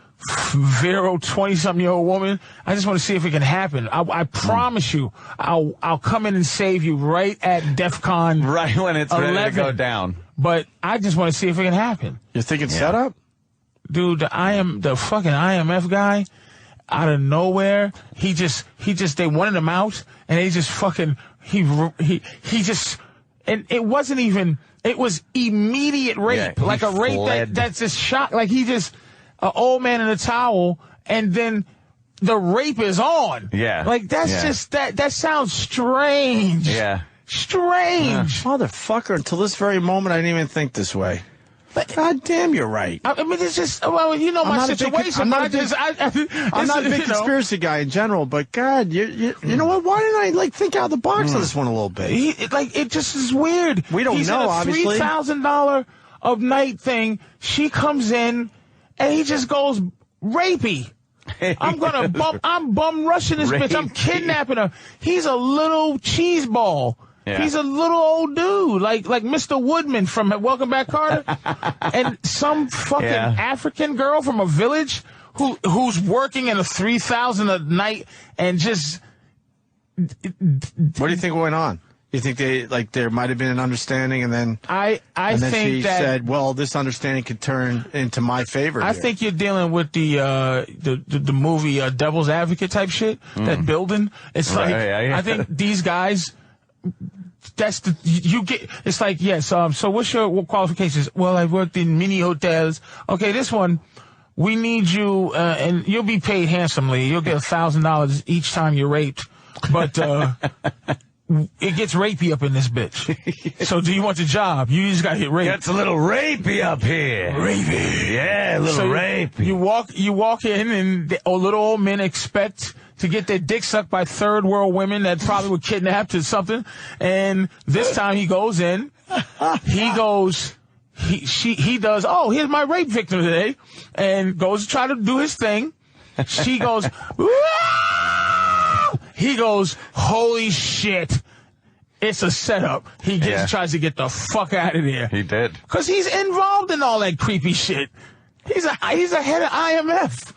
virile 20-something-year-old woman. I just want to see if it can happen. I promise you, I'll come in and save you right at DEFCON. Right when it's 11. ready to go down. But I just want to see if it can happen. You're thinking setup? Dude, the fucking IMF guy, out of nowhere, he just they wanted him out, and they just fucking he just, and it wasn't even, it was immediate rape, Yeah, like a rape that's just shock, like he just an old man in a towel, and then the rape is on. Yeah, like that's just that sounds strange. Yeah, strange, motherfucker. Until this very moment, I didn't even think this way. But God damn, you're right. I mean, it's just, well, you know my situation. I'm not a big conspiracy guy in general, but God, you know what? Why didn't I think out of the box on this one a little bit? It just is weird. We don't know, obviously. $3,000 a night thing. She comes in, and he just goes rapey. I'm bum rushing this bitch. I'm kidnapping her. He's a little cheese ball. Yeah. He's a little old dude, like Mr. Woodman from Welcome Back, Carter, and some fucking African girl from a village who's working in a $3,000 a night and just. What do you think went on? You think there might have been an understanding, and then I think she said, "Well, this understanding could turn into my favor." I think you're dealing with the movie Devil's Advocate type shit. That building. It's like I think these guys. It's like, yes, so what's your qualifications? Well, I worked in mini hotels. Okay, this one, we need you, and you'll be paid handsomely. You'll get $1,000 each time you're raped. But, it gets rapey up in this bitch. So do you want the job? You just got to hit raped. It's a little rapey up here. Rapey. Yeah, a little rapey. You walk in, and little old men expect to get their dick sucked by third world women that probably were kidnapped or something. And this time he goes in, he does, oh, here's my rape victim today, and goes to try to do his thing. She goes, he goes, holy shit. It's a setup. He tries to get the fuck out of there. He did. Because he's involved in all that creepy shit. He's a head of IMF.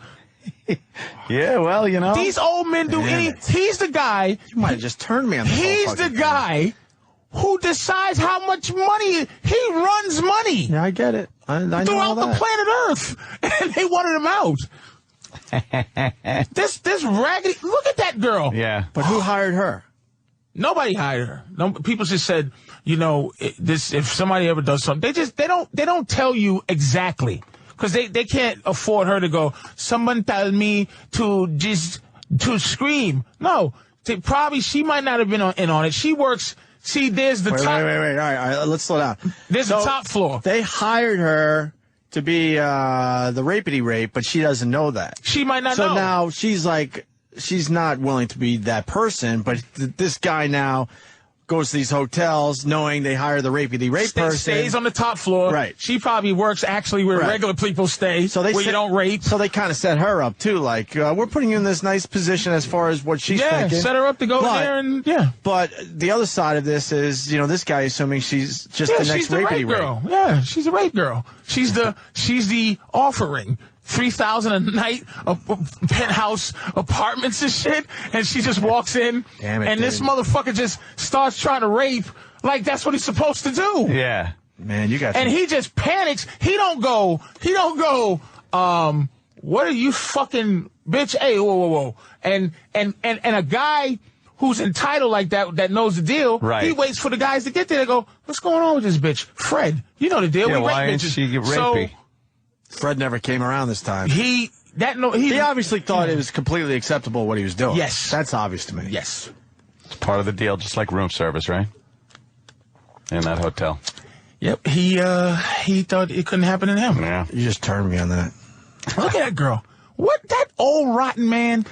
Yeah, well, you know. These old men do he's the guy. You might have just turned me on this. He's the guy who decides how much money he runs money. Yeah, I get it. I know throughout that. the planet Earth. And they wanted him out. This raggedy, look at that girl. Yeah. But who hired her? Nobody hired her. No, people just said, you know, if somebody ever does something, they don't tell you exactly. Because they can't afford her to go, someone tell me to scream. No, she might not have been in on it. She works, there's the top. Wait. All right, let's slow down. There's the top floor. They hired her to be the rapity rape, but she doesn't know that. She might not know. So now she's not willing to be that person, but this guy now goes to these hotels knowing they hire the rape person. Stays on the top floor. Right. She probably works actually where regular people stay, where you don't rape. So they kind of set her up, too. Like, we're putting you in this nice position as far as what she's thinking. Yeah, set her up to go there and, But the other side of this is, you know, this guy assuming she's just the next rapity girl. Yeah, she's a rape girl. She's the offering. 3,000 a night of penthouse apartments and shit, and she just walks in, and this motherfucker just starts trying to rape like that's what he's supposed to do. Yeah. Man, you got and he just panics. He don't go, what are you fucking bitch? Hey, whoa. And a guy who's entitled like that knows the deal, he waits for the guys to get there to go, what's going on with this bitch? Fred, you know the deal. Yeah, we why rape didn't bitches. she get rapey? Fred never came around this time. He obviously thought it was completely acceptable what he was doing. Yes. That's obvious to me. Yes. It's part of the deal, just like room service, right? In that hotel. Yep. He thought it couldn't happen to him. Yeah. You just turned me on that. Look at that girl. What? That old rotten man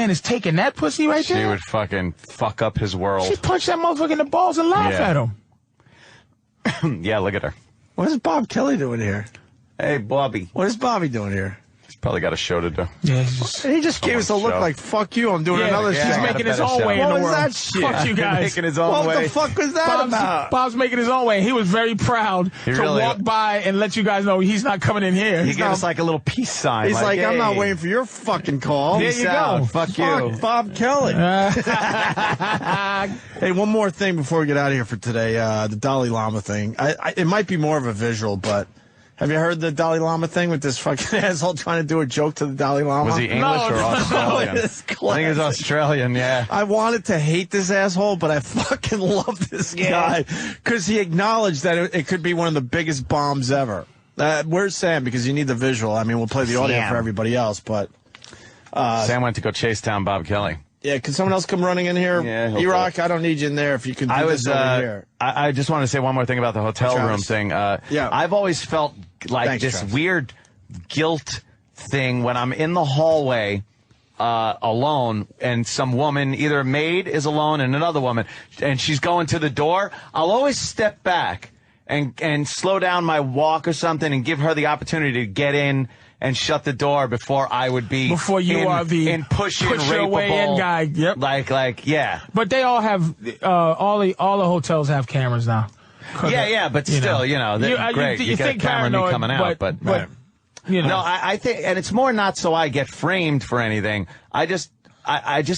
is taking that pussy right there? She would fucking fuck up his world. She punched that motherfucker in the balls and laugh at him. Yeah, look at her. What is Bob Kelly doing here? Hey, Bobby. What is Bobby doing here? He's Probably got a show to do. Yeah, he just gave us a look like, fuck you, I'm doing another show. He's making his own way in the world. What was that shit? Fuck you guys. Making his own way. What the fuck was that about? Bob's making his own way. He was very proud to walk by and let you guys know he's not coming in here. He gave us like a little peace sign. He's like, hey. I'm not waiting for your fucking call. There you go. Fuck you. Bob Kelly. Hey, one more thing before we get out of here for today. The Dalai Lama thing. It might be more of a visual, but have you heard the Dalai Lama thing with this fucking asshole trying to do a joke to the Dalai Lama? Was he English or Australian? I think he was Australian, yeah. I wanted to hate this asshole, but I fucking love this guy because he acknowledged that it could be one of the biggest bombs ever. Where's Sam? Because you need the visual. I mean, we'll play the audio for everybody else, but... Sam went to go chase down Bob Kelly. Yeah, can someone else come running in here? Yeah, E-Rock, I don't need you in there if you can do this over here. I just want to say one more thing about the hotel room thing. I've always felt like this weird guilt thing when I'm in the hallway alone and some woman, either a maid is alone and another woman, and she's going to the door. I'll always step back and slow down my walk or something and give her the opportunity to get in and shut the door before I would be push your way in guy. Yep. Like yeah. But they all have all the hotels have cameras now. Yeah, but still, great. You get a camera me coming out, but you know. No, I think, and it's more not so I get framed for anything. I just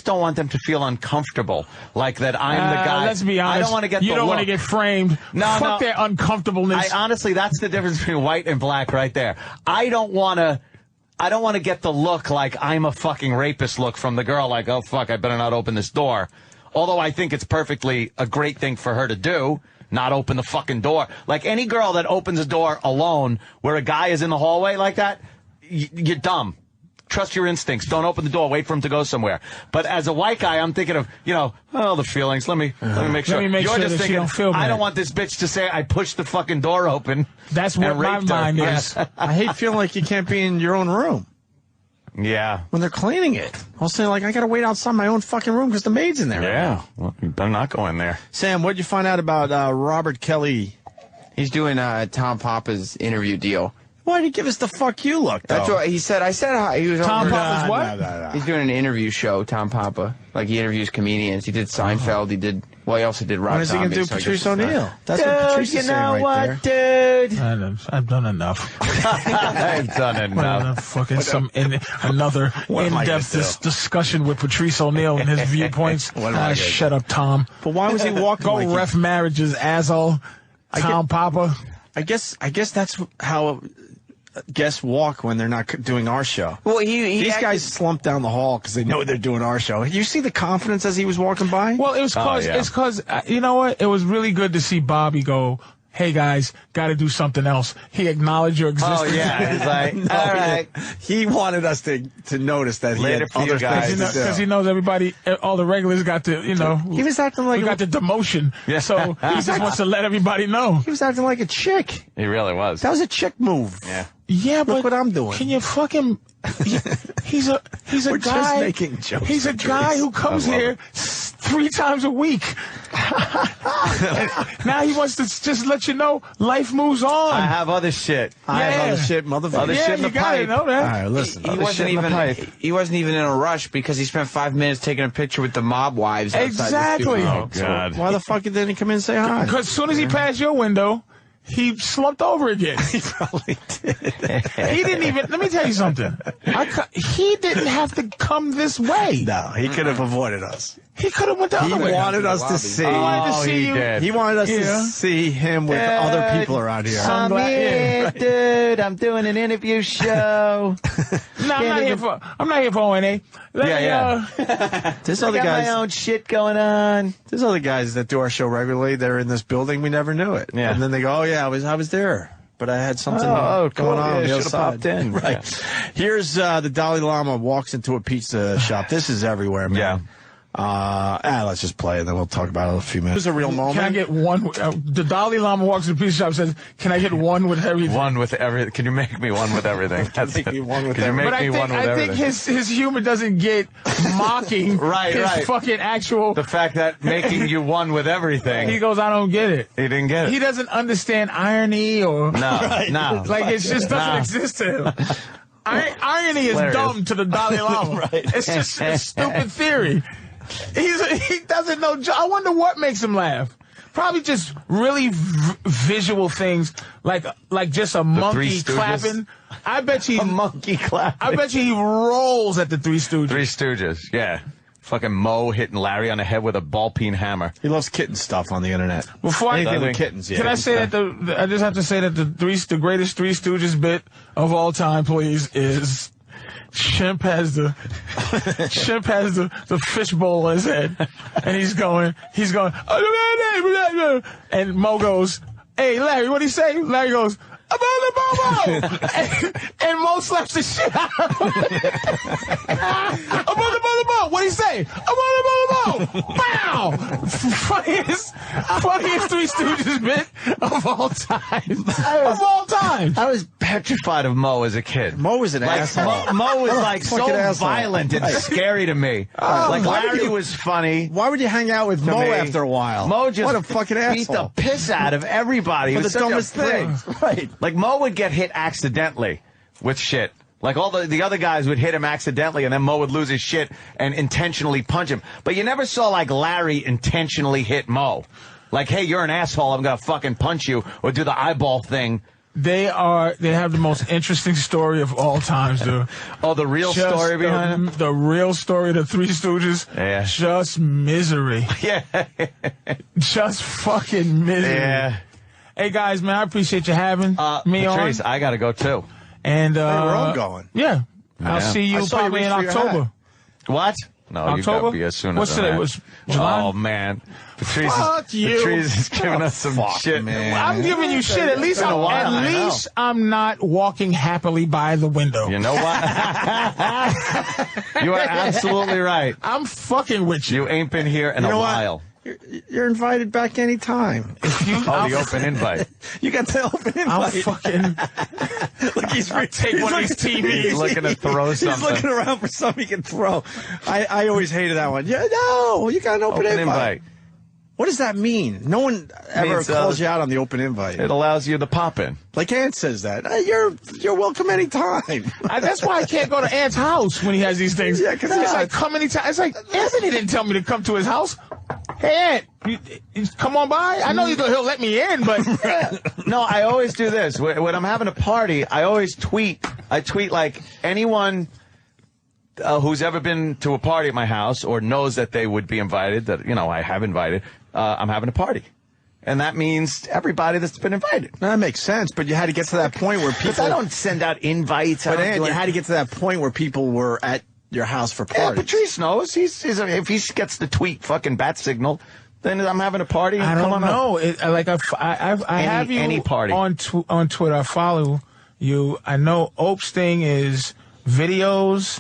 don't want them to feel uncomfortable, like that I'm the guy. Let's be honest. I don't want to get. You don't want to get framed. Fuck their uncomfortableness. Honestly, that's the difference between white and black, right there. I don't want to get the look like I'm a fucking rapist look from the girl, like, oh fuck, I better not open this door. Although I think it's perfectly a great thing for her to do, not open the fucking door. Like any girl that opens a door alone where a guy is in the hallway like that, you're dumb. Trust your instincts. Don't open the door. Wait for him to go somewhere. But as a white guy, I'm thinking of, the feelings. Let me make sure. You're just thinking, don't feel bad. I don't want this bitch to say I pushed the fucking door open. That's what my mind is. I hate feeling like you can't be in your own room. Yeah. When they're cleaning it. I'll say, I got to wait outside my own fucking room because the maid's in there. Yeah. Well, you better not go in there. Sam, what'd you find out about Robert Kelly? He's doing Tom Papa's interview deal. Why did he give us the fuck you look, though? That's what he said. I said hi. He was Tom over Papa's what? No. He's doing an interview show, Tom Papa. Like, he interviews comedians. He did Seinfeld. He also did Rob When is he going to do Zombie, Patrice O'Neal? That's what Patrice is saying right there. Dude? I've done enough. I've done enough. Fucking another in-depth discussion with Patrice O'Neal and his viewpoints. Shut up, Tom. But why was he walking Go ref marriages, asshole. Tom Papa. I guess that's how guests walk when they're not doing our show. Well, these guys slump down the hall because they know they're doing our show. You see the confidence as he was walking by? Well, it was because you know what? It was really good to see Bobby go, hey guys, got to do something else. He acknowledged your existence. Oh yeah, he's like, all right. He wanted us to notice that he had other things to do. Because he knows everybody, all the regulars got to, He was acting like we got the demotion. Yeah. So he just wants to let everybody know. He was acting like a chick. He really was. That was a chick move. Yeah. Yeah, but look what I'm doing. Can you fucking? He's a We're guy. Just making jokes. He's a guy who comes here 3 times a week. Now he wants to just let you know life moves on. I have other shit. I have other shit, motherfucker. Other shit in the pipe. Know that. All right, listen. He wasn't even in a rush because he spent 5 minutes taking a picture with the mob wives. Exactly. Oh God. Why the fuck didn't he come in and say hi? Because as soon as he passed your window, he slumped over again. He probably did. He didn't even. Let me tell you something. He didn't have to come this way. No, he could have avoided us. He could have went the other way. He wanted us to see. He wanted to see you. Did. He wanted us to see him with other people around here. I'm here, dude. I'm doing an interview show. No, I'm not here for O&A. There's other guys. My own shit going on. There's other guys that do our show regularly. They're in this building. We never knew it. Yeah. And then they go, "Oh yeah, I was there, but I had something cool. going on the other Should've side." popped in. Right. Yeah. Here's the Dalai Lama walks into a pizza shop. This is everywhere, man. Yeah. Let's just play it, and then we'll talk about it in a few minutes. It's a real moment. Can I get one? The Dalai Lama walks into the pizza shop and says, "Can I get one with everything?" One with everything. Can you make me one with everything? That's it. Can you make But I think his humor doesn't get mocking his fucking actual. The fact that making you one with everything. He goes, I don't get it. He didn't get it. He doesn't understand irony or no. like it just doesn't exist to him. Irony is dumb to the Dalai Lama. Right. It's just a stupid theory. He doesn't know. I wonder what makes him laugh. Probably just really visual things, like just a monkey clapping. I bet you a monkey clapping. I bet you he rolls at the Three Stooges. Three Stooges, yeah. Fucking Mo hitting Larry on the head with a ball-peen hammer. He loves kitten stuff on the internet. Before anything with kittens, yeah. Can I say that I just have to say that the greatest Three Stooges bit of all time, please, is Shemp has the fishbowl on his head, and he's going, and Mo goes, "Hey, Larry, what'd he say?" Larry goes, and Mo slaps the shit out of him. What'd he say? Bow! Funniest Three Stooges bit of all time. I was petrified of Mo as a kid. Mo was an asshole. Mo was like so violent and scary to me. Like Larry was funny. Why would you hang out with Mo after a while? Mo just what a fucking beat the piss out of everybody. It was the dumbest thing. Right. Like Mo would get hit accidentally with shit. Like all the other guys would hit him accidentally, and then Mo would lose his shit and intentionally punch him. But you never saw like Larry intentionally hit Mo. Like, hey, you're an asshole, I'm gonna fucking punch you, or do the eyeball thing. They have the most interesting story of all times, dude. Oh, the real story behind it? The real story of the Three Stooges? Yeah. Just misery. Yeah. Just fucking misery. Yeah. Hey, guys, man, I appreciate you having me Patrice, on. I gotta go, too. And we're all going. Yeah. I'll see you probably in October. What? No, October? You gotta be as soon What's as today? that. Was July? Oh, man. Patrice you. is giving us some shit, man. I'm giving you shit. At least I'm not walking happily by the window. You know what? You are absolutely right. I'm fucking with you. You ain't been here in a while. You're invited back anytime. The open invite. You got the open invite. I'm fucking... Look, he's take one of these TVs. He's looking to throw something. He's looking around for something he can throw. I always hated that one. Yeah, no, you got an open invite. What does that mean? No one ever calls you out on the open invite. It allows you to pop in. Like Ant says that. You're welcome anytime. That's why I can't go to Ant's house when he has these things. Yeah, because it's like, come anytime. It's like, Anthony didn't tell me to come to his house. Hey, Ant, you come on by. I know he'll let me in, but... No, I always do this. When I'm having a party, I always tweet. I tweet like anyone... who's ever been to a party at my house or knows that they would be invited, that, I have invited, I'm having a party. And that means everybody that's been invited. That makes sense, but you had to get to that point where people... But I don't send out invites. But you had to get to that point where people were at your house for parties. Yeah, Patrice knows. If he gets the tweet fucking bat signal, then I'm having a party. I don't know. I have you any party. on Twitter. I follow you. I know Ope's thing is... videos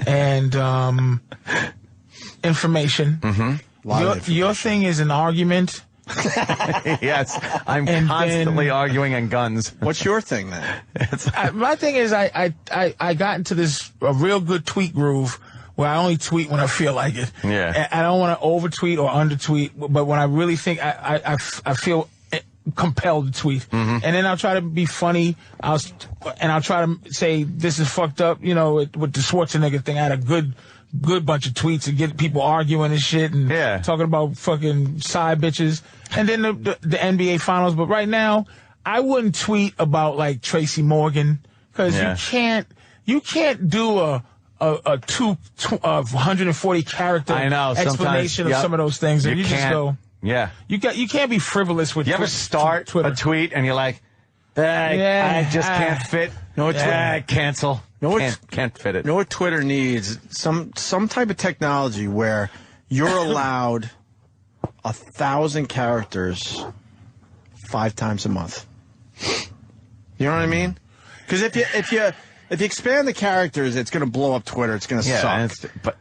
and information. Mm-hmm. Your thing is an argument. Yes, I'm constantly arguing and guns. What's your thing then? My thing is I got into a real good tweet groove where I only tweet when I feel like it. Yeah, I don't want to over tweet or under tweet, but when I really think I feel compelled to tweet. Mm-hmm. And then I'll try to be funny. I'll try to say this is fucked up, with the Schwarzenegger thing. I had a good bunch of tweets and get people arguing and shit and talking about fucking side bitches. And then the NBA finals. But right now, I wouldn't tweet about like Tracy Morgan because you can't do a 140 character explanation of some of those things. And you just go. Yeah. You can't be frivolous with You ever start Twitter. a tweet and you're like, I just can't fit. Cancel. Can't fit it. You know what Twitter needs? Some type of technology where you're allowed 1,000 characters 5 times a month. You know what I mean? Because if you expand the characters, it's going to blow up Twitter. It's going to suck.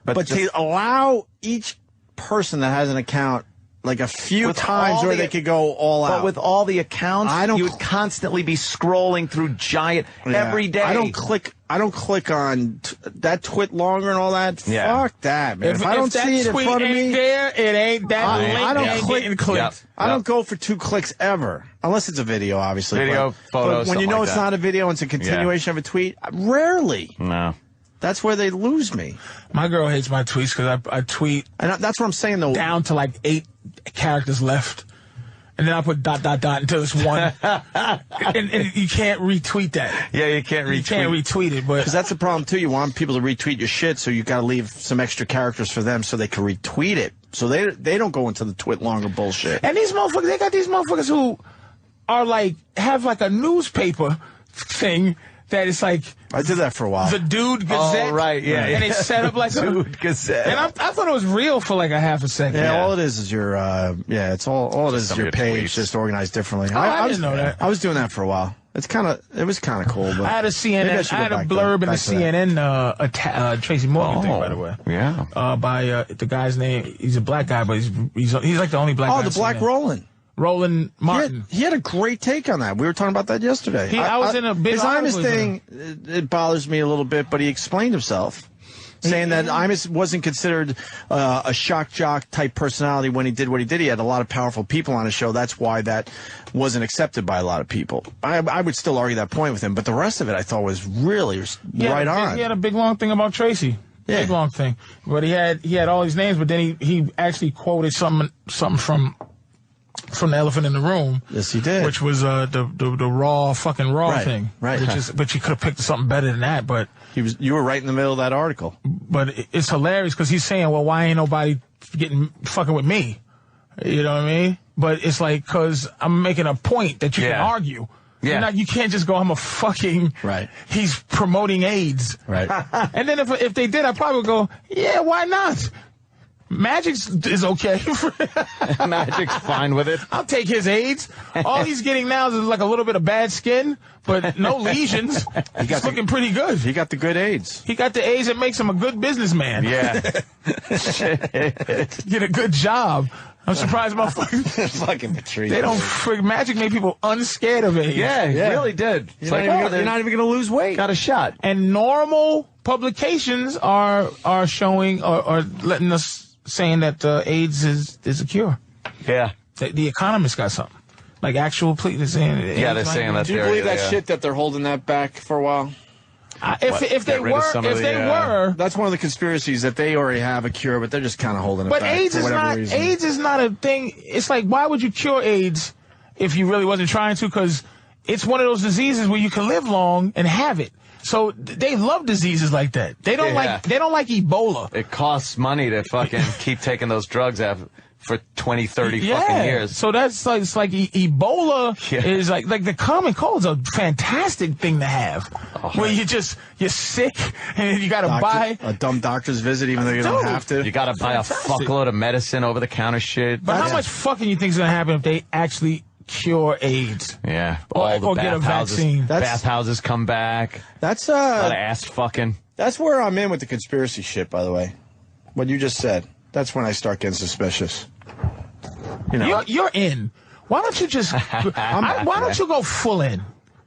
But to allow each person that has an account like a few With times all where the- they could go all out. But with all the accounts, I don't you would constantly be scrolling through giant every day. I don't click on that twit longer and all that. Yeah. Fuck that, man. If I if don't that see it in tweet front of ain't me, there, it ain't that link. I don't ain't click. getting clicked. Yep. I don't go for 2 clicks ever, unless it's a video, obviously. Video, but photo, when you something know like it's that. not a video and it's a continuation of a tweet, rarely. No. That's where they lose me. My girl hates my tweets because I tweet And that's what I'm saying, though. down to like 8 characters left. And then I put ... until it's one. and you can't retweet that. Yeah, you can't retweet. You can't retweet it, but Because that's the problem, too. You want people to retweet your shit, so you got to leave some extra characters for them so they can retweet it. So they don't go into the twit longer bullshit. and these motherfuckers, they got these motherfuckers who are like have like a newspaper thing that is like I did that for a while. the Dude Gazette. Oh, right, yeah, And it's set up like Dude Gazette. And I thought it was real for like a half a second. Yeah, all it is your it's all it is some your of your page tweets. just organized differently. I was, didn't know that. I was doing that for a while. It was kind of cool. But I had a maybe CNN. should I go had a back blurb in the back to that. CNN Tracy Morgan thing, by the way. Yeah. By the guy's name. He's a black guy, but he's like the only black guy. Oh, the I've Black seen. Roland. Roland Martin. He had a great take on that. We were talking about that yesterday. I was in a big His Imus article thing, it bothers me a little bit, but he explained himself, saying that Imus wasn't considered a shock jock type personality when he did what he did. He had a lot of powerful people on his show. That's why that wasn't accepted by a lot of people. I would still argue that point with him, but the rest of it I thought was really right on. He had a big long thing about Tracy. Yeah. Big long thing. But he had all these names, but then he actually quoted something from the Elephant in the Room. Yes, he did. Which was the raw thing. Right. But you could have picked something better than that. But You were right in the middle of that article. But it's hilarious because he's saying, well, why ain't nobody fucking with me? You know what I mean? But it's like, because I'm making a point that you can argue. Yeah. You can't just go, I'm a fucking... Right. He's promoting AIDS. Right. And then if they did, I probably would go, yeah, why not? Magic is okay. Magic's fine with it. I'll take his AIDS. All he's getting now is like a little bit of bad skin, but no lesions. He's looking pretty good. He got the good AIDS. He got the AIDS that makes him a good businessman. Yeah. Get a good job. I'm surprised motherfuckers. Fucking Patrice. They don't Magic made people unscared of AIDS. Yeah, he really did. It's You're not even going to lose weight. got a shot. And normal publications are showing or letting us saying that AIDS is a cure. Yeah. The Economist got something. Like actual they're saying. Yeah, they're saying that. Do you believe that shit that they're holding that back for a while? If they were, That's one of the conspiracies that they already have a cure, but they're just kind of holding it but back AIDS for is whatever not reason. AIDS is not a thing. It's like, why would you cure AIDS if you really wasn't trying to? Because it's one of those diseases where you can live long and have it. So they love diseases like that. They don't like Ebola. It costs money to fucking keep taking those drugs for 20, 30 fucking years. So that's like, it's like Ebola is like the common cold is a fantastic thing to have. Where you're sick and you got to buy a dumb doctor's visit even though you don't have to. You got to buy a fuckload of medicine, over the counter shit. But how much fucking you think is going to happen if they actually cure AIDS? Yeah. Or get a vaccine. Bathhouses come back. That's A lot of ass fucking. That's where I'm in with the conspiracy shit, by the way. What you just said. That's when I start getting suspicious. You know. You're in. Why don't you just? Why don't you go full in?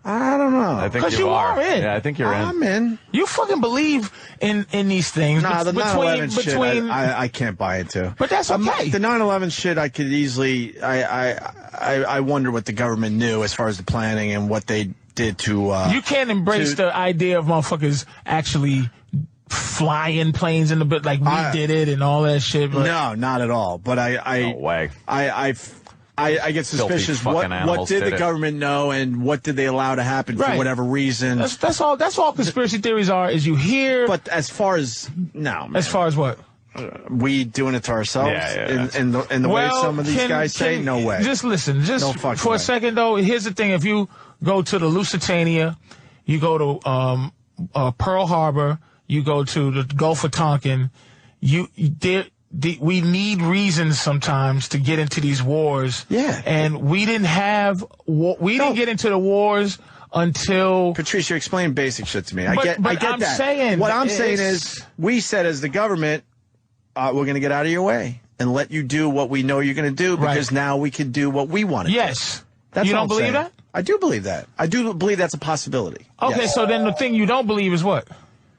I don't know. I think 'Cause you are in. Yeah, I think you're in. I'm in. You fucking believe in these things. Nah, the 9/11 shit I can't buy into. But that's okay. The 9/11 shit I could easily. I wonder what the government knew as far as the planning and what they did to. You can't embrace the idea of motherfuckers actually flying planes in the bit like we did it and all that shit. But no, not at all. But No way. I get suspicious. What did the government know and what did they allow to happen for whatever reason? That's all. That's all conspiracy theories are. Is you hear. But as far as man. As far as what? We doing it to ourselves in the way some of these guys say? No way. Just listen. Just No fucking for way. a second, though, here's the thing. If you go to the Lusitania, you go to Pearl Harbor, you go to the Gulf of Tonkin, we need reasons sometimes to get into these wars. Yeah. And we didn't have... We didn't get into the wars until... Patrice, you're explaining basic shit to me. I get I'm that. Saying what I'm saying is, we said as the government, we're going to get out of your way. and let you do what we know you're going to do because now we can do what we want to do. Yes. That's you all don't I'm believe saying. that? I do believe that. I do believe that's a possibility. Okay, Yes. so then the thing you don't believe is what?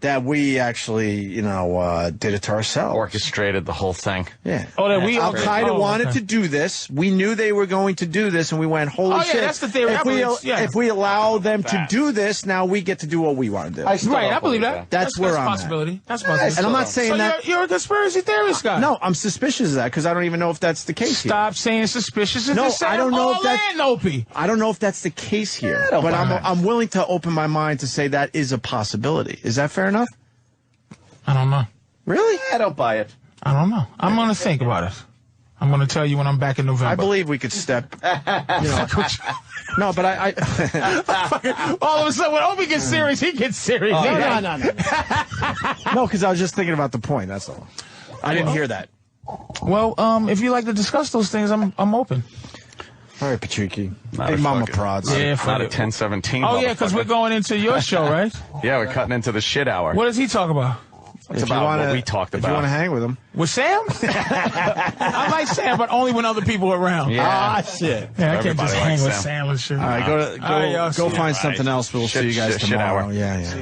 That we actually, did it to ourselves. Orchestrated the whole thing. Yeah. Oh, that we Al Qaeda wanted okay. to do this. We knew they were going to do this, and we went, "Holy shit!" that's the theory. If we allow them to do this, now we get to do what we want to do. Right, I believe that. That's where I'm a possibility. at. That's a possibility. And I'm not saying so that you're a conspiracy theorist, guy. No, I'm suspicious of that because I don't even know if that's the case. Stop saying suspicious. No, just say I don't know if that's Opie. I don't know if that's the case here, but I'm willing to open my mind to say that is a possibility. Is that fair enough? I don't know. Really? I don't buy it. I don't know. I'm going to think about it. I'm going to tell you when I'm back in November. I believe we could step. No, but all of a sudden, when Opie gets serious, he gets serious. No. No, because I was just thinking about the point. That's all. I didn't hear that. Well, if you like to discuss those things, I'm open. All right, Patricky. Big Mama prods. Yeah, Not a 10:17. Oh, yeah, because we're going into your show, right? Yeah, we're cutting into the shit hour. What does he talk about? It's about what we talked about. If you want to hang with him. With Sam? I like Sam, but only when other people are around. Yeah. Shit. Yeah, I can't Everybody just hang likes with Sam. Sam and shit. All right, go y'all, find something else. We'll see you guys shit tomorrow. hour. Yeah.